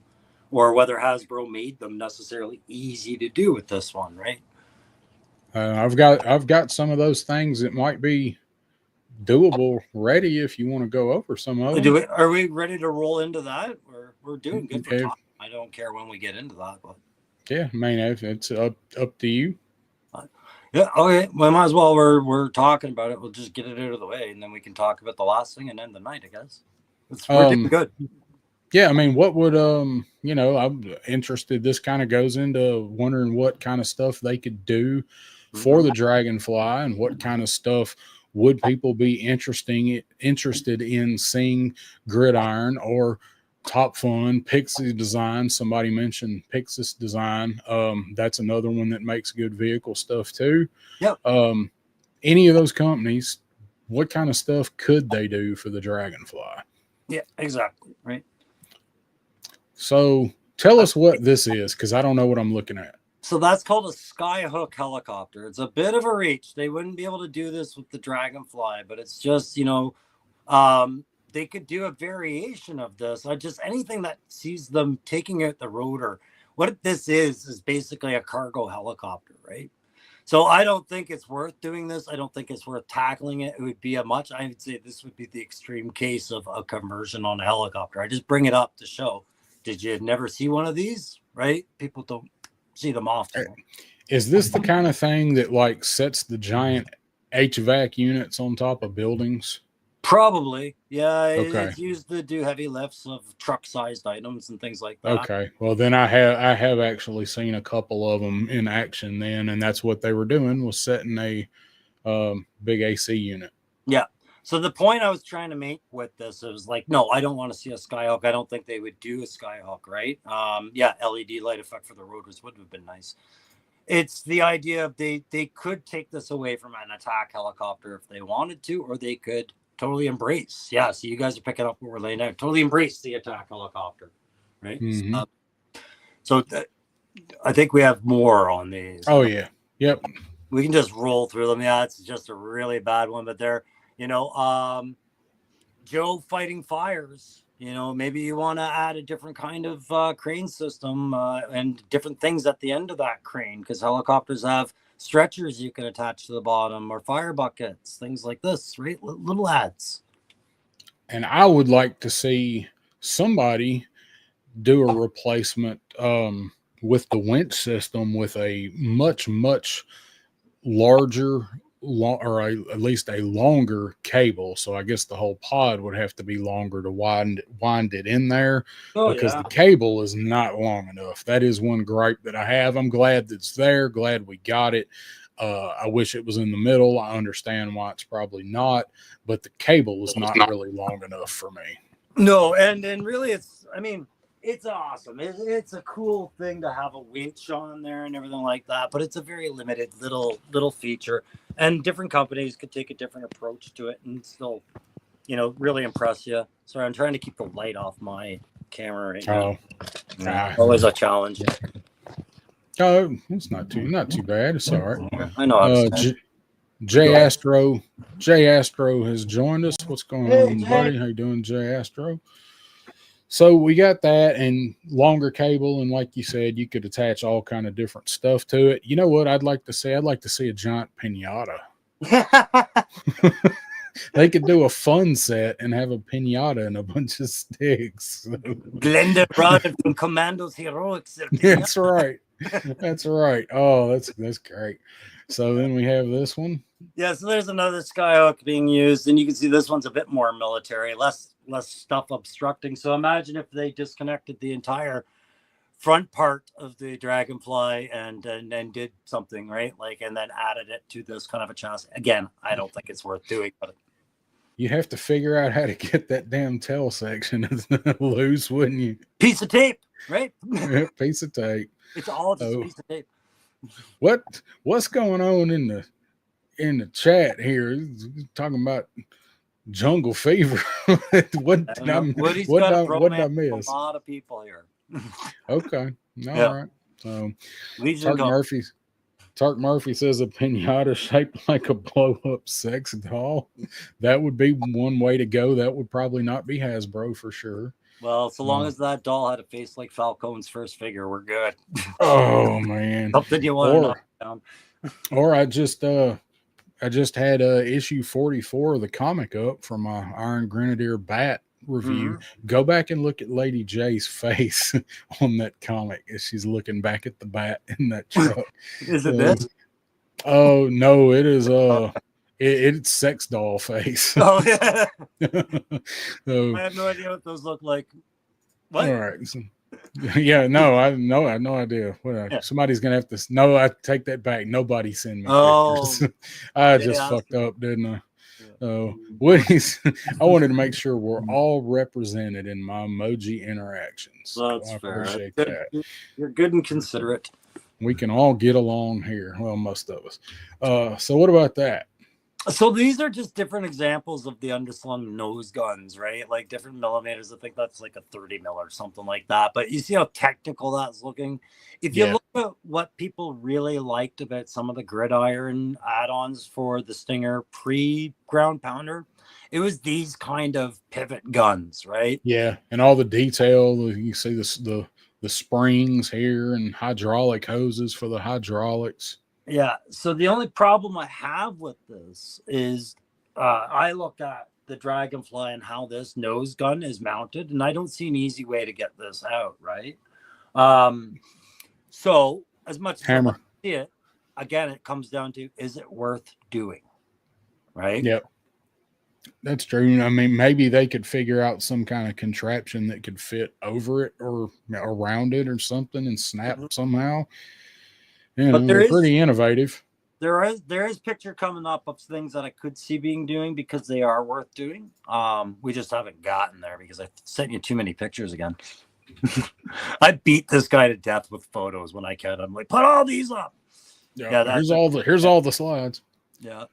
or whether Hasbro made them necessarily easy to do with this one, right? I've got some of those things that might be doable ready if you want to go over some of them. Are we ready to roll into that? We're doing good for time. I don't care when we get into that, but yeah, I mean, it's up to you. Yeah, okay. Well, might as well. We're talking about it. We'll just get it out of the way, and then we can talk about the last thing and end the night, I guess. We're doing good. Yeah, I mean, what would I'm interested. This kind of goes into wondering what kind of stuff they could do for the Dragonfly, and what kind of stuff would people be interested in seeing Gridiron or Top Fun, Pixie Design. Somebody mentioned Pixis Design. That's another one that makes good vehicle stuff too. Yep. Any of those companies, what kind of stuff could they do for the Dragonfly? Yeah, exactly. Right. So tell us what this is, because I don't know what I'm looking at. So that's called a Skyhook helicopter. It's a bit of a reach. They wouldn't be able to do this with the Dragonfly, but it's just, they could do a variation of this. Anything that sees them taking out the rotor. What this is basically a cargo helicopter, right? So I don't think it's worth doing this. I don't think it's worth tackling it. It would be I would say this would be the extreme case of a conversion on a helicopter. I just bring it up to show. Did you never see one of these, right? People don't see them often. Is this the kind of thing that like sets the giant HVAC units on top of buildings? Probably. Yeah. Okay. It's used to do heavy lifts of truck-sized items and things like that. Okay. Well, then I have actually seen a couple of them in action then, and that's what they were doing, was setting a big AC unit. Yeah. So the point I was trying to make with this is like, no, I don't want to see a Skyhook. I don't think they would do a Skyhook, right? LED light effect for the rotors would have been nice. It's the idea of they could take this away from an attack helicopter if they wanted to, or they could totally embrace. Yeah, so you guys are picking up what we're laying out. Totally embrace the attack helicopter, right? Mm-hmm. I think we have more on these. Oh, yeah. Yep. We can just roll through them. Yeah, it's just a really bad one, but they're, Joe fighting fires. Maybe you want to add a different kind of crane system and different things at the end of that crane, because helicopters have stretchers you can attach to the bottom, or fire buckets, things like this, right? Little ads. And I would like to see somebody do a replacement with the winch system with a much, much larger or at least a longer cable. So I guess the whole pod would have to be longer to wind it in there, because the cable is not long enough. That is one gripe that I have. I'm glad it's there. Glad we got it. I wish it was in the middle. I understand why it's probably not, but the cable is not really long enough for me. No, and really it's awesome. It's a cool thing to have a winch on there and everything like that, but it's a very limited little feature, and different companies could take a different approach to it and still, really impress you. Sorry, I'm trying to keep the light off my camera right now. Always a challenge. Oh, it's not too bad. It's all right. I know. Jay Astro has joined us. What's going on, buddy? How you doing, Jay Astro? So we got that and longer cable, and like you said, you could attach all kind of different stuff to it. You know what I'd like to see? I'd like to see a giant pinata. They could do a fun set and have a pinata and a bunch of sticks. Glenda running from Commandos Heroics. That's right. That's right. Oh, that's great. So then we have this one. Yeah, so there's another Skyhook being used, and you can see this one's a bit more military, less stuff obstructing. So imagine if they disconnected the entire front part of the Dragonfly and did something, right? And then added it to this kind of a chassis. Again, I don't think it's worth doing, but you have to figure out how to get that damn tail section loose, wouldn't you? Piece of tape, right? Yeah, piece of tape. It's all just a piece of tape. What's going on in the chat here? He's talking about jungle fever. what did I miss? A lot of people here. Okay. All right. So Sergeant Tark Murphy says a pinata shaped like a blow-up sex doll. That would be one way to go. That would probably not be Hasbro for sure. Well, so long as that doll had a face like Falcone's first figure, we're good. Oh man, something you want to knock down. Or I just had issue 44 of the comic up from my Iron Grenadier Bat review. Mm-hmm. Go back and look at Lady J's face on that comic as she's looking back at the bat in that truck. Is it this? Oh no, it is it's sex doll face. Oh yeah. So, I have no idea what those look like. What? All right. So, yeah, no, I have no idea. Somebody's gonna have to. No, I take that back. Nobody send me pictures. I just fucked up, didn't I? Yeah. Woody's. I wanted to make sure we're all represented in my emoji interactions. That's I fair. appreciate that. You're good and considerate. We can all get along here. Well, most of us. So what about that? So these are just different examples of the underslung nose guns, right? Like different millimeters. I think that's like a 30 mil or something like that. But you see how technical that's looking. If you look at what people really liked about some of the gridiron add-ons for the Stinger pre-ground pounder, it was these kind of pivot guns, right? Yeah, and all the detail. You see the springs here and hydraulic hoses for the hydraulics. Yeah. So the only problem I have with this is I look at the Dragonfly and how this nose gun is mounted, and I don't see an easy way to get this out, right? So as much as Hammer. I see it, again, it comes down to, is it worth doing? Right? Yep. That's true. I mean, maybe they could figure out some kind of contraption that could fit over it or around it or something and snap somehow. Yeah, but they're pretty innovative. There is picture coming up of things that I could see being doing because they are worth doing. We just haven't gotten there because I sent you too many pictures again. I beat this guy to death with photos when I can. I'm like, put all these up. Yeah, here's all the slides. Yeah.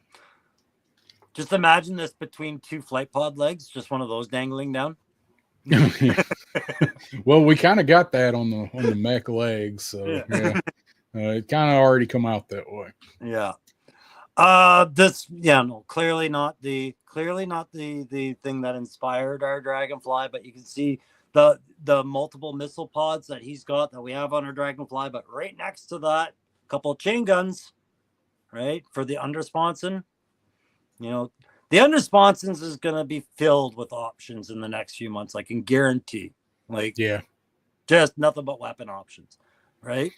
Just imagine this between two flight pod legs, just one of those dangling down. Well, we kind of got that on the mech legs, so yeah. It kind of already come out that way. Yeah. Clearly not the thing that inspired our Dragonfly, but you can see the multiple missile pods that he's got that we have on our Dragonfly, but right next to that, a couple of chain guns, right, for the undersponson. You know, the undersponsons is going to be filled with options in the next few months. I can guarantee. Just nothing but weapon options. Right.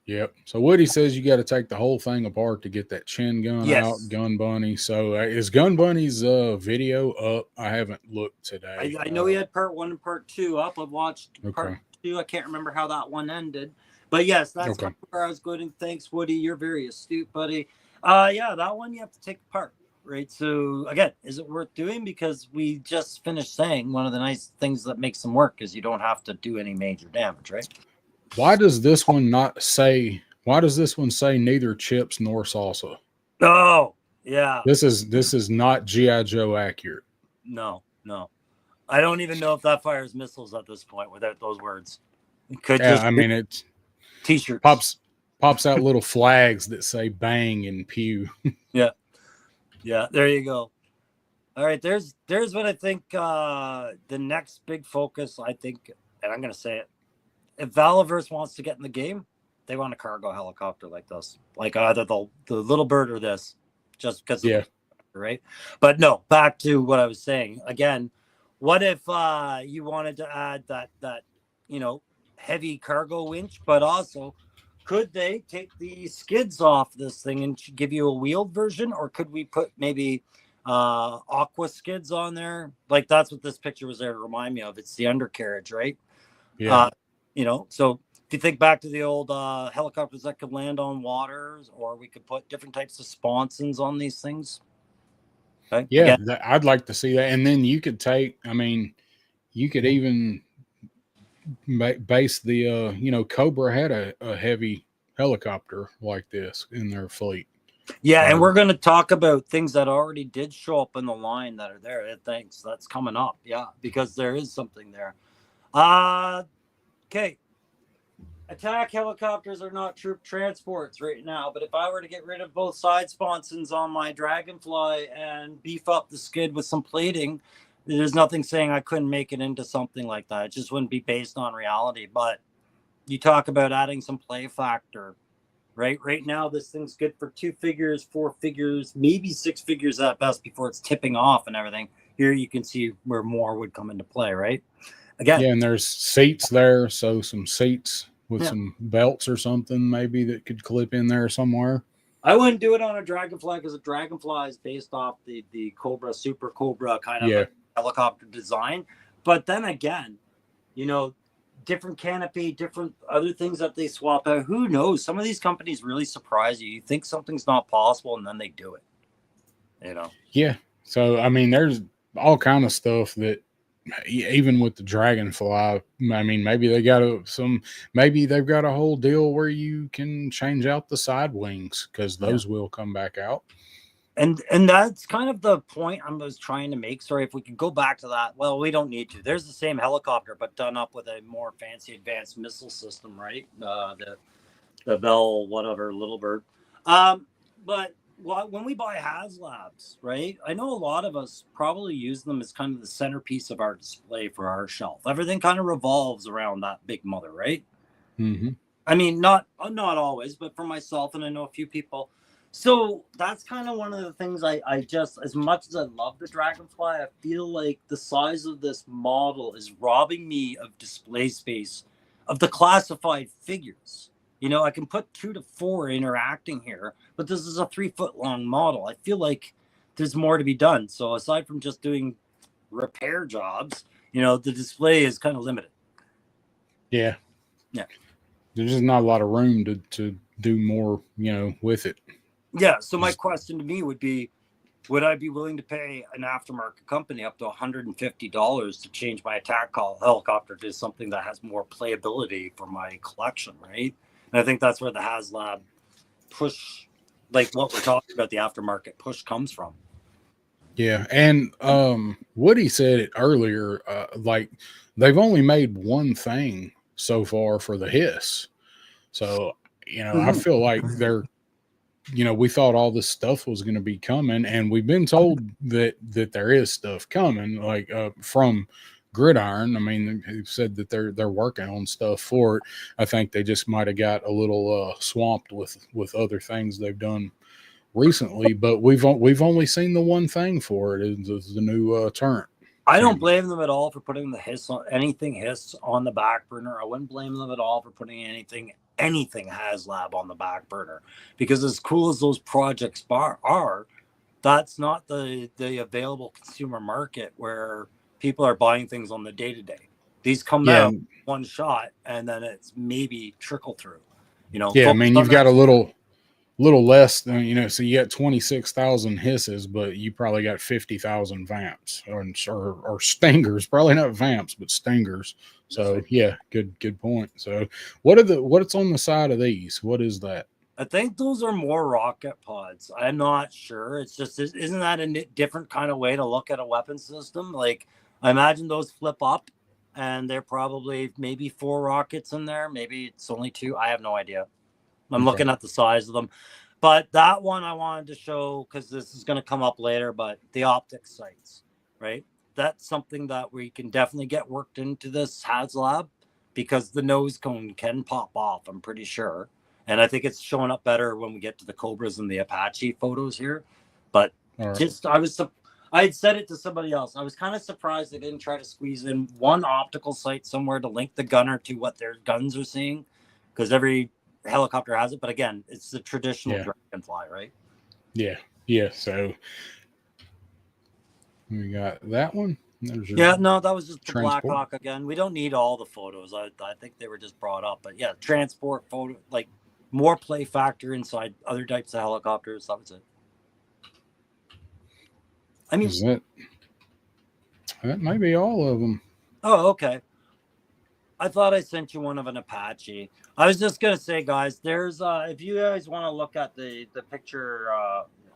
Yep. So Woody says you got to take the whole thing apart to get that chin gun out, Gun Bunny. So is Gun Bunny's video up? I haven't looked today. I know he had part 1 and part 2 up. I've watched part 2. I can't remember how that one ended, but yes, that's where I was going. Thanks, Woody. You're very astute, buddy. That one you have to take apart. Right. So again, is it worth doing? Because we just finished saying one of the nice things that makes them work is you don't have to do any major damage, right? Why does this one say neither chips nor salsa? Oh, yeah. This is not G.I. Joe accurate. No. I don't even know if that fires missiles at this point without those words. It could it's t-shirt pops out little flags that say bang and pew. Yeah, there you go. All right, there's what I think the next big focus, I think, and I'm going to say it. If Valaverse wants to get in the game, they want a cargo helicopter like this, like either the little bird or this, just because right? But no, back to what I was saying. Again, what if you wanted to add that heavy cargo winch, but also could they take the skids off this thing and give you a wheeled version, or could we put maybe aqua skids on there? Like that's what this picture was there to remind me of. It's the undercarriage, right? Yeah. So if you think back to the old helicopters that could land on waters, or we could put different types of sponsons on these things. Okay. Yeah, I'd like to see that. And then you could even base the Cobra had a heavy helicopter like this in their fleet. Yeah, and we're going to talk about things that already did show up in the line that are there. Thanks, that's coming up. Yeah, because there is something there. Okay. attack helicopters are not troop transports right now, but if I were to get rid of both side sponsons on my Dragonfly and beef up the skid with some plating, there's nothing saying I couldn't make it into something like that. It just wouldn't be based on reality. But you talk about adding some play factor, right? Right now, this thing's good for 2 figures, 4 figures, maybe 6 figures at best before it's tipping off and everything. Here you can see where more would come into play, right? Again, Yeah, and there's seats there, so some seats with some belts or something maybe that could clip in there somewhere. I wouldn't do it on a Dragonfly because a Dragonfly is based off the Cobra, Super Cobra kind of helicopter design. But then again, you know, different canopy, different other things that they swap out. Who knows? Some of these companies really surprise you. You think something's not possible, and then they do it. You know? Yeah. So, I mean, there's all kind of stuff that even with the Dragonfly, I mean, maybe they've got a whole deal where you can change out the side wings because those will come back out. And that's kind of the point I was trying to make. Sorry, if we could go back to that. Well, we don't need to. There's the same helicopter, but done up with a more fancy advanced missile system, right? The Bell, whatever, Little Bird. But when we buy HasLabs, right? I know a lot of us probably use them as kind of the centerpiece of our display for our shelf. Everything kind of revolves around that big mother, right? Mm-hmm. I mean, not always, but for myself, and I know a few people. So that's kind of one of the things I just, as much as I love the Dragonfly, I feel like the size of this model is robbing me of display space of the classified figures. You know, I can put 2 to 4 interacting here, but this is a 3-foot long model. I feel like there's more to be done. So aside from just doing repair jobs, you know, the display is kind of limited. Yeah. Yeah. There's just not a lot of room to do more, you know, with it. Yeah. So my question to me would be, would I be willing to pay an aftermarket company up to $150 to change my attack helicopter to something that has more playability for my collection, right? And I think that's where the HasLab push, like what we're talking about, the aftermarket push comes from. Yeah. And Woody said it earlier, like they've only made one thing so far for the hiss. So, you know, I feel like they're, you know, we thought all this stuff was going to be coming, and we've been told that there is stuff coming, like from Gridiron. I mean, they said that they're working on stuff for it. I think they just might have got a little swamped with other things they've done recently, but we've only seen the one thing for it is the new turret. I don't blame them at all for putting the hiss on anything on the back burner. I wouldn't blame them at all for putting anything HasLab on the back burner, because as cool as those projects are, that's not the available consumer market where people are buying things on the day-to-day. These come out one shot, and then it's maybe trickle through, you know. Yeah, I mean, you've got a little less than, you know, so you got 26,000 hisses, but you probably got 50,000 vamps or stingers. Probably not vamps, but stingers. So yeah, good point. So what's on the side of these? What is that? I think those are more rocket pods. I'm not sure. It's just, isn't that a different kind of way to look at a weapon system? Like, I imagine those flip up, and they're probably maybe 4 rockets in there. Maybe it's only 2. I have no idea. I'm looking at the size of them. But that one I wanted to show, because this is going to come up later, but the optics sights, right? That's something that we can definitely get worked into this HasLab, because the nose cone can pop off, I'm pretty sure. And I think it's showing up better when we get to the Cobras and the Apache photos here. But I had said it to somebody else. I was kind of surprised they didn't try to squeeze in one optical sight somewhere to link the gunner to what their guns are seeing, because every helicopter has it. But again, it's the traditional Dragonfly, right? Yeah. So we got that one. That was just the Black Hawk again. We don't need all the photos. I think they were just brought up. But yeah, transport photo, like more play factor inside other types of helicopters. That was it. I mean, that may be all of them. Oh, okay. I thought I sent you one of an Apache. I was just gonna say, guys, there's if you guys want to look at the picture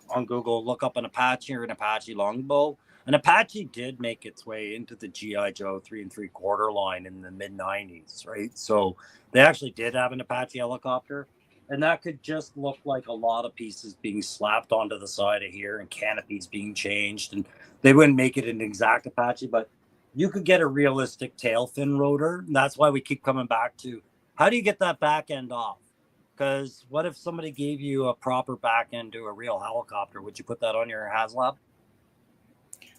on Google, look up an Apache or an Apache longbow. And Apache did make its way into the GI Joe 3 3/4 line in the mid '90s, right? So they actually did have an Apache helicopter, and that could just look like a lot of pieces being slapped onto the side of here and canopies being changed, and they wouldn't make it an exact Apache, but you could get a realistic tail fin rotor. And that's why we keep coming back to how do you get that back end off? Because what if somebody gave you a proper back end to a real helicopter? Would you put that on your HasLab?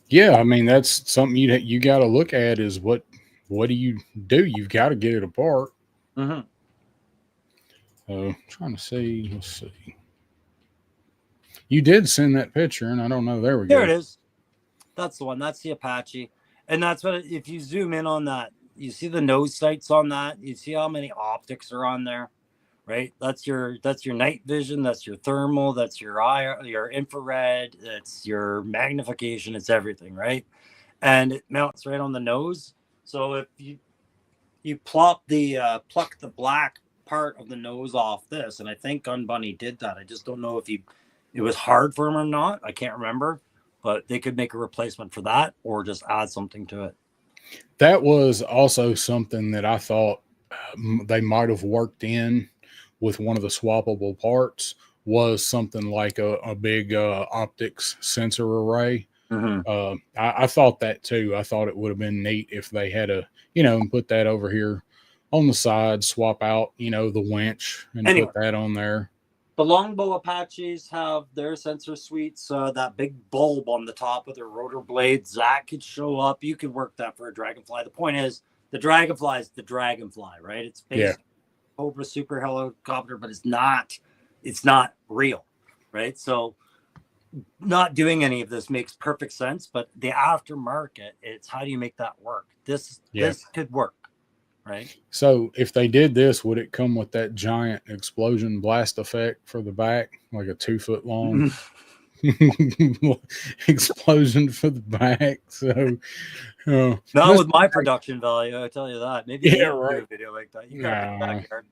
Yeah, I mean that's something you got to look at is what do you do? You've got to get it apart. Trying to see. Let's see. You did send that picture, and I don't know. There we go. There it is. That's the one. That's the Apache, and that's what. If you zoom in on that, you see the nose sights on that. You see how many optics are on there, right? That's your night vision. That's your thermal. That's your your infrared. That's your magnification. It's everything, right? And it mounts right on the nose. So if you pluck the black part of the nose off this, and I think Gun Bunny did that. I just don't know if it was hard for him or not. I can't remember, but they could make a replacement for that or just add something to it. That was also something that I thought they might have worked in with one of the swappable parts, was something like a big optics sensor array. I thought that too. I thought it would have been neat if they had put that over here on the side, swap out, the winch and put that on there. The Longbow Apaches have their sensor suites, that big bulb on the top of their rotor blades. That could show up. You could work that for a Dragonfly. The point is, the Dragonfly is the Dragonfly, right? It's based Cobra super helicopter, but it's not real, right? So not doing any of this makes perfect sense, but the aftermarket, it's how do you make that work? This could work. Right. So if they did this, would it come with that giant explosion blast effect for the back, like a 2 foot long explosion for the back? So not with my production value, I tell you that. Maybe do a video like that. You got a backyard.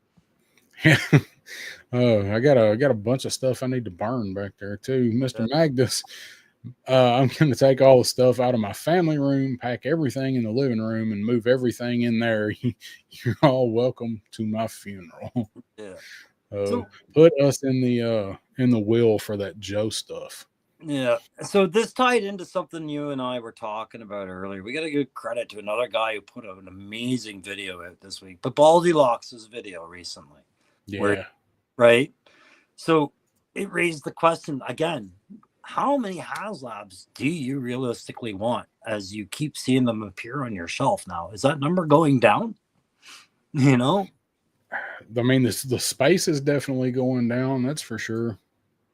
I got a bunch of stuff I need to burn back there too, Mr. Magnus. I'm going to take all the stuff out of my family room, pack everything in the living room, and move everything in there. You're all welcome to my funeral. Yeah. So put us in the will for that Joe stuff. Yeah. So this tied into something you and I were talking about earlier. We got to give credit to another guy who put an amazing video out this week, but Baldy-Locks' video recently. Yeah. Right. So it raised the question again. How many HasLabs do you realistically want as you keep seeing them appear on your shelf now? Is that number going down? I mean, the space is definitely going down. That's for sure.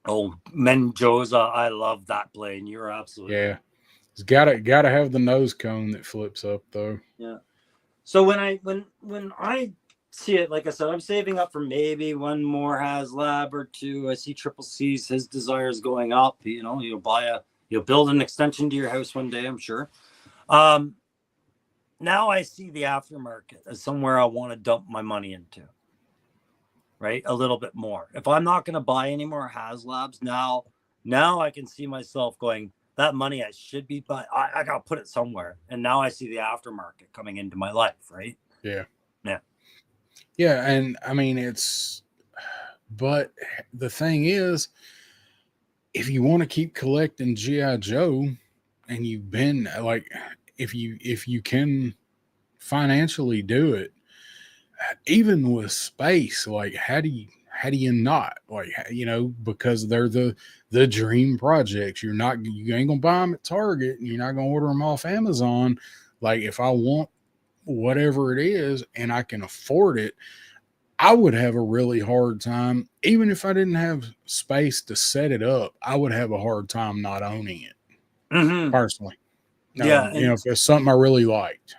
Oh, Mendoza, I love that plane. You're absolutely right. It's gotta have the nose cone that flips up though. Yeah. So when I see it, like I said, I'm saving up for maybe one more HasLab or two. I see Triple C's, his desire is going up. You'll build an extension to your house one day, I'm sure. Now I see the aftermarket as somewhere I want to dump my money into, right? A little bit more. If I'm not going to buy any more HasLabs now I can see myself going, that money I should be buying, I got to put it somewhere. And now I see the aftermarket coming into my life, right? Yeah. Yeah, and I mean but the thing is, if you want to keep collecting G.I. Joe, and you've been like, if you can financially do it, even with space, like how do you not, like, because they're the dream projects. You ain't gonna buy them at Target, and you're not gonna order them off Amazon. Like, if I want whatever it is and I can afford it, I would have a really hard time. Even if I didn't have space to set it up, I would have a hard time not owning it personally. If it's something I really liked.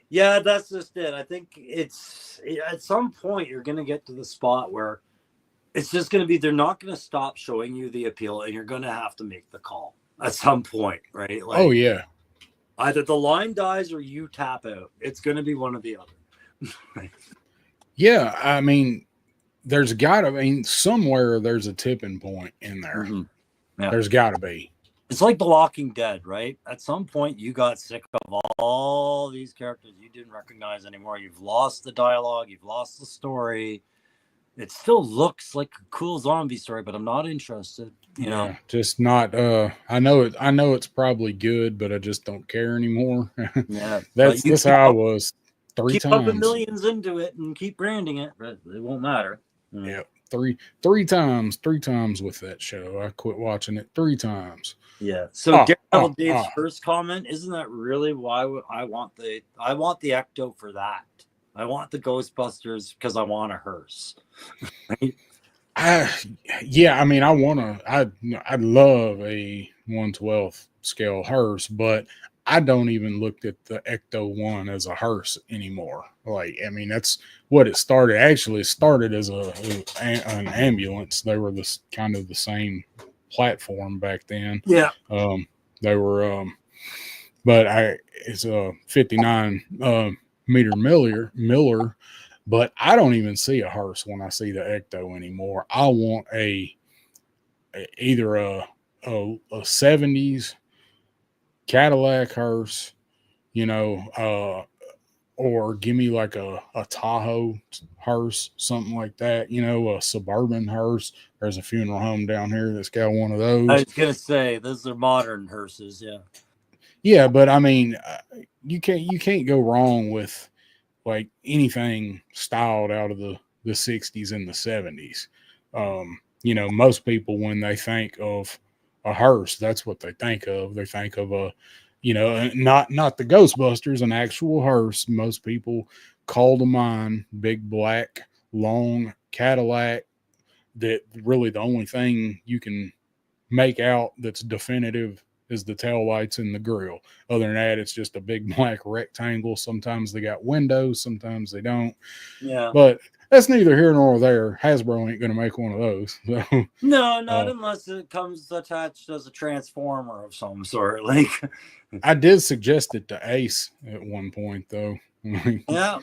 Yeah, that's just it. I think it's at some point you're going to get to the spot where it's just going to be, they're not going to stop showing you the appeal, and you're going to have to make the call at some point, right? Like, oh yeah. Either the line dies or you tap out. It's going to be one or the other. Yeah, I mean, somewhere there's a tipping point in there. Yeah. There's got to be. It's like The Walking Dead, right? At some point, you got sick of all these characters you didn't recognize anymore. You've lost the dialogue, you've lost the story. It still looks like a cool zombie story, but I'm not interested. You know, just not. I know it. I know it's probably good, but I just don't care anymore. yeah. But you That's how I was three keep pumping times. millions into it and keep branding it, but it won't matter. Yeah, three times with that show. I quit watching it 3 times. Yeah. So Daredevil Dave's first comment, isn't that really why I want the Ecto for that? I want the Ghostbusters because I want a hearse. Right? Yeah, I mean, I'd love a 1/12 scale hearse, but I don't even look at the Ecto one as a hearse anymore. Like, I mean, that's what it started. Actually, it started as an ambulance. They were this kind of the same platform back then. Yeah. They were, but it's a 59 meter Miller, but I don't even see a hearse when I see the Ecto anymore. I want either a 70s Cadillac hearse, or give me like a Tahoe hearse, something like that, a Suburban hearse. There's a funeral home down here that's got one of those. I was going to say, those are modern hearses, yeah. Yeah, but I mean, you can't go wrong with like anything styled out of the 60s and the 70s. Most people, when they think of a hearse, that's what they think of. They think of not the Ghostbusters, an actual hearse. Most people call to mind big black long Cadillac that really the only thing you can make out that's definitive is the tail lights and the grill. Other than that, it's just a big black rectangle. Sometimes they got windows, sometimes they don't. Yeah. But that's neither here nor there. Hasbro ain't going to make one of those. So, no, not unless it comes attached as a transformer of some sort. Like, I did suggest it to Ace at one point, though. Yeah.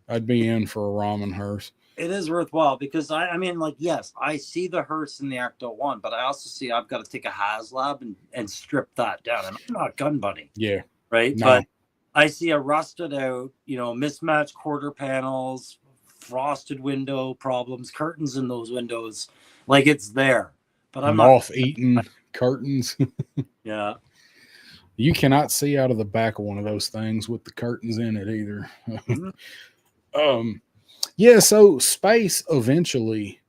I'd be in for a ramen hearse. It is worthwhile because I mean, like, yes, I see the hearse in the Ecto one, but I also see I've got to take a HasLab and strip that down. And I'm not Gun Bunny. Yeah. Right. No. But I see a rusted out, mismatched quarter panels, frosted window problems, curtains in those windows. Like, it's there. But I'm moth-eaten curtains. Yeah. You cannot see out of the back of one of those things with the curtains in it either. Yeah, so space eventually,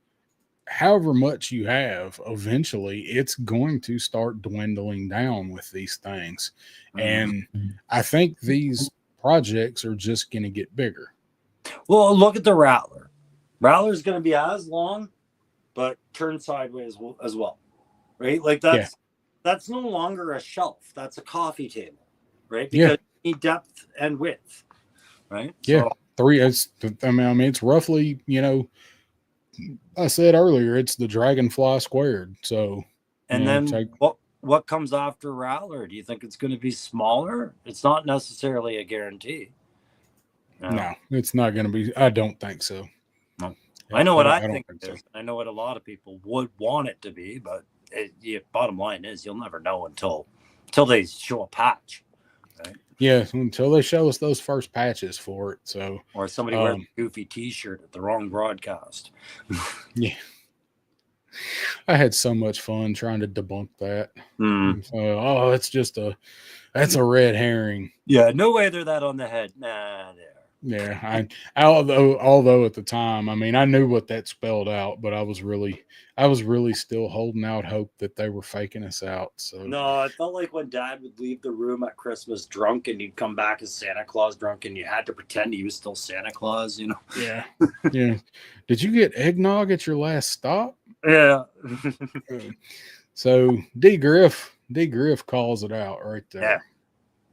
however much you have, eventually it's going to start dwindling down with these things. And I think these projects are just going to get bigger. Well, look at the Rattler. Rattler's going to be as long, but turned sideways as well. Right? Like, that's no longer a shelf. That's a coffee table. Right? Because you need depth and width. Right? Yeah. It's roughly, I said earlier, it's the Dragonfly squared. So, and then what comes after Rattler? Do you think it's going to be smaller? It's not necessarily a guarantee. No, it's not going to be. I don't think so. No. I know what I think it is. I know what a lot of people would want it to be, but bottom line is you'll never know until they show a patch. Right? Yeah, until they show us those first patches for it. So, or somebody wears a goofy T-shirt at the wrong broadcast. Yeah, I had so much fun trying to debunk that. It's just that's a red herring. Yeah, no way they're that on the head. Nah, there. Yeah, although at the time, I mean, I knew what that spelled out, but I was really still holding out hope that they were faking us out. So no, it felt like when Dad would leave the room at Christmas drunk, and he'd come back as Santa Claus drunk, and you had to pretend he was still Santa Claus. Yeah, yeah. Did you get eggnog at your last stop? Yeah. So D Griff calls it out right there. Yeah.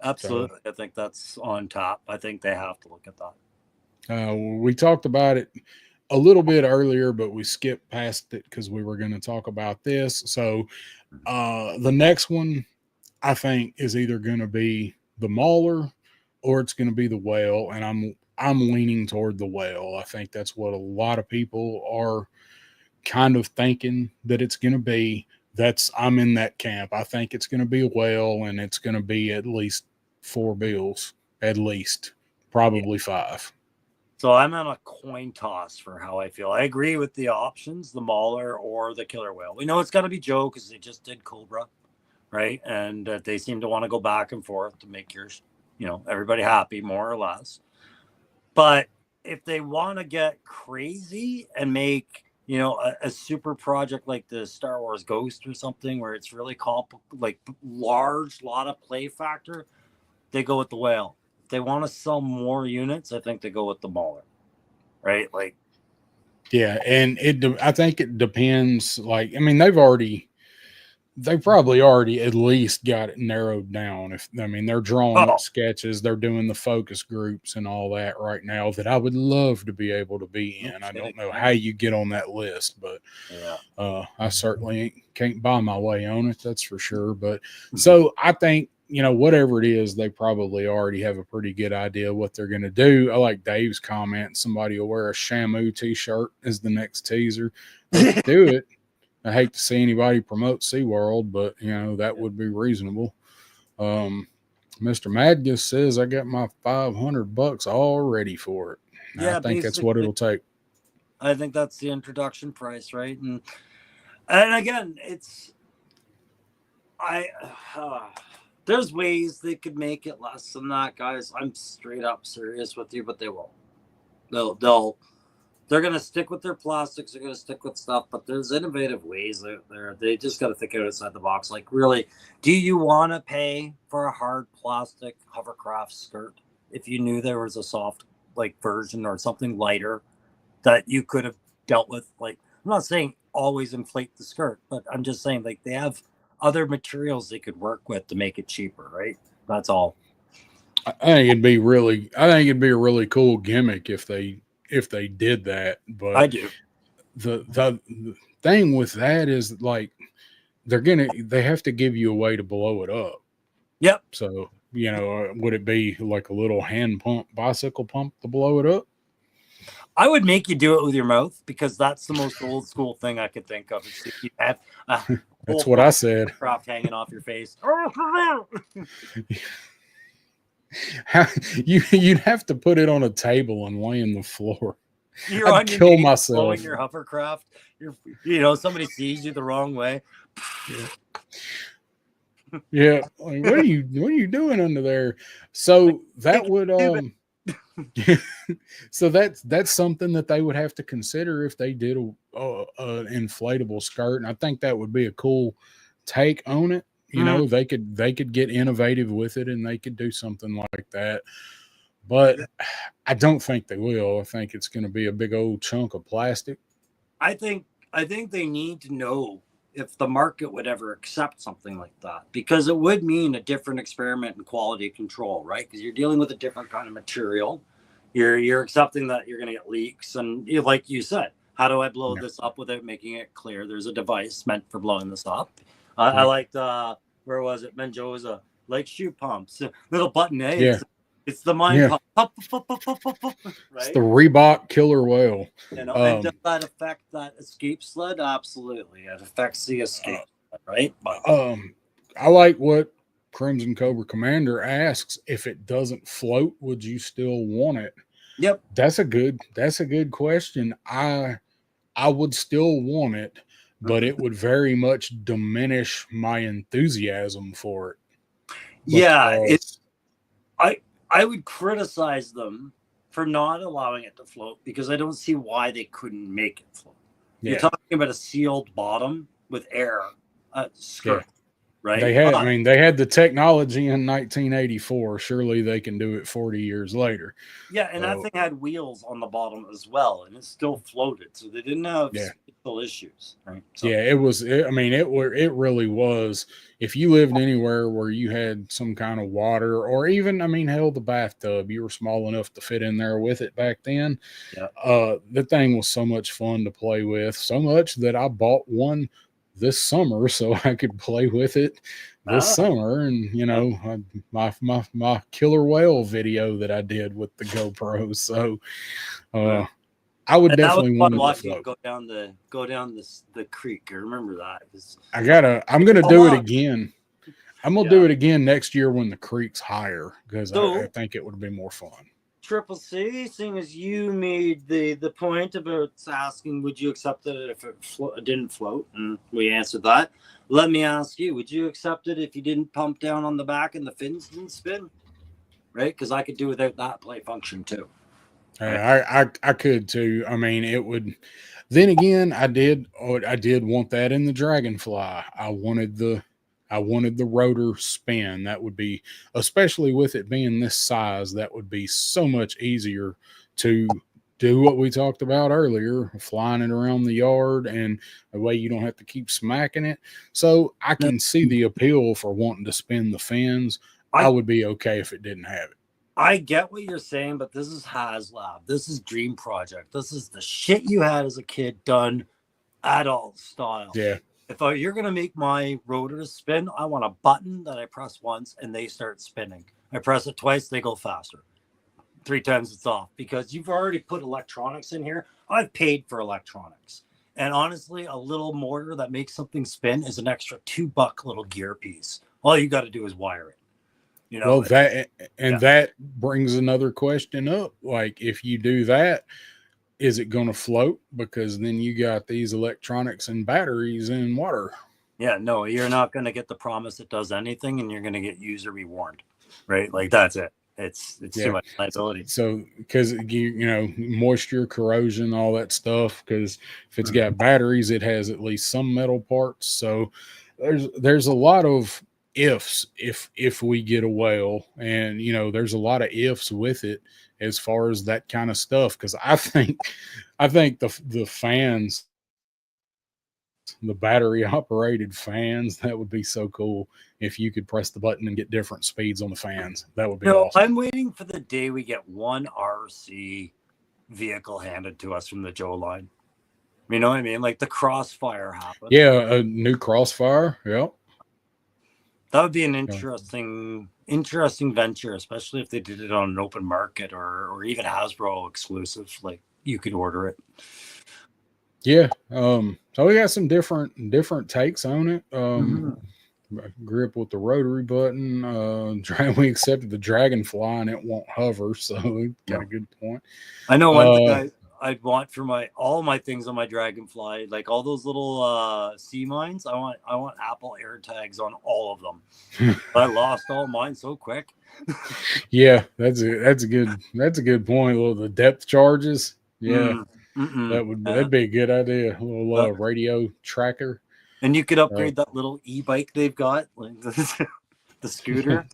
Absolutely. So, I think that's on top. I think they have to look at that. We talked about it a little bit earlier, but we skipped past it because we were going to talk about this. So the next one, I think, is either going to be the Mauler or it's going to be the Whale, and I'm leaning toward the Whale. I think that's what a lot of people are kind of thinking that it's going to be. I'm in that camp. I think it's going to be a whale, and it's going to be at least 4 bills, at least, probably 5. So I'm on a coin toss for how I feel. I agree with the options, the mauler or the killer whale. We know it's got to be Joe because they just did Cobra, right? And they seem to want to go back and forth to make everybody happy, more or less. But if they want to get crazy and make a super project like the Star Wars Ghost or something where it's really like large, lot of play factor, they go with the whale. If they want to sell more units, I think they go with the mauler, right? Like, yeah, and I think it depends. Like, I mean, they probably already at least got it narrowed down. They're drawing up sketches, they're doing the focus groups and all that right now that I would love to be able to be in. I don't know how you get on that list, but I certainly can't buy my way on it. That's for sure. But so I think, whatever it is, they probably already have a pretty good idea what they're going to do. I like Dave's comment. Somebody will wear a Shamu t-shirt as the next teaser. Do it. I hate to see anybody promote SeaWorld, but, that would be reasonable. Mr. Madgus says, I got my $500 all ready for it. Yeah, I think that's what it'll take. I think that's the introduction price, right? And again, there's ways they could make it less than that, guys. I'm straight up serious with you, but they won't. They're going to stick with their plastics. They're going to stick with stuff, but there's innovative ways out there. They just got to think outside the box. Like, really, do you want to pay for a hard plastic hovercraft skirt if you knew there was a soft version or something lighter that you could have dealt with? Like, I'm not saying always inflate the skirt, but I'm just saying they have other materials they could work with to make it cheaper, right? That's all. I think it'd be a really cool gimmick if they did that. But I do. The thing with that is they have to give you a way to blow it up. Yep. So, would it be like a little bicycle pump to blow it up? I would make you do it with your mouth because that's the most old school thing I could think of. You have that's what I said. Craft hanging off your face. You'd have to put it on a table and lay on the floor. I'd kill myself. Blowing your hovercraft. Somebody sees you the wrong way. Yeah. Like, what are you doing under there? So that would so that's something that they would have to consider if they did an inflatable skirt, and I think that would be a cool take on it. They could get innovative with it, and they could do something like that. But I don't think they will. I think it's going to be a big old chunk of plastic. I think they need to know if the market would ever accept something like that, because it would mean a different experiment in quality control, right? Because you're dealing with a different kind of material. You're accepting that you're going to get leaks, and like you said, how do I blow this up without making it clear? There's a device meant for blowing this up. I liked where was it? Mendoza, like shoe pumps, little button. It's the mind pump. Right? It's the Reebok Killer Whale. And does that affect that escape sled? Absolutely, it affects the escape sled, right? But, I like what Crimson Cobra Commander asks: if it doesn't float, would you still want it? Yep, that's a good question. I would still want it, but it would very much diminish my enthusiasm for it. I would criticize them for not allowing it to float because I don't see why they couldn't make it float. Yeah. You're talking about a sealed bottom with air skirt, right? They had the technology in 1984. Surely they can do it 40 years later. Yeah, and that thing had wheels on the bottom as well, and it still floated, so they didn't have physical issues, right? So, it really was. If you lived anywhere where you had some kind of water, or even, hell, the bathtub, you were small enough to fit in there with it back then. Yeah. The thing was so much fun to play with, so much that I bought one this summer so I could play with it this summer. And, my killer whale video that I did with the GoPro. So, I would And that was definitely fun want it to watching float. it go down the creek. I remember that. It was I'm gonna do it again. I'm gonna Yeah. do it again next year when the creek's higher because I So think it would be more fun. Triple C, seeing as you made the point about asking, would you accept it if it didn't float? And we answered that. Let me ask you, would you accept it if you didn't pump down on the back and the fins didn't spin? Right? Because I could do without that play function too. Right? I could too. I mean, it would. Then again, I did want that in the Dragonfly. I wanted the rotor spin. That would be, especially with it being this size, that would be so much easier to do what we talked about earlier, flying it around the yard, and the way you don't have to keep smacking it. So I can see the appeal for wanting to spin the fins. I would be okay if it didn't have it. I get what you're saying, but this is HasLab. This is Dream Project. This is the shit you had as a kid done adult style. Yeah. If you're going to make my rotors spin, I want a button that I press once and they start spinning. I press it twice, they go faster. 3 times it's off because you've already put electronics in here. I've paid for electronics. And honestly, a little motor that makes something spin is an extra $2 little gear piece. All you got to do is wire it. You know, well, that brings another question up. Like, if you do that, is it going to float? Because then you got these electronics and batteries in water. Yeah, no, you're not going to get the promise it does anything, and you're going to get user rewarned, right? Like that's it. It's too much liability. So because you know moisture, corrosion, all that stuff. Because if it's got batteries, it has at least some metal parts. So there's a lot of ifs if we get a whale, and you know there's a lot of ifs with it as far as that kind of stuff. Because I think the fans, the battery operated fans, that would be so cool if you could press the button and get different speeds on the fans. That would be awesome. I'm waiting for the day we get one RC vehicle handed to us from the Joe line. You know what I mean? Like the Crossfire happened. Yeah, a new Crossfire. Yep. That would be an interesting venture, especially if they did it on an open market or even Hasbro exclusive. Like you could order it. Yeah. So we got some different takes on it. Grip with the rotary button. We accepted the Dragonfly and it won't hover, so we got a good point. I know one thing I'd want for all my things on my Dragonfly, like all those little sea mines. I want Apple AirTags on all of them. I lost all mine so quick. Yeah, that's a good point. Well, the depth charges. Yeah. That'd be a good idea. A little radio tracker. And you could upgrade that little e-bike they've got, like the scooter.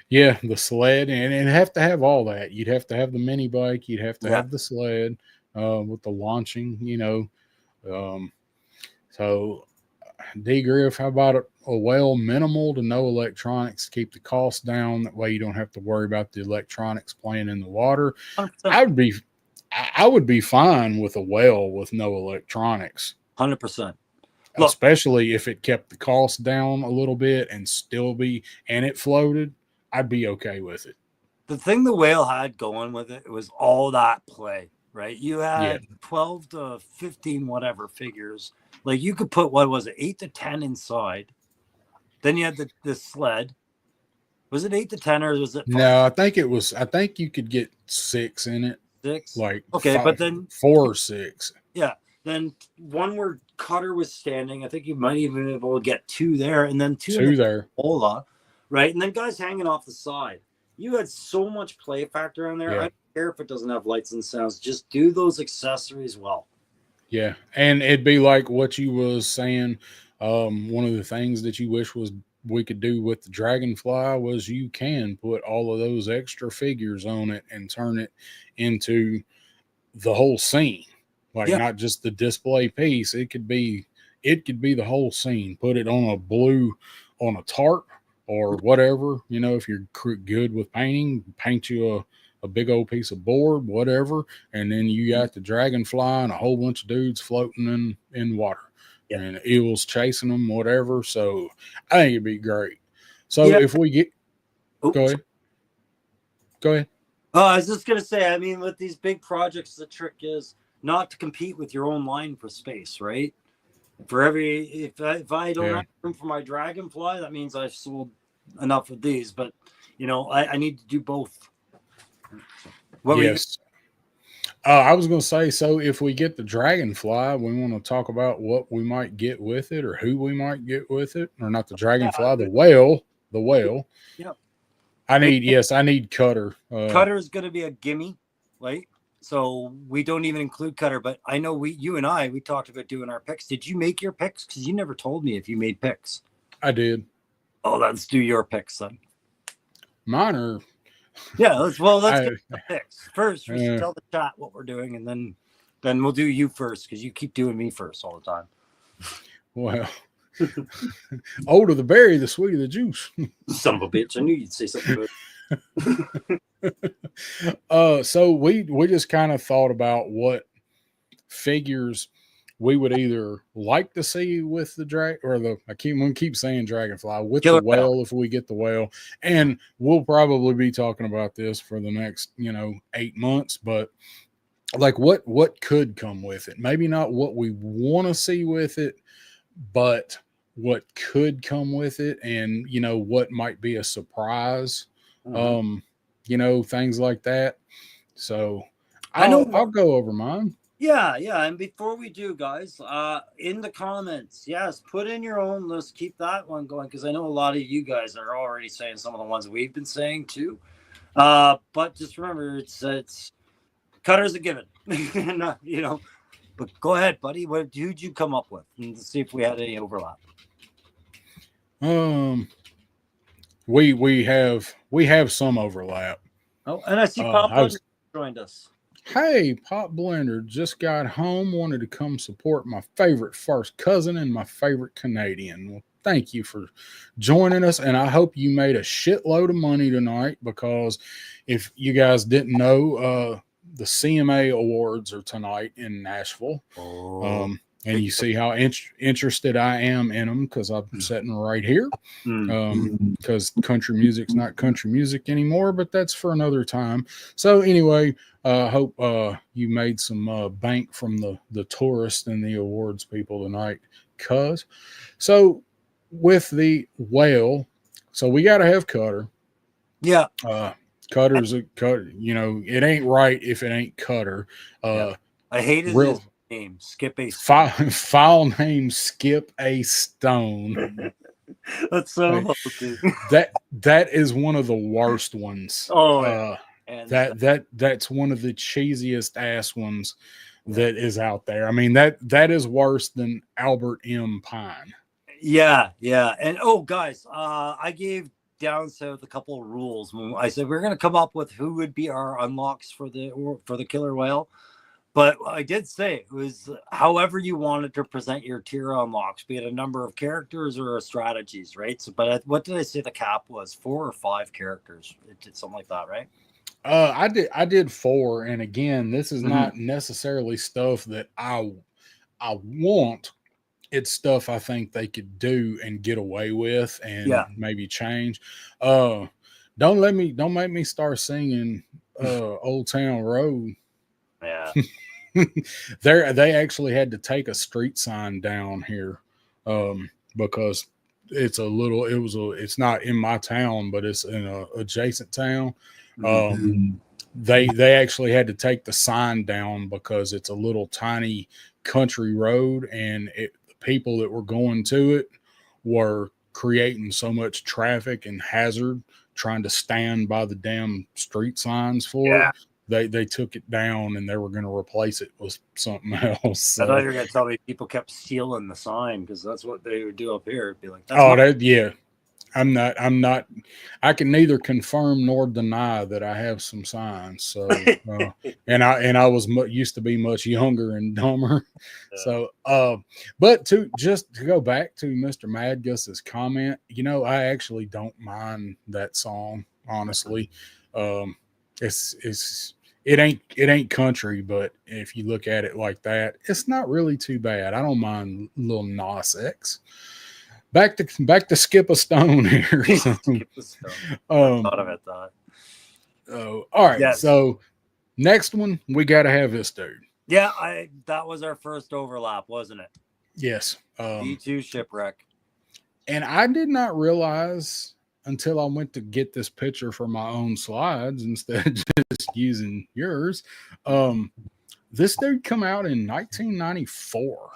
Yeah, the sled, and it'd have to have all that. You'd have to have the mini bike. You'd have to have the sled with the launching. You know, so Degriff, how about a whale minimal to no electronics to keep the cost down? That way you don't have to worry about the electronics playing in the water. 100%. I would be fine with a whale with no electronics. 100%. Especially if it kept the cost down a little bit and it floated, I'd be okay with it. The thing the whale had going with it was all that play, right? You had 12 to 15 whatever figures. Like you could put, 8 to 10 inside. Then you had the sled. Was it 8 to 10 or was it 5? No, I think you could get 6 in it. 6? Like okay, 5, but then 4 or 6. Yeah. Then one where Cutter was standing. I think you might even be able to get 2 there, and then 2 there. Ola, right? And then guys hanging off the side. You had so much play factor on there. I don't care if it doesn't have lights and sounds. Just do those accessories well. Yeah, and it'd be like what you was saying. One of the things that you wish we could do with the Dragonfly was you can put all of those extra figures on it and turn it into the whole scene. Like not just the display piece. It could be the whole scene. Put it on a tarp or whatever. You know, if you're good with painting, paint you a big old piece of board, whatever, and then you got the Dragonfly and a whole bunch of dudes floating in water and eels chasing them, whatever. So I think it'd be great. So if we get, go ahead. Oh, I was just gonna say, I mean, with these big projects, the trick is not to compete with your own line for space, right? For every if I don't Yeah. have room for my Dragonfly, that means I've sold enough of these. But you know, I need to do both. What were you? Yes. I was going to say, so if we get the Dragonfly, we want to talk about what we might get with it or who we might get with it, or not the Yeah, Dragonfly, the whale. The whale. yeah. I need Cutter. Cutter is going to be a gimme, right? So we don't even include Cutter, but I know you and I, we talked about doing our picks. Did you make your picks? Because you never told me if you made picks. I did. Oh, let's do your picks then. Mine are. Yeah, let's get the picks first. We should tell the chat what we're doing, and then we'll do you first because you keep doing me first all the time. Well, older the berry, the sweeter the juice. Son of a bitch! I knew you'd say something about. So we just kind of thought about what figures we would either like to see with the I keep saying Dragonfly with Killer the whale if we get the whale, and we'll probably be talking about this for the next 8 months, but like what could come with it? Maybe not what we want to see with it, but what could come with it, and what might be a surprise, things like that. So I'll go over mine. Yeah, and before we do, guys, in the comments, yes, put in your own list. Keep that one going because I know a lot of you guys are already saying some of the ones we've been saying too. But just remember, it's Cutter's a given. But go ahead, buddy. Who'd you come up with? And let's see if we had any overlap. We have some overlap. Oh, and I see Papa joined us. Hey, Pop Blender, just got home, wanted to come support my favorite first cousin and my favorite Canadian. Well, thank you for joining us, and I hope you made a shitload of money tonight because if you guys didn't know, the CMA Awards are tonight in Nashville. And you see how interested I am in them because I'm sitting right here. Because country music's not country music anymore, but that's for another time. So anyway, hope you made some bank from the tourists and the awards people tonight. So with the whale, so we got to have Cutter. Yeah. Cutter's a Cutter. It ain't right if it ain't Cutter. I hate his name. Skip a file name. Skip a Stone. That's so that is one of the worst ones. That's one of the cheesiest ass ones that is out there. I mean that is worse than Albert M. Pine. Yeah, and guys, I gave Down South a couple of rules. I said we're going to come up with who would be our unlocks for the killer whale. But I did say it was however you wanted to present your tier unlocks, be it a number of characters or strategies, right? So, but what did I say the cap was? 4 or 5 characters? It did something like that, right? I did 4, and again, this is not necessarily stuff that I want. It's stuff I think they could do and get away with, and maybe change. Don't make me start singing Old Town Road. Yeah. They actually had to take a street sign down here because it's not in my town, but it's in a adjacent town. They actually had to take the sign down because it's a little tiny country road, and the people that were going to it were creating so much traffic and hazard trying to stand by the damn street signs for it. They took it down and they were going to replace it with something else. So. I thought you were going to tell me people kept stealing the sign because that's what they would do up here. It'd be like, I'm not. I can neither confirm nor deny that I have some signs. So, and I was used to be much younger and dumber. So, but to go back to Mr. Madgus's comment, I actually don't mind that song. Honestly, it ain't country, but if you look at it like that, it's not really too bad. I don't mind Lil Nas X. Back to Skip a Stone here. Skip a Stone. I thought of it. Oh, all right. Yes. So next one, we got to have this dude. Yeah, that was our first overlap, wasn't it? Yes. D2 Shipwreck. And I did not realize until I went to get this picture for my own slides instead of just using yours. This dude come out in 1994.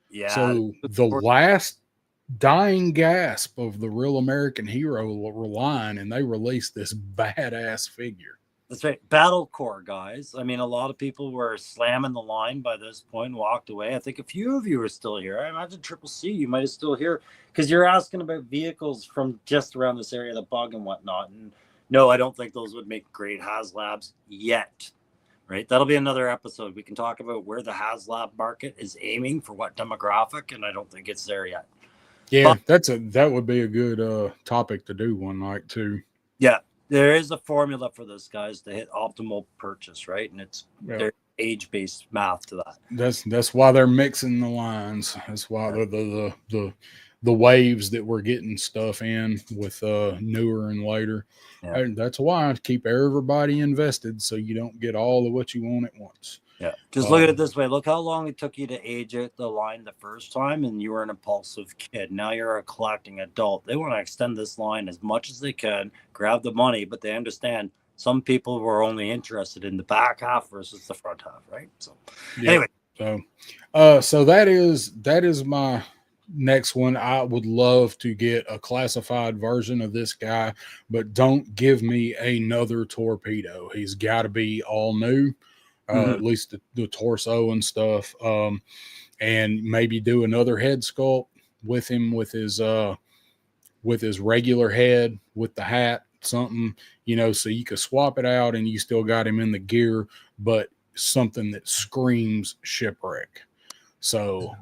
Yeah. So the last dying gasp of the real American hero line, and they released this badass figure. That's right. Battle Core, guys. I mean, a lot of people were slamming the line by this point and walked away. I think a few of you are still here. I imagine Triple C, you might have still here because you're asking about vehicles from just around this area, the bug and whatnot. And no, I don't think those would make great HasLabs yet. Right? That'll be another episode. We can talk about where the HasLab market is aiming for what demographic, and I don't think it's there yet. Yeah, but that would be a good topic to do one night too. Yeah. There is a formula for this, guys, to hit optimal purchase, right? And it's age-based math to that. That's why they're mixing the lines. That's why the waves that we're getting stuff in with newer and later. Yeah. And that's why I keep everybody invested so you don't get all of what you want at once. Yeah. Just look at it this way. Look how long it took you to age out the line the first time, and you were an impulsive kid. Now you're a collecting adult. They want to extend this line as much as they can, grab the money, but they understand some people were only interested in the back half versus the front half, right? So anyway. So that is my next one. I would love to get a classified version of this guy, but don't give me another torpedo. He's got to be all new. At least the torso and stuff, and maybe do another head sculpt with him with his regular head with the hat, something, so you could swap it out and you still got him in the gear, but something that screams shipwreck. So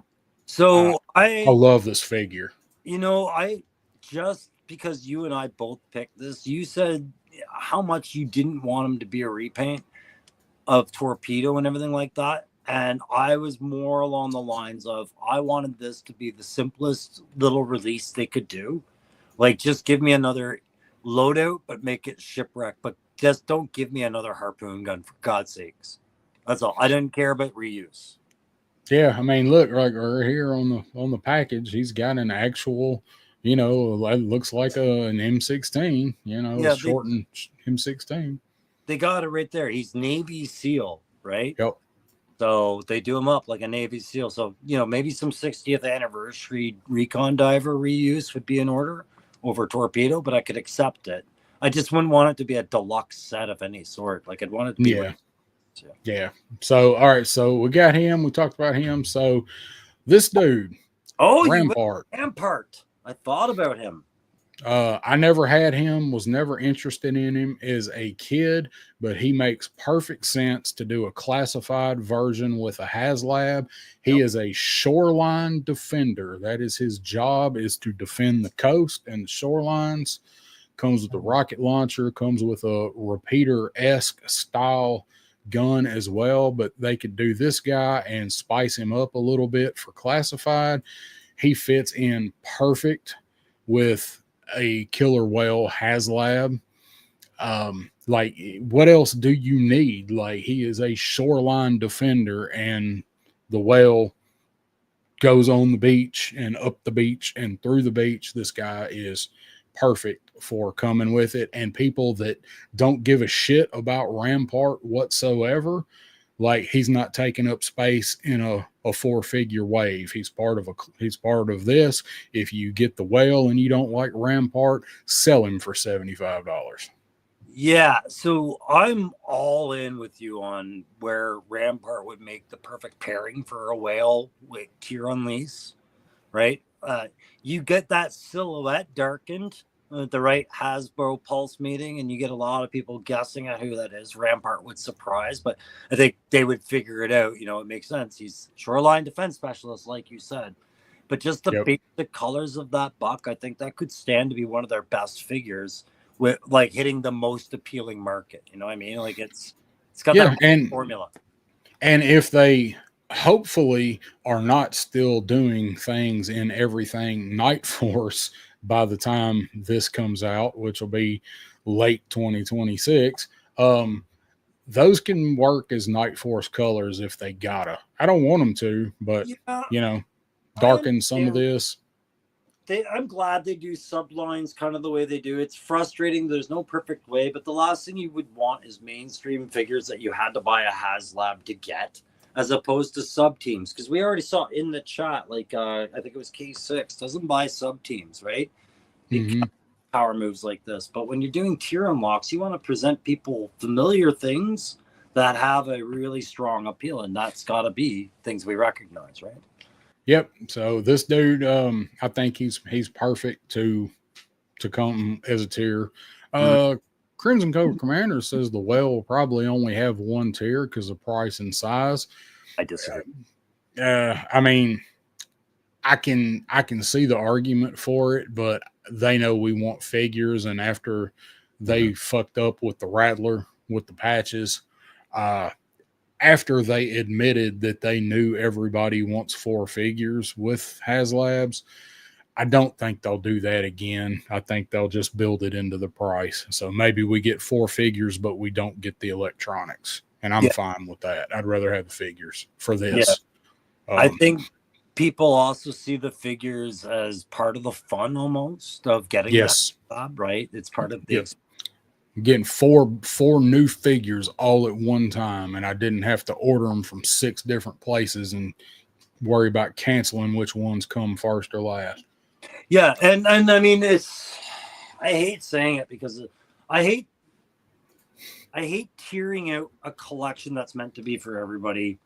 I love this figure. I just because you and I both picked this, you said how much you didn't want him to be a repaint of torpedo and everything like that, and I was more along the lines of I wanted this to be the simplest little release they could do. Like, just give me another loadout, but make it shipwreck, but just don't give me another harpoon gun, for God's sakes. That's all. I didn't care about reuse. Yeah, I mean, look, right here on the package, he's got an actual, it looks like an M16, shortened M16. They got it right there. He's Navy SEAL, right? Yep. So they do him up like a Navy SEAL. So, maybe some 60th anniversary recon diver reuse would be in order over torpedo, but I could accept it. I just wouldn't want it to be a deluxe set of any sort. Like, I'd want it to be. Yeah. So, all right. So we got him. We talked about him. So this dude. Oh, Rampart. Rampart. I thought about him. I never had him, was never interested in him as a kid, but he makes perfect sense to do a classified version with a HasLab. He is a shoreline defender. That is his job, is to defend the coast and the shorelines. Comes with a rocket launcher, comes with a repeater-esque style gun as well, but they could do this guy and spice him up a little bit for classified. He fits in perfect with a killer whale HasLab. Like, what else do you need? Like, he is a shoreline defender, and the whale goes on the beach and up the beach and through the beach. This guy is perfect for coming with it. And people that don't give a shit about Rampart whatsoever, like, he's not taking up space in a 4-figure wave. He's part of this. If you get the whale and you don't like Rampart, sell him for $75. Yeah, so I'm all in with you on where Rampart would make the perfect pairing for a whale with Kieran Lease, right? You get that silhouette darkened at the right Hasbro Pulse meeting, and you get a lot of people guessing at who that is. Rampart would surprise, but I think they would figure it out. It makes sense. He's shoreline defense specialist, like you said. But just the basic colors of that buck, I think that could stand to be one of their best figures with, like, hitting the most appealing market. You know what I mean? Like, it's got that formula. And if they hopefully are not still doing things in everything Night Force by the time this comes out, which will be late 2026, Those can work as Night Force colors if they gotta. I don't want them to, but darken some of this. I'm glad they do sublines kind of the way they do. It's frustrating. There's no perfect way, but the last thing you would want is mainstream figures that you had to buy a HasLab to get, as opposed to sub teams. Because we already saw in the chat, like I think it was K6 doesn't buy sub teams, right? Power moves like this. But when you're doing tier unlocks, you want to present people familiar things that have a really strong appeal, and that's got to be things we recognize, right? Yep. So this dude, I think he's perfect to come as a tier. Crimson Cobra Commander says the whale will probably only have one tier because of price and size. I disagree. I mean, I can see the argument for it, but they know we want figures, and after they fucked up with the Rattler with the patches, after they admitted that they knew everybody wants 4 figures with HasLabs, I don't think they'll do that again. I think they'll just build it into the price. So maybe we get 4 figures, but we don't get the electronics. And I'm fine with that. I'd rather have the figures for this. Yeah. I think people also see the figures as part of the fun almost of getting that job, right? It's part of the getting four new figures all at one time, and I didn't have to order them from 6 different places and worry about canceling which ones come first or last. Yeah, and I mean, I hate saying it because I hate tearing out a collection that's meant to be for everybody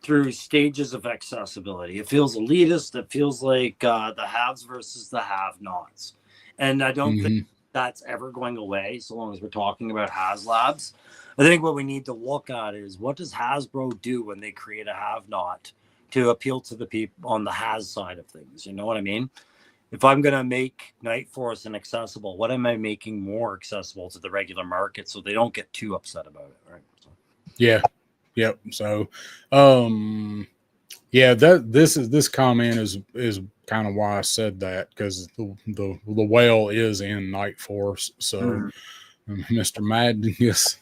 through stages of accessibility. It feels elitist. It feels like the haves versus the have-nots, and I don't think that's ever going away so long as we're talking about HasLabs. I think what we need to look at is, what does Hasbro do when they create a have-not to appeal to the people on the Has side of things? You know what I mean? If I'm going to make Night Force inaccessible, what am I making more accessible to the regular market so they don't get too upset about it, right? So. Yeah. Yep. So, this comment is kind of why I said that, because the whale is in Night Force. So Mr. Madden, yes,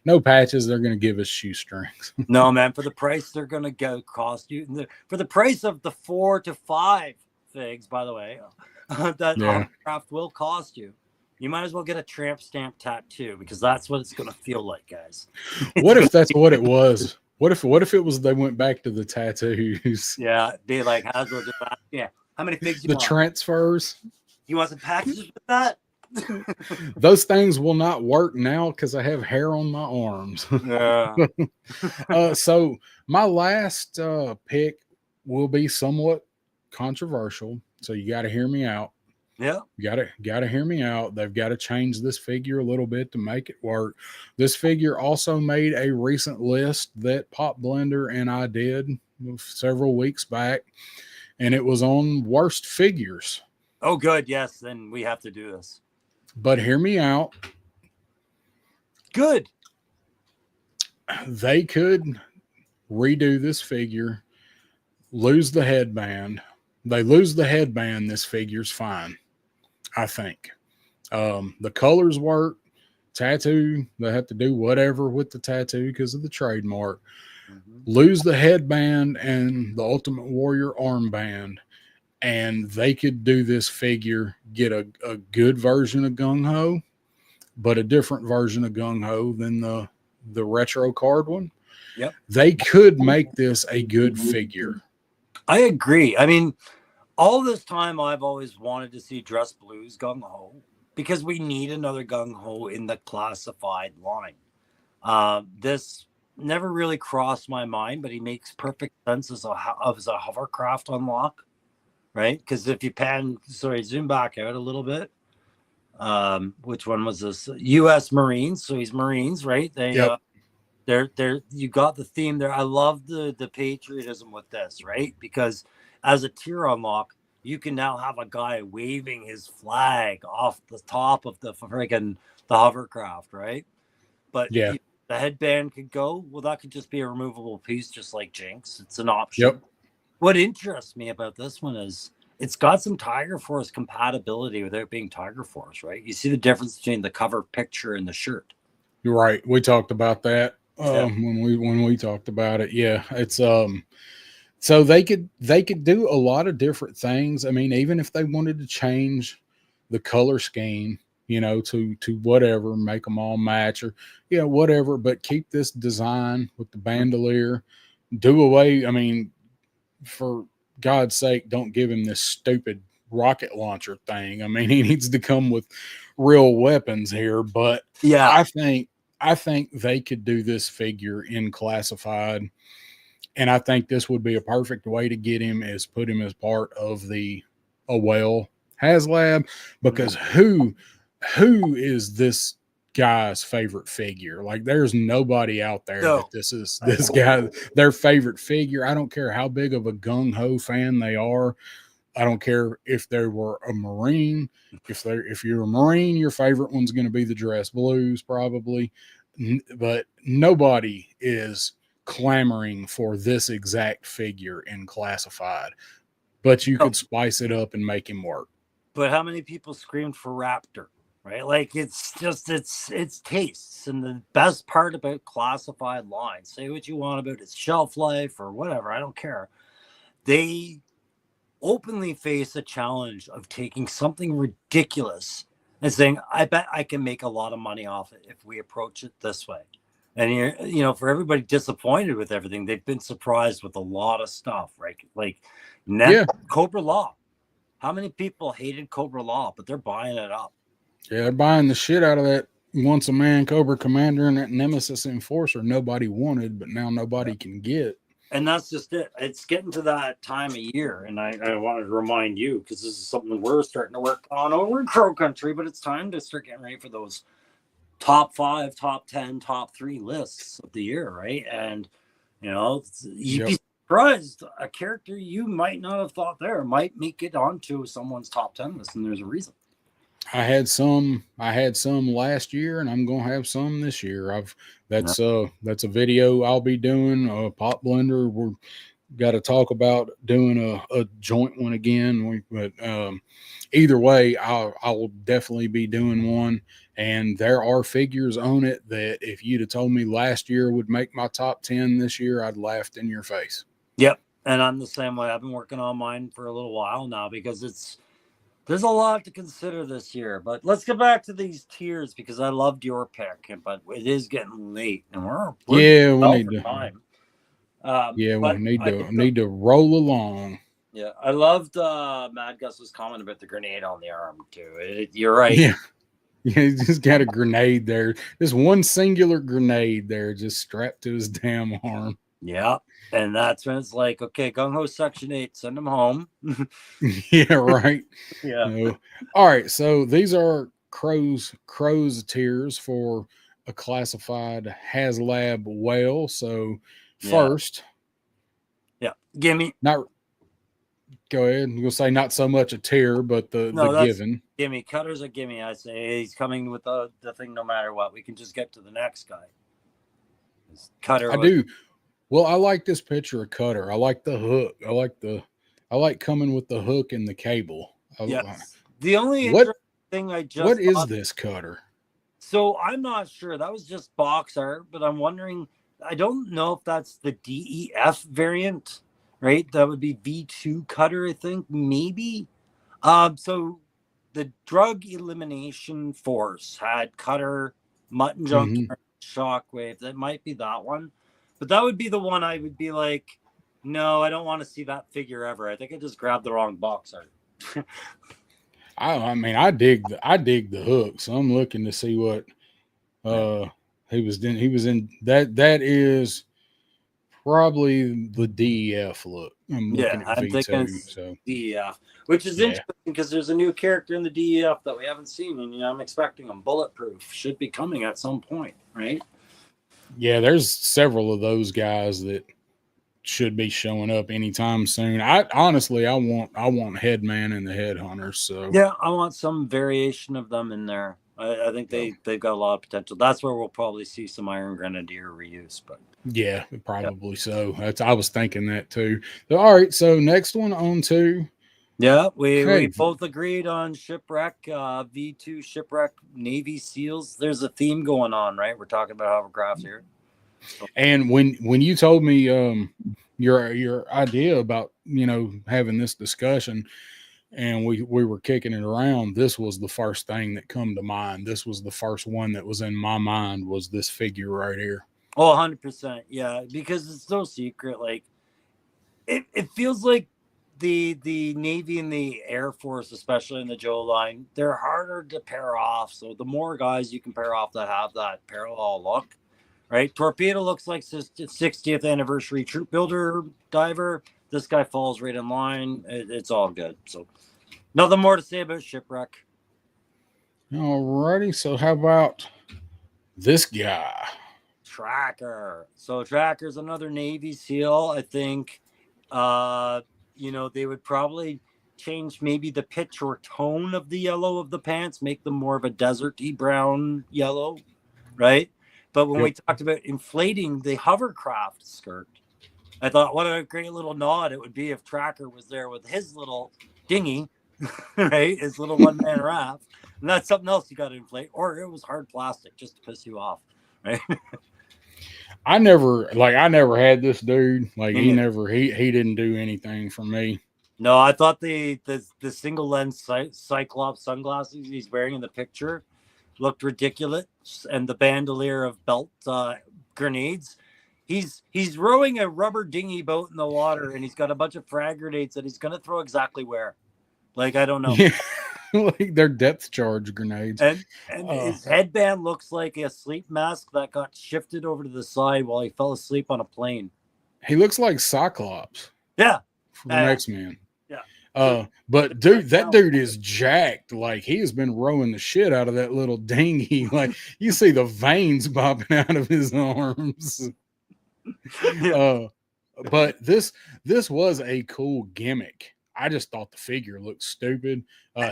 no patches. They're going to give us shoestrings. No, man, for the price they're going to cost you, for the price of the 4 to 5 figs, by the way, that craft will cost you. You might as well get a tramp stamp tattoo, because that's what it's going to feel like, guys. What if that's what it was? What if it was they went back to the tattoos? Yeah, be like, how many figs you want? The transfers. You want some patches with that? Those things will not work now because I have hair on my arms. Yeah. So my last pick will be somewhat controversial. So you got to hear me out. Yeah. You gotta hear me out. They've got to change this figure a little bit to make it work. This figure also made a recent list that Pop Blender and I did several weeks back, and it was on worst figures. Oh, good. Yes, then we have to do this. But hear me out. Good. They could redo this figure, lose the headband. They lose the headband, this figure's fine, I think. The colors work. Tattoo, they have to do whatever with the tattoo because of the trademark. Lose the headband and the Ultimate Warrior armband, and they could do this figure, get a good version of Gung Ho, but a different version of Gung Ho than the retro card one. Yep. They could make this a good figure. I agree. I mean, all this time I've always wanted to see Dress Blues Gung Ho, because we need another Gung Ho in the classified line. This never really crossed my mind, but he makes perfect sense as a hovercraft unlock, right? Because if you zoom back out a little bit. Which one was this? U.S. Marines. So he's Marines, right? They're you got the theme there. I love the patriotism with this, right? Because as a tier unlock, you can now have a guy waving his flag off the top of the hovercraft, right? But the headband could go. Well, that could just be a removable piece, just like Jinx. It's an option. Yep. What interests me about this one is it's got some Tiger Force compatibility without being Tiger Force, right? You see the difference between the cover picture and the shirt. You're right. We talked about that Yeah. when we talked about it. Yeah, it's so they could do a lot of different things. I mean, even if they wanted to change the color scheme, to whatever, make them all match or whatever, but keep this design with the bandolier. Do away. I mean, for God's sake, don't give him this stupid rocket launcher thing. I mean, he needs to come with real weapons here. But Yeah. I think they could do this figure in classified, and I think this would be a perfect way to get him is put him as part of the Awell HasLab, because who is this guy's favorite figure? Like, there's nobody out there that this is this guy their favorite figure. I don't care how big of a gung-ho fan they are. I don't care if they were a Marine. If you're a Marine, your favorite one's going to be the Dress Blues, probably. But nobody is clamoring for this exact figure in classified. But you could spice it up and make him work. But how many people screamed for Raptor? Right? Like, it's just it's tastes. And the best part about classified lines, say what you want about its shelf life or whatever, I don't care. They openly face a challenge of taking something ridiculous and saying, I bet I can make a lot of money off it if we approach it this way. And for everybody disappointed with everything, they've been surprised with a lot of stuff, right? Like Cobra Law. How many people hated Cobra Law, but they're buying it up? Yeah, they're buying the shit out of that once a man Cobra Commander and that Nemesis Enforcer nobody wanted, but now nobody can get. And that's just it. It's getting to that time of year. And I wanted to remind you, because this is something we're starting to work on over in Crow Country, but it's time to start getting ready for those top 5, top 10, top 3 lists of the year, right? And, you'd be surprised. A character you might not have thought there might make it onto someone's top 10 list, and there's a reason. I had some last year, and I'm gonna have some this year. That's a video I'll be doing. A Pop Blender. We're got to talk about doing a joint one again. But either way, I'll definitely be doing one. And there are figures on it that if you'd have told me last year would make my top 10 this year, I'd laughed in your face. Yep, and I'm the same way. I've been working on mine for a little while now because there's a lot to consider this year. But let's get back to these tiers because I loved your pick, but it is getting late, and we need to time. We need to roll along. Yeah, I loved Mad Gus's comment about the grenade on the arm too. You're right. Yeah, he just got a grenade there. Just one singular grenade there, just strapped to his damn arm. Yeah, and that's when it's like, okay, Gung Ho Section 8, send him home. Yeah, right. Yeah. All right, so these are Crow's tiers for a classified HasLab whale. So first, gimme. Go ahead. We'll say not so much a tier, but the given. Gimme. Cutter's a gimme. I say he's coming with the thing no matter what. We can just get to the next guy. Cutter. I do. Well, I like this picture of Cutter. I like the hook. I like coming with the hook and the cable. Yes. The only thing what is this Cutter? So I'm not sure. That was just box art, but I'm wondering. I don't know if that's the DEF variant. Right, that would be V2 Cutter, I think, maybe. So the Drug Elimination Force had Cutter, Mutton Junkyard, Shockwave. That might be that one, but that would be the one I would be like, no, I don't want to see that figure ever. I think I just grabbed the wrong box art. I mean, I dig the hook, so I'm looking to see what he was in. He was in that. That is probably the DEF look. I'm thinking so DEF, which is interesting because there's a new character in the DEF that we haven't seen, and I'm expecting him. Bulletproof should be coming at some point, right? Yeah, there's several of those guys that should be showing up anytime soon. I want Headman and the Headhunters. So yeah, I want some variation of them in there. I think they've got a lot of potential. That's where we'll probably see some Iron Grenadier reuse, but yeah, probably so. I was thinking that too. So, all right, so next one on to Yeah, we Okay. both agreed on shipwreck, V2 shipwreck, Navy SEALs. There's a theme going on, right? We're talking about hovercraft here. So, And when you told me your idea about having this discussion, and we were kicking it around, this was the first thing that come to mind. This was the first one that was in my mind, was this figure right here. oh, 100%. Yeah, because it's no secret. Like, it feels like the Navy and the Air Force, especially in the Joe line, they're harder to pair off. So the more guys you can pair off that have that parallel look, right? Torpedo looks like 60th anniversary troop builder diver. This guy falls right in line. It's all good. So nothing more to say about shipwreck. Alrighty, so how about this guy? Tracker. So Tracker's another Navy SEAL. I think they would probably change maybe the pitch or tone of the yellow of the pants, make them more of a deserty brown yellow, right? But when we talked about inflating the hovercraft skirt, I thought, what a great little nod it would be if Tracker was there with his little dinghy, right? His little one-man raft. And that's something else you got to inflate. Or it was hard plastic just to piss you off, right? I never had this dude. Like he didn't do anything for me. No, I thought the single lens Cyclops sunglasses he's wearing in the picture looked ridiculous, and the bandolier of belt grenades. He's rowing a rubber dinghy boat in the water, and he's got a bunch of frag grenades that he's gonna throw exactly where. Like, I don't know. Yeah. Like they're depth charge grenades. And his headband looks like a sleep mask that got shifted over to the side while he fell asleep on a plane. He looks like Cyclops. Yeah. From X-Men. Yeah. But dude, that dude is jacked. Like he has been rowing the shit out of that little dinghy. Like you see the veins popping out of his arms. Yeah. But this was a cool gimmick. I just thought the figure looked stupid.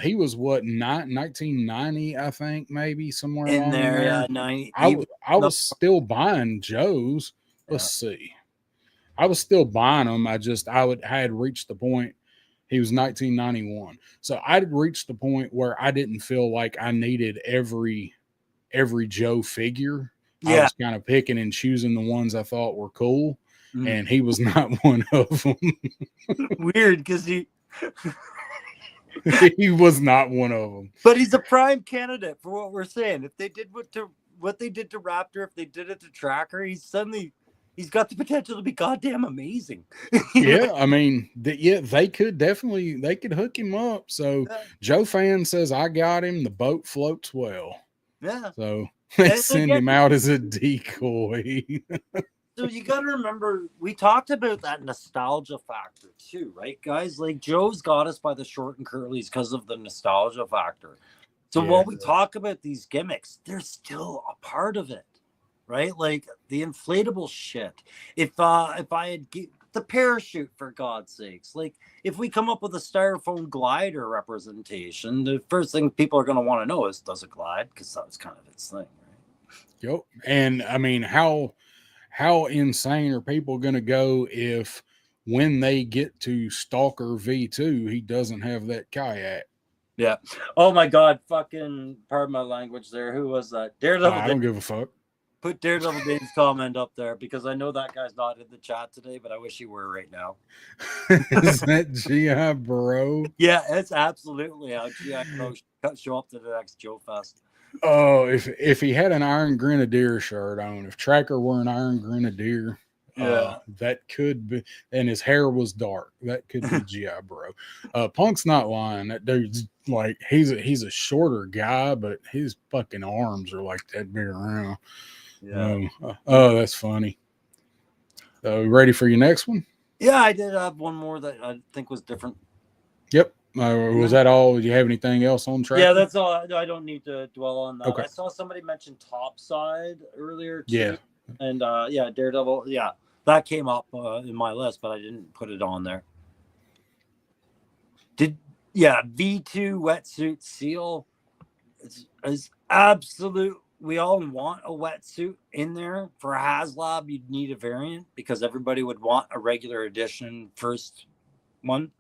He was 1990, I think, maybe somewhere in there. Yeah, 90. I was still buying Joe's. Let's see. I was still buying them. I had reached the point. He was 1991, so I had reached the point where I didn't feel like I needed every Joe figure. Yeah. I was kind of picking and choosing the ones I thought were cool. And he was not one of them. Weird, because he was not one of them. But he's a prime candidate for what we're saying. If they did what they did to Raptor, if they did it to Tracker, he's got the potential to be goddamn amazing. Yeah, I mean, they could hook him up. So Joe Fan says, I got him. The boat floats well. Yeah. So they send him out as a decoy. So you got to remember, we talked about that nostalgia factor too, right, guys? Like Joe's got us by the short and curlies because of the nostalgia factor. So while we talk about these gimmicks, they're still a part of it, right? Like the inflatable shit. If I had the parachute, for God's sakes, like if we come up with a styrofoam glider representation, the first thing people are going to want to know is, does it glide? Because that was kind of its thing, right? Yep. And I mean, how insane are people going to go if when they get to Stalker V2, he doesn't have that kayak? Yeah. Oh my God. Fucking, pardon my language there. Who was that? Daredevil. I don't give a fuck. Put Daredevil Dave's comment up there because I know that guy's not in the chat today, but I wish he were right now. Is that G.I. Bro? Yeah, it's absolutely how G.I. Bro show up to the next Joe Fest. Oh, if he had an Iron Grenadier shirt on, if Tracker wore an Iron Grenadier, that could be, and his hair was dark, that could be G.I. Bro. Punk's not lying. That dude's like, he's a shorter guy, but his fucking arms are like that big around. Yeah. Oh, that's funny. Ready for your next one? Yeah, I did have one more that I think was different. Yep. Was that all? Do you have anything else on track? Yeah, that's all. I don't need to dwell on that. Okay. I saw somebody mention Topside earlier too. Yeah. And Daredevil. Yeah, that came up in my list, but I didn't put it on there. V2 wetsuit seal is absolute. We all want a wetsuit in there. For a HasLab, you'd need a variant because everybody would want a regular edition first one.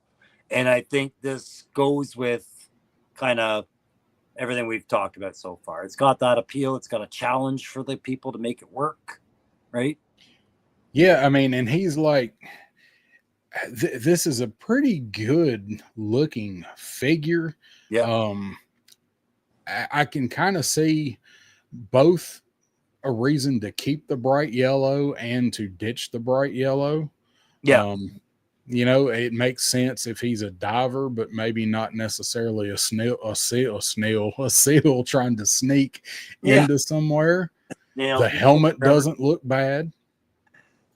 And I think this goes with kind of everything we've talked about so far. It's got that appeal. It's got a challenge for the people to make it work, right? Yeah, I mean, and he's like, this is a pretty good looking figure. Yeah. I can kind of see both a reason to keep the bright yellow and to ditch the bright yellow. Yeah. You know, it makes sense if he's a diver, but maybe not necessarily a seal trying to sneak into somewhere. The helmet doesn't look bad.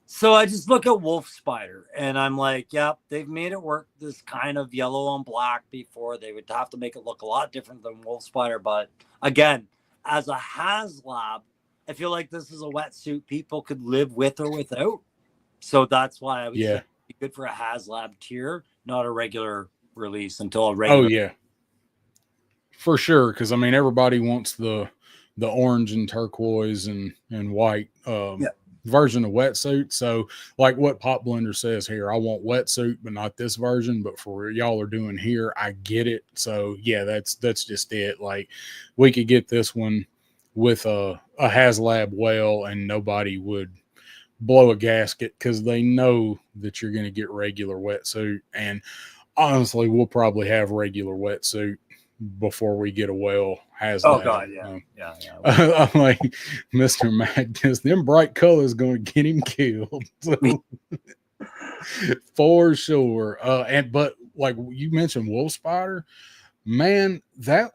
So I just look at Wolf Spider and I'm like, yep, they've made it work this kind of yellow on black before. They would have to make it look a lot different than Wolf Spider. But again, as a HasLab, I feel like this is a wetsuit people could live with or without. So that's why I would say it'd be good for a HasLab tier, not a regular release until a regular. Oh, yeah. For sure. Because, I mean, everybody wants the orange and turquoise and white version of wetsuit. So, like what Pop Blender says here, I want wetsuit, but not this version. But for what y'all are doing here, I get it. So, yeah, that's just it. Like, we could get this one with a HasLab whale and nobody would blow a gasket because they know that you're going to get regular wetsuit. And honestly, we'll probably have regular wetsuit before we get a whale HasLab. Oh God, yeah. I'm like, Mr. Magnus, them bright colors going to get him killed. So, for sure. But like you mentioned, Wolf Spider, man, that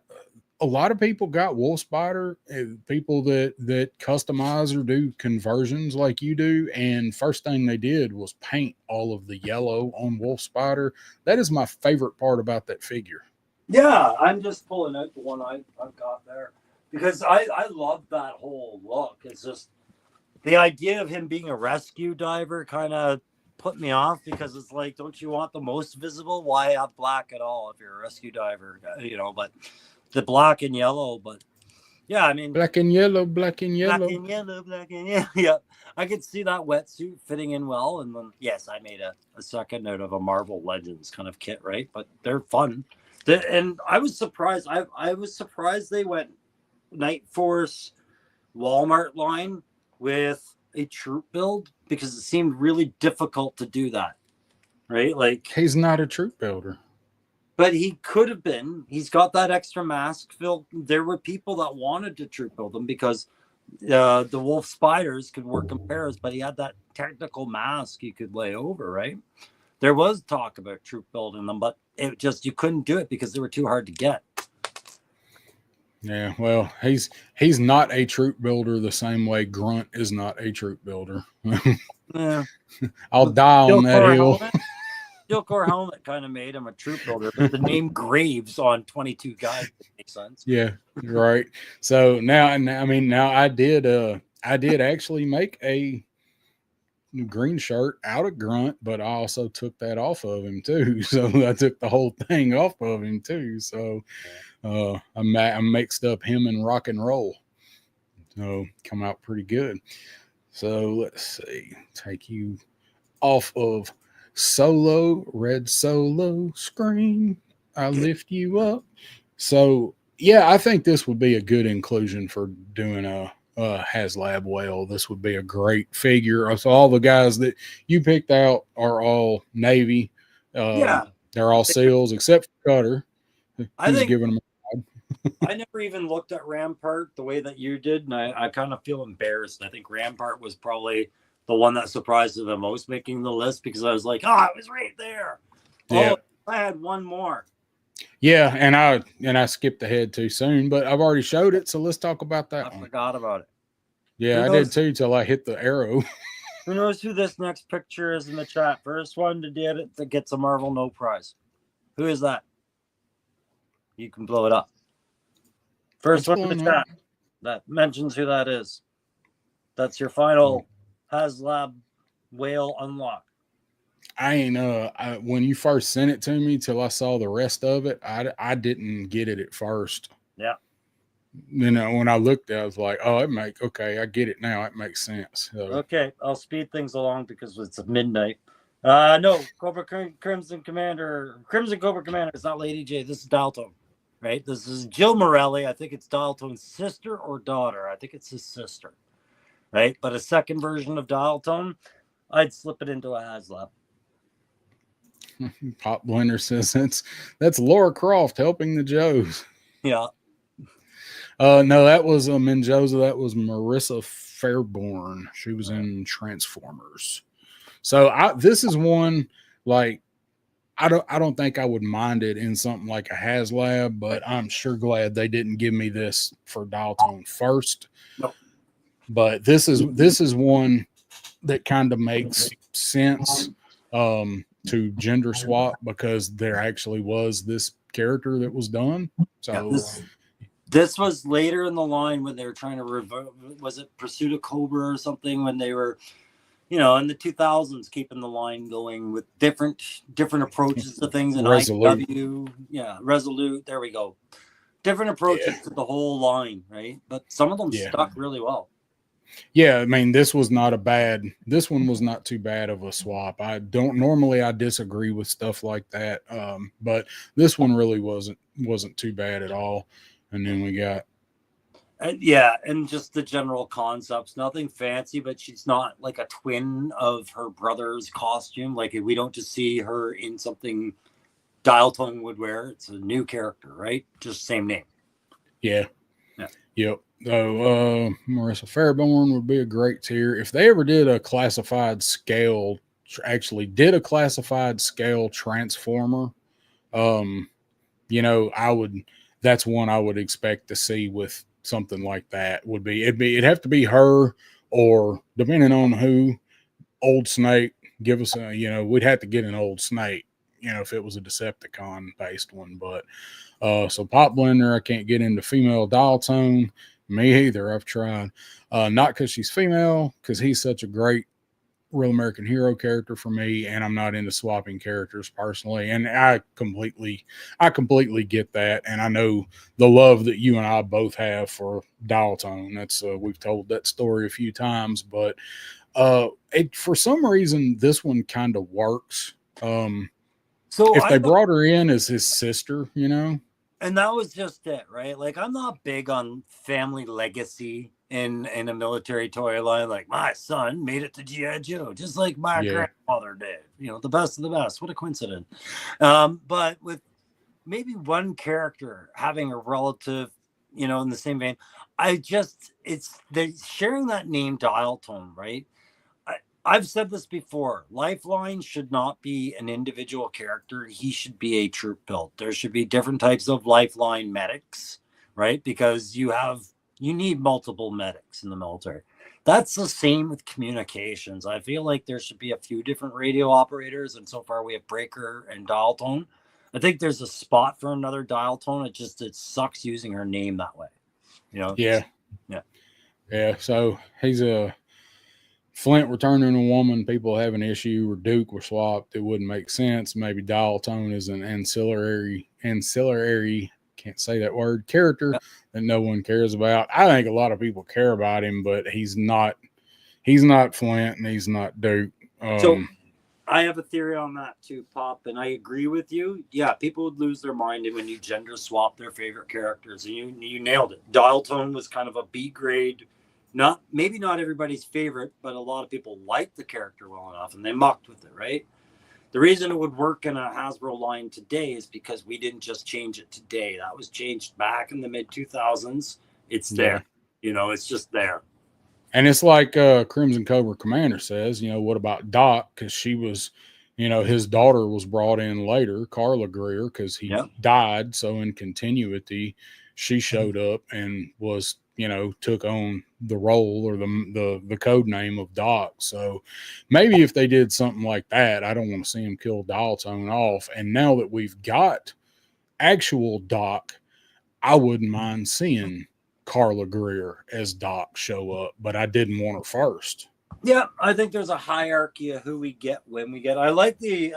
a lot of people got Wolf Spider, people that customize or do conversions like you do. And first thing they did was paint all of the yellow on Wolf Spider. That is my favorite part about that figure. Yeah, I'm just pulling out the one I've got there because I love that whole look. It's just the idea of him being a rescue diver kind of put me off because it's like, don't you want the most visible? Why have black at all if you're a rescue diver? You know, but the black and yellow. But yeah, I mean, black and yellow, black and yellow, black and yellow, black and yellow. Yeah, I could see that wetsuit fitting in well. And then yes, I made a second out of a Marvel Legends kind of kit, right? But they're fun. And I was surprised. I was surprised they went Night Force Walmart line with a troop build because it seemed really difficult to do that, right? Like he's not a troop builder, but he could have been. He's got that extra mask. Phil, there were people that wanted to troop build him because the Wolf Spiders could work in pairs, but he had that technical mask he could lay over, right? There was talk about troop building them, but it just you couldn't do it because they were too hard to get. Yeah, well, he's not a troop builder the same way Grunt is not a troop builder. Yeah. I'll die on that hill. Steel Core helmet kind of made him a troop builder, but the name Graves on 22 guys makes sense. Yeah, right. So now I did actually make a green shirt out of Grunt, but I also took that off of him too. So I took the whole thing off of him too. So I mixed up him and rock and roll. So come out pretty good. So let's see. Take you off of red solo screen. I lift you up. So yeah, I think this would be a good inclusion for doing a HasLab whale. This would be a great figure. So all the guys that you picked out are all Navy. They're all SEALs except for Cutter. I think giving them. I never even looked at Rampart the way that you did, and I kind of feel embarrassed. I think Rampart was probably the one that surprised me the most making the list because I was like, oh, it was right there. Yeah. Oh, I had one more. Yeah, and I skipped ahead too soon, but I've already showed it, so let's talk about that. I forgot about it. Yeah, I did too till I hit the arrow. Who knows who this next picture is in the chat? First one to get it that gets a Marvel No Prize. Who is that? You can blow it up. First one in the chat that mentions who that is. That's your final HasLab whale unlock. I ain't when you first sent it to me till I saw the rest of it, I didn't get it at first. Yeah. You know, when I looked at it, I was like, oh, I get it now. It makes sense. So. Okay, I'll speed things along because it's midnight. No, Crimson Cobra Commander is not Lady J. This is Dalton, right? This is Jill Morelli. I think it's Dalton's sister or daughter. I think it's his sister, right? But a second version of Dalton, I'd slip it into a HasLab. Pop Blender says that's Laura Croft helping the Joes. Yeah. No, that was Mendoza. That was Marissa Fairborn. She was in Transformers. So this is one like I don't think I would mind it in something like a HasLab, but I'm sure glad they didn't give me this for Dalton first. Nope. But this is one that kind of makes sense to gender swap because there actually was this character that was done. So this was later in the line when they were trying to was it Pursuit of Cobra or something, when they were, in the 2000s, keeping the line going with different approaches to things. And Resolute. Resolute. There we go. Different approaches to the whole line, right? But some of them stuck really well. Yeah, I mean, this one was not too bad of a swap. I disagree with stuff like that. But this one really wasn't too bad at all. And then we got and just the general concepts, nothing fancy, but she's not like a twin of her brother's costume. Like, we don't just see her in something Dial Tone would wear. It's a new character, right? Just same name. Yeah. Yep. So Marissa Fairborn would be a great tier. If they ever did a classified scale Transformer, that's one I would expect to see with something like that. It'd have to be her, or depending on who, Old Snake. Give us we'd have to get an Old Snake, if it was a Decepticon based one. But so Pop Blender, I can't get into female dial tone. Me either. I've tried. Not because she's female, because he's such a great Real American Hero character for me, and I'm not into swapping characters personally. And I completely get that, and I know the love that you and I both have for dial tone. That's we've told that story a few times, but for some reason this one kind of works. So if they brought her in as his sister, and that was just it, right? Like, I'm not big on family legacy in a military toy line. Like, my son made it to G.I. Joe, just like my grandfather did. The best of the best. What a coincidence. But with maybe one character having a relative, in the same vein, they're sharing that name Dial Tone, right? I've said this before. Lifeline should not be an individual character. He should be a troop build. There should be different types of Lifeline medics, right? Because you need multiple medics in the military. That's the same with communications. I feel like there should be a few different radio operators, and so far we have Breaker and Dial Tone. I think there's a spot for another Dial Tone. It sucks using her name that way. Yeah. So he's a Flint returning a woman, people have an issue, or Duke were swapped. It wouldn't make sense. Maybe Dial Tone is an ancillary, can't say that word, character that no one cares about. I think a lot of people care about him, but he's not Flint and he's not Duke. So I have a theory on that too, Pop, and I agree with you. Yeah, people would lose their mind when you gender swap their favorite characters, and you nailed it. Dial Tone was kind of a B grade. Maybe not everybody's favorite, but a lot of people like the character well enough, and they mucked with it, right? The reason it would work in a Hasbro line today is because we didn't just change it today. That was changed back in the mid-2000s. It's there. It's just there. And it's like Crimson Cobra Commander says, what about Doc? Because she was, his daughter was brought in later, Carla Greer, because he died. So in continuity, she showed up and was, took on the role or the code name of Doc. So maybe if they did something like that, I don't want to see him kill Dial Tone off. And now that we've got actual Doc, I wouldn't mind seeing Carla Greer as Doc show up, but I didn't want her first. Yeah, I think there's a hierarchy of who we get when we get. I like the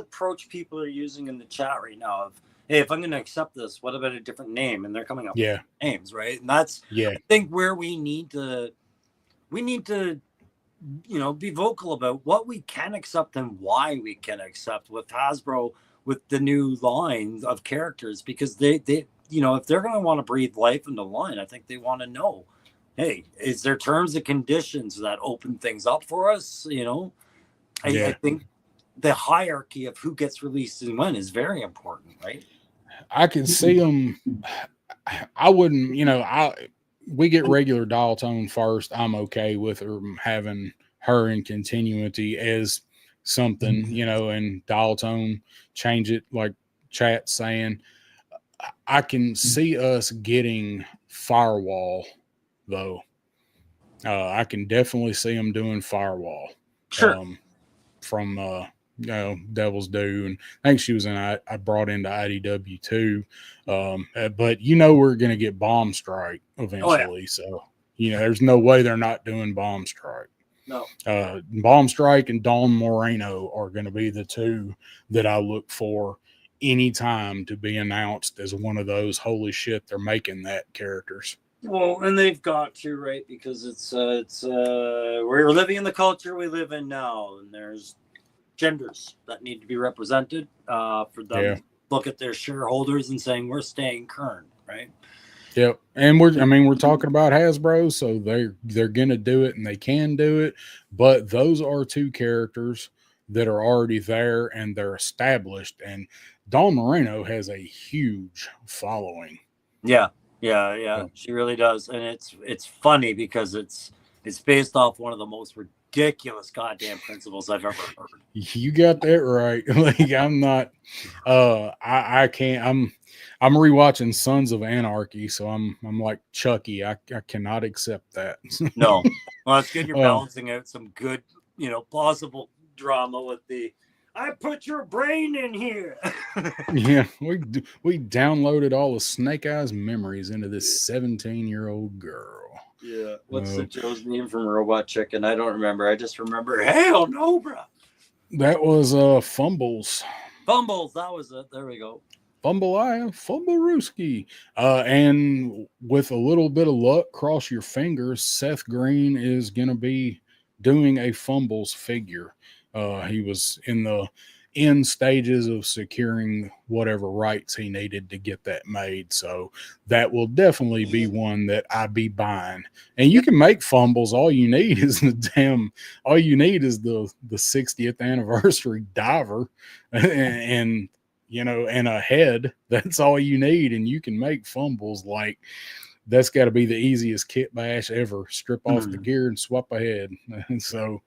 approach people are using in the chat right now of, hey, if I'm going to accept this, what about a different name? And they're coming up with names, right? And that's I think where we need to be vocal about what we can accept and why we can accept with Hasbro with the new line of characters, because they if they're going to want to breathe life into the line, I think they want to know, hey, is there terms and conditions that open things up for us? I think the hierarchy of who gets released and when is very important, right? I could see them. I wouldn't, we get regular dial tone first. I'm okay with her having her in continuity as something, and dial tone change it like chat saying. I can see us getting Firewall though. I can definitely see them doing Firewall. Sure. From Devil's Due, and I think she was I brought into IDW too. But we're gonna get Bomb Strike eventually. So there's no way they're not doing Bomb Strike. No. Bomb Strike and Dawn Moreno are gonna be the two that I look for anytime to be announced as one of those holy shit, they're making that characters. Well, and they've got to, right? Because it's we're living in the culture we live in now, and there's genders that need to be represented for them to look at their shareholders and saying we're staying current, right? Yep. And we're talking about Hasbro, so they're gonna do it and they can do it, but those are two characters that are already there and they're established, and Dawn Moreno has a huge following. Yeah. She really does, and it's funny because it's based off one of the most ridiculous goddamn principles I've ever heard. You got that right. Like I'm not. I can't. I'm rewatching Sons of Anarchy, so I'm like Chucky. I cannot accept that. No, well, it's good you're balancing out some good, plausible drama with the. I put your brain in here. Yeah, we downloaded all the Snake Eyes memories into this 17-year-old girl. Yeah, what's the Joe's name from Robot Chicken? I don't remember. I just remember, hell no, bro. That was Fumbles. Fumbles, that was it. There we go. Fumblerooski. And with a little bit of luck, cross your fingers, Seth Green is going to be doing a Fumbles figure. He was in the end stages of securing whatever rights he needed to get that made. So that will definitely be one that I be buying. And you can make Fumbles. All you need is the 60th anniversary diver and a head. That's all you need. And you can make Fumbles. Like, that's got to be the easiest kit bash ever. Strip off the gear and swap a head. So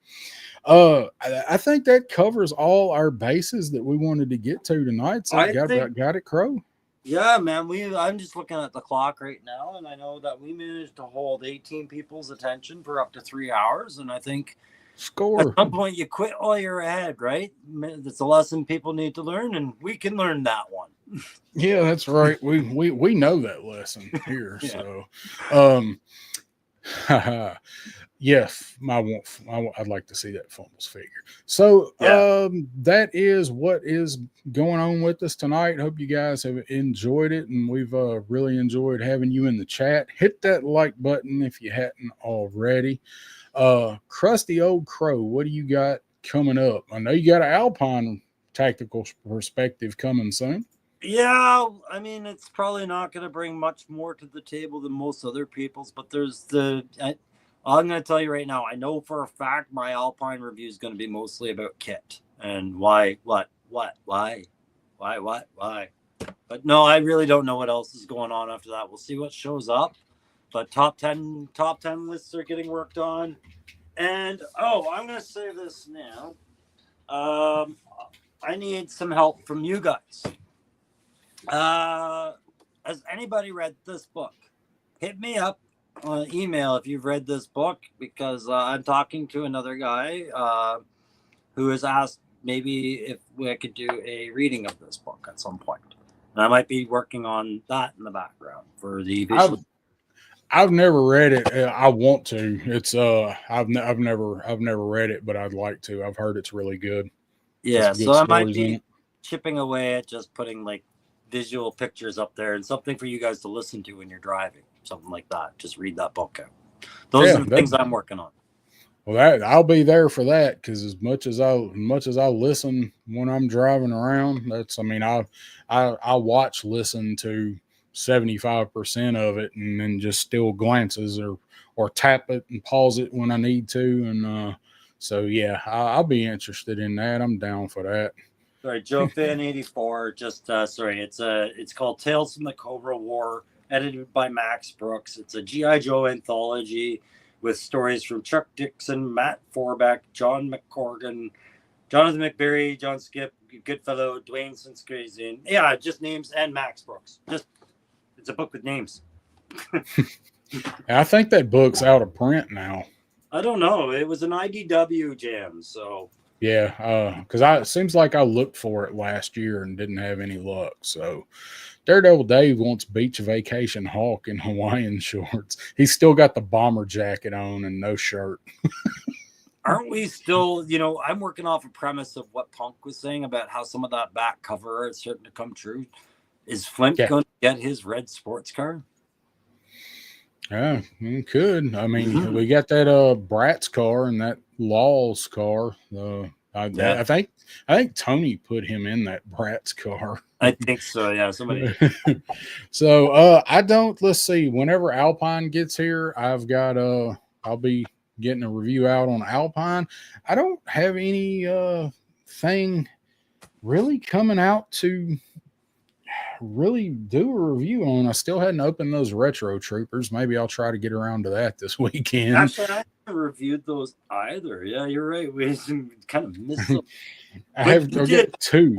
I think that covers all our bases that we wanted to get to tonight. So got it, Crow? Yeah, man. I'm just looking at the clock right now, and I know that we managed to hold 18 people's attention for up to 3 hours. And I think score. At some point you quit while you're ahead, right? That's a lesson people need to learn, and we can learn that one. Yeah, that's right. We know that lesson here. Yeah. So yes, I'd like to see that Fumbles figure. So that is what is going on with us tonight. Hope you guys have enjoyed it, and we've really enjoyed having you in the chat. Hit that like button if you hadn't already. Crusty Old Crow, what do you got coming up? I know you got an Alpine tactical perspective coming soon. Yeah, I mean, it's probably not going to bring much more to the table than most other people's, but there's I'm going to tell you right now, I know for a fact my Alpine review is going to be mostly about kit and why. But no, I really don't know what else is going on after that. We'll see what shows up. But top 10 lists are getting worked on. And, I'm going to say this now. I need some help from you guys. Has anybody read this book? Hit me up on email if you've read this book, because I'm talking to another guy who has asked maybe if we could do a reading of this book at some point. And I might be working on that in the background for the visual. I've never read it. I want to. It's I've never read it, but I'd like to. I've heard it's really good. Yeah, so I might be chipping away at just putting like visual pictures up there and something for you guys to listen to when you're driving, something like that. Just read that book out. Those are the things I'm working on. Well, I'll be there for that because as much as I listen when I'm driving around, I watch, listen to 75% of it, and then just still glances or tap it and pause it when I need to, and so yeah, I'll be interested in that. I'm down for that. Sorry, Joe Fan 84. Just sorry, it's called Tales from the Cobra War, edited by Max Brooks. It's a GI Joe anthology with stories from Chuck Dixon, Matt Forbeck, John McCorgan, Jonathan McBurry, John Skip, Goodfellow, Dwayne Sinscrazy, yeah, just names, and Max Brooks. It's a book with names. I think that book's out of print now. I don't know. It was an IDW jam, so yeah, because it seems like I looked for it last year and didn't have any luck. So Daredevil Dave wants Beach Vacation Hawk in Hawaiian shorts. He's still got the bomber jacket on and no shirt. Aren't we still, I'm working off a premise of what Punk was saying about how some of that back cover is starting to come true. Is Flint going to get his red sports car? Yeah, he could. I mean, we got that Bratz car and that Laws car. I think Tony put him in that Bratz car. I think so. Yeah, somebody. So let's see. Whenever Alpine gets here, I'll be getting a review out on Alpine. I don't have any thing really coming out to really do a review on. I still hadn't opened those Retro Troopers. Maybe I'll try to get around to that this weekend. Actually, I haven't reviewed those either. Yeah, you're right. We kind of missed them. I'll get two.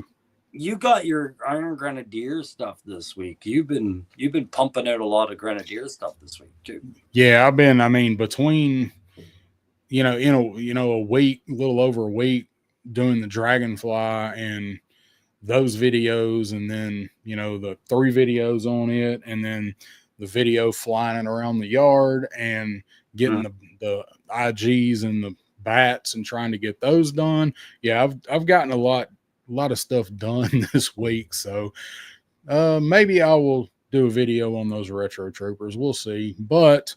You got your Iron Grenadier stuff this week. You've been pumping out a lot of Grenadier stuff this week too. Yeah, I've been. I mean, between a week, a little over a week, doing the Dragonfly and those videos, and then the 3 videos on it, and then the video flying it around the yard and getting the IGs and the bats and trying to get those done. Yeah, I've gotten a lot of stuff done this week, so maybe I will do a video on those Retro Troopers. We'll see. But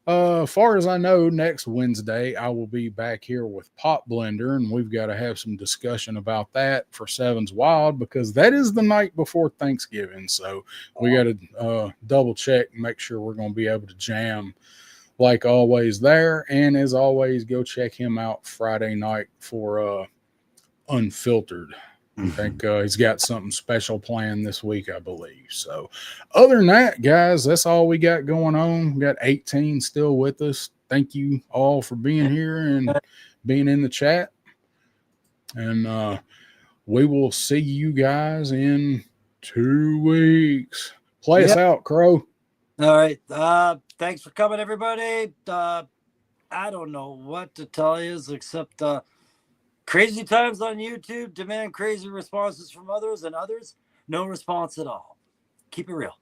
as far as I know, next Wednesday I will be back here with Pop Blender, and we've got to have some discussion about that for Sevens Wild, because that is the night before Thanksgiving. So we got to double check and make sure we're going to be able to jam like always there. And as always, go check him out Friday night for Unfiltered. I think he's got something special planned this week, I believe. So other than that, guys, that's all we got going on. We got 18 still with us. Thank you all for being here and being in the chat. And we will see you guys in 2 weeks. Play us out, Crow. All right. Thanks for coming, everybody. I don't know what to tell you except crazy times on YouTube demand crazy responses from others, and others, no response at all. Keep it real.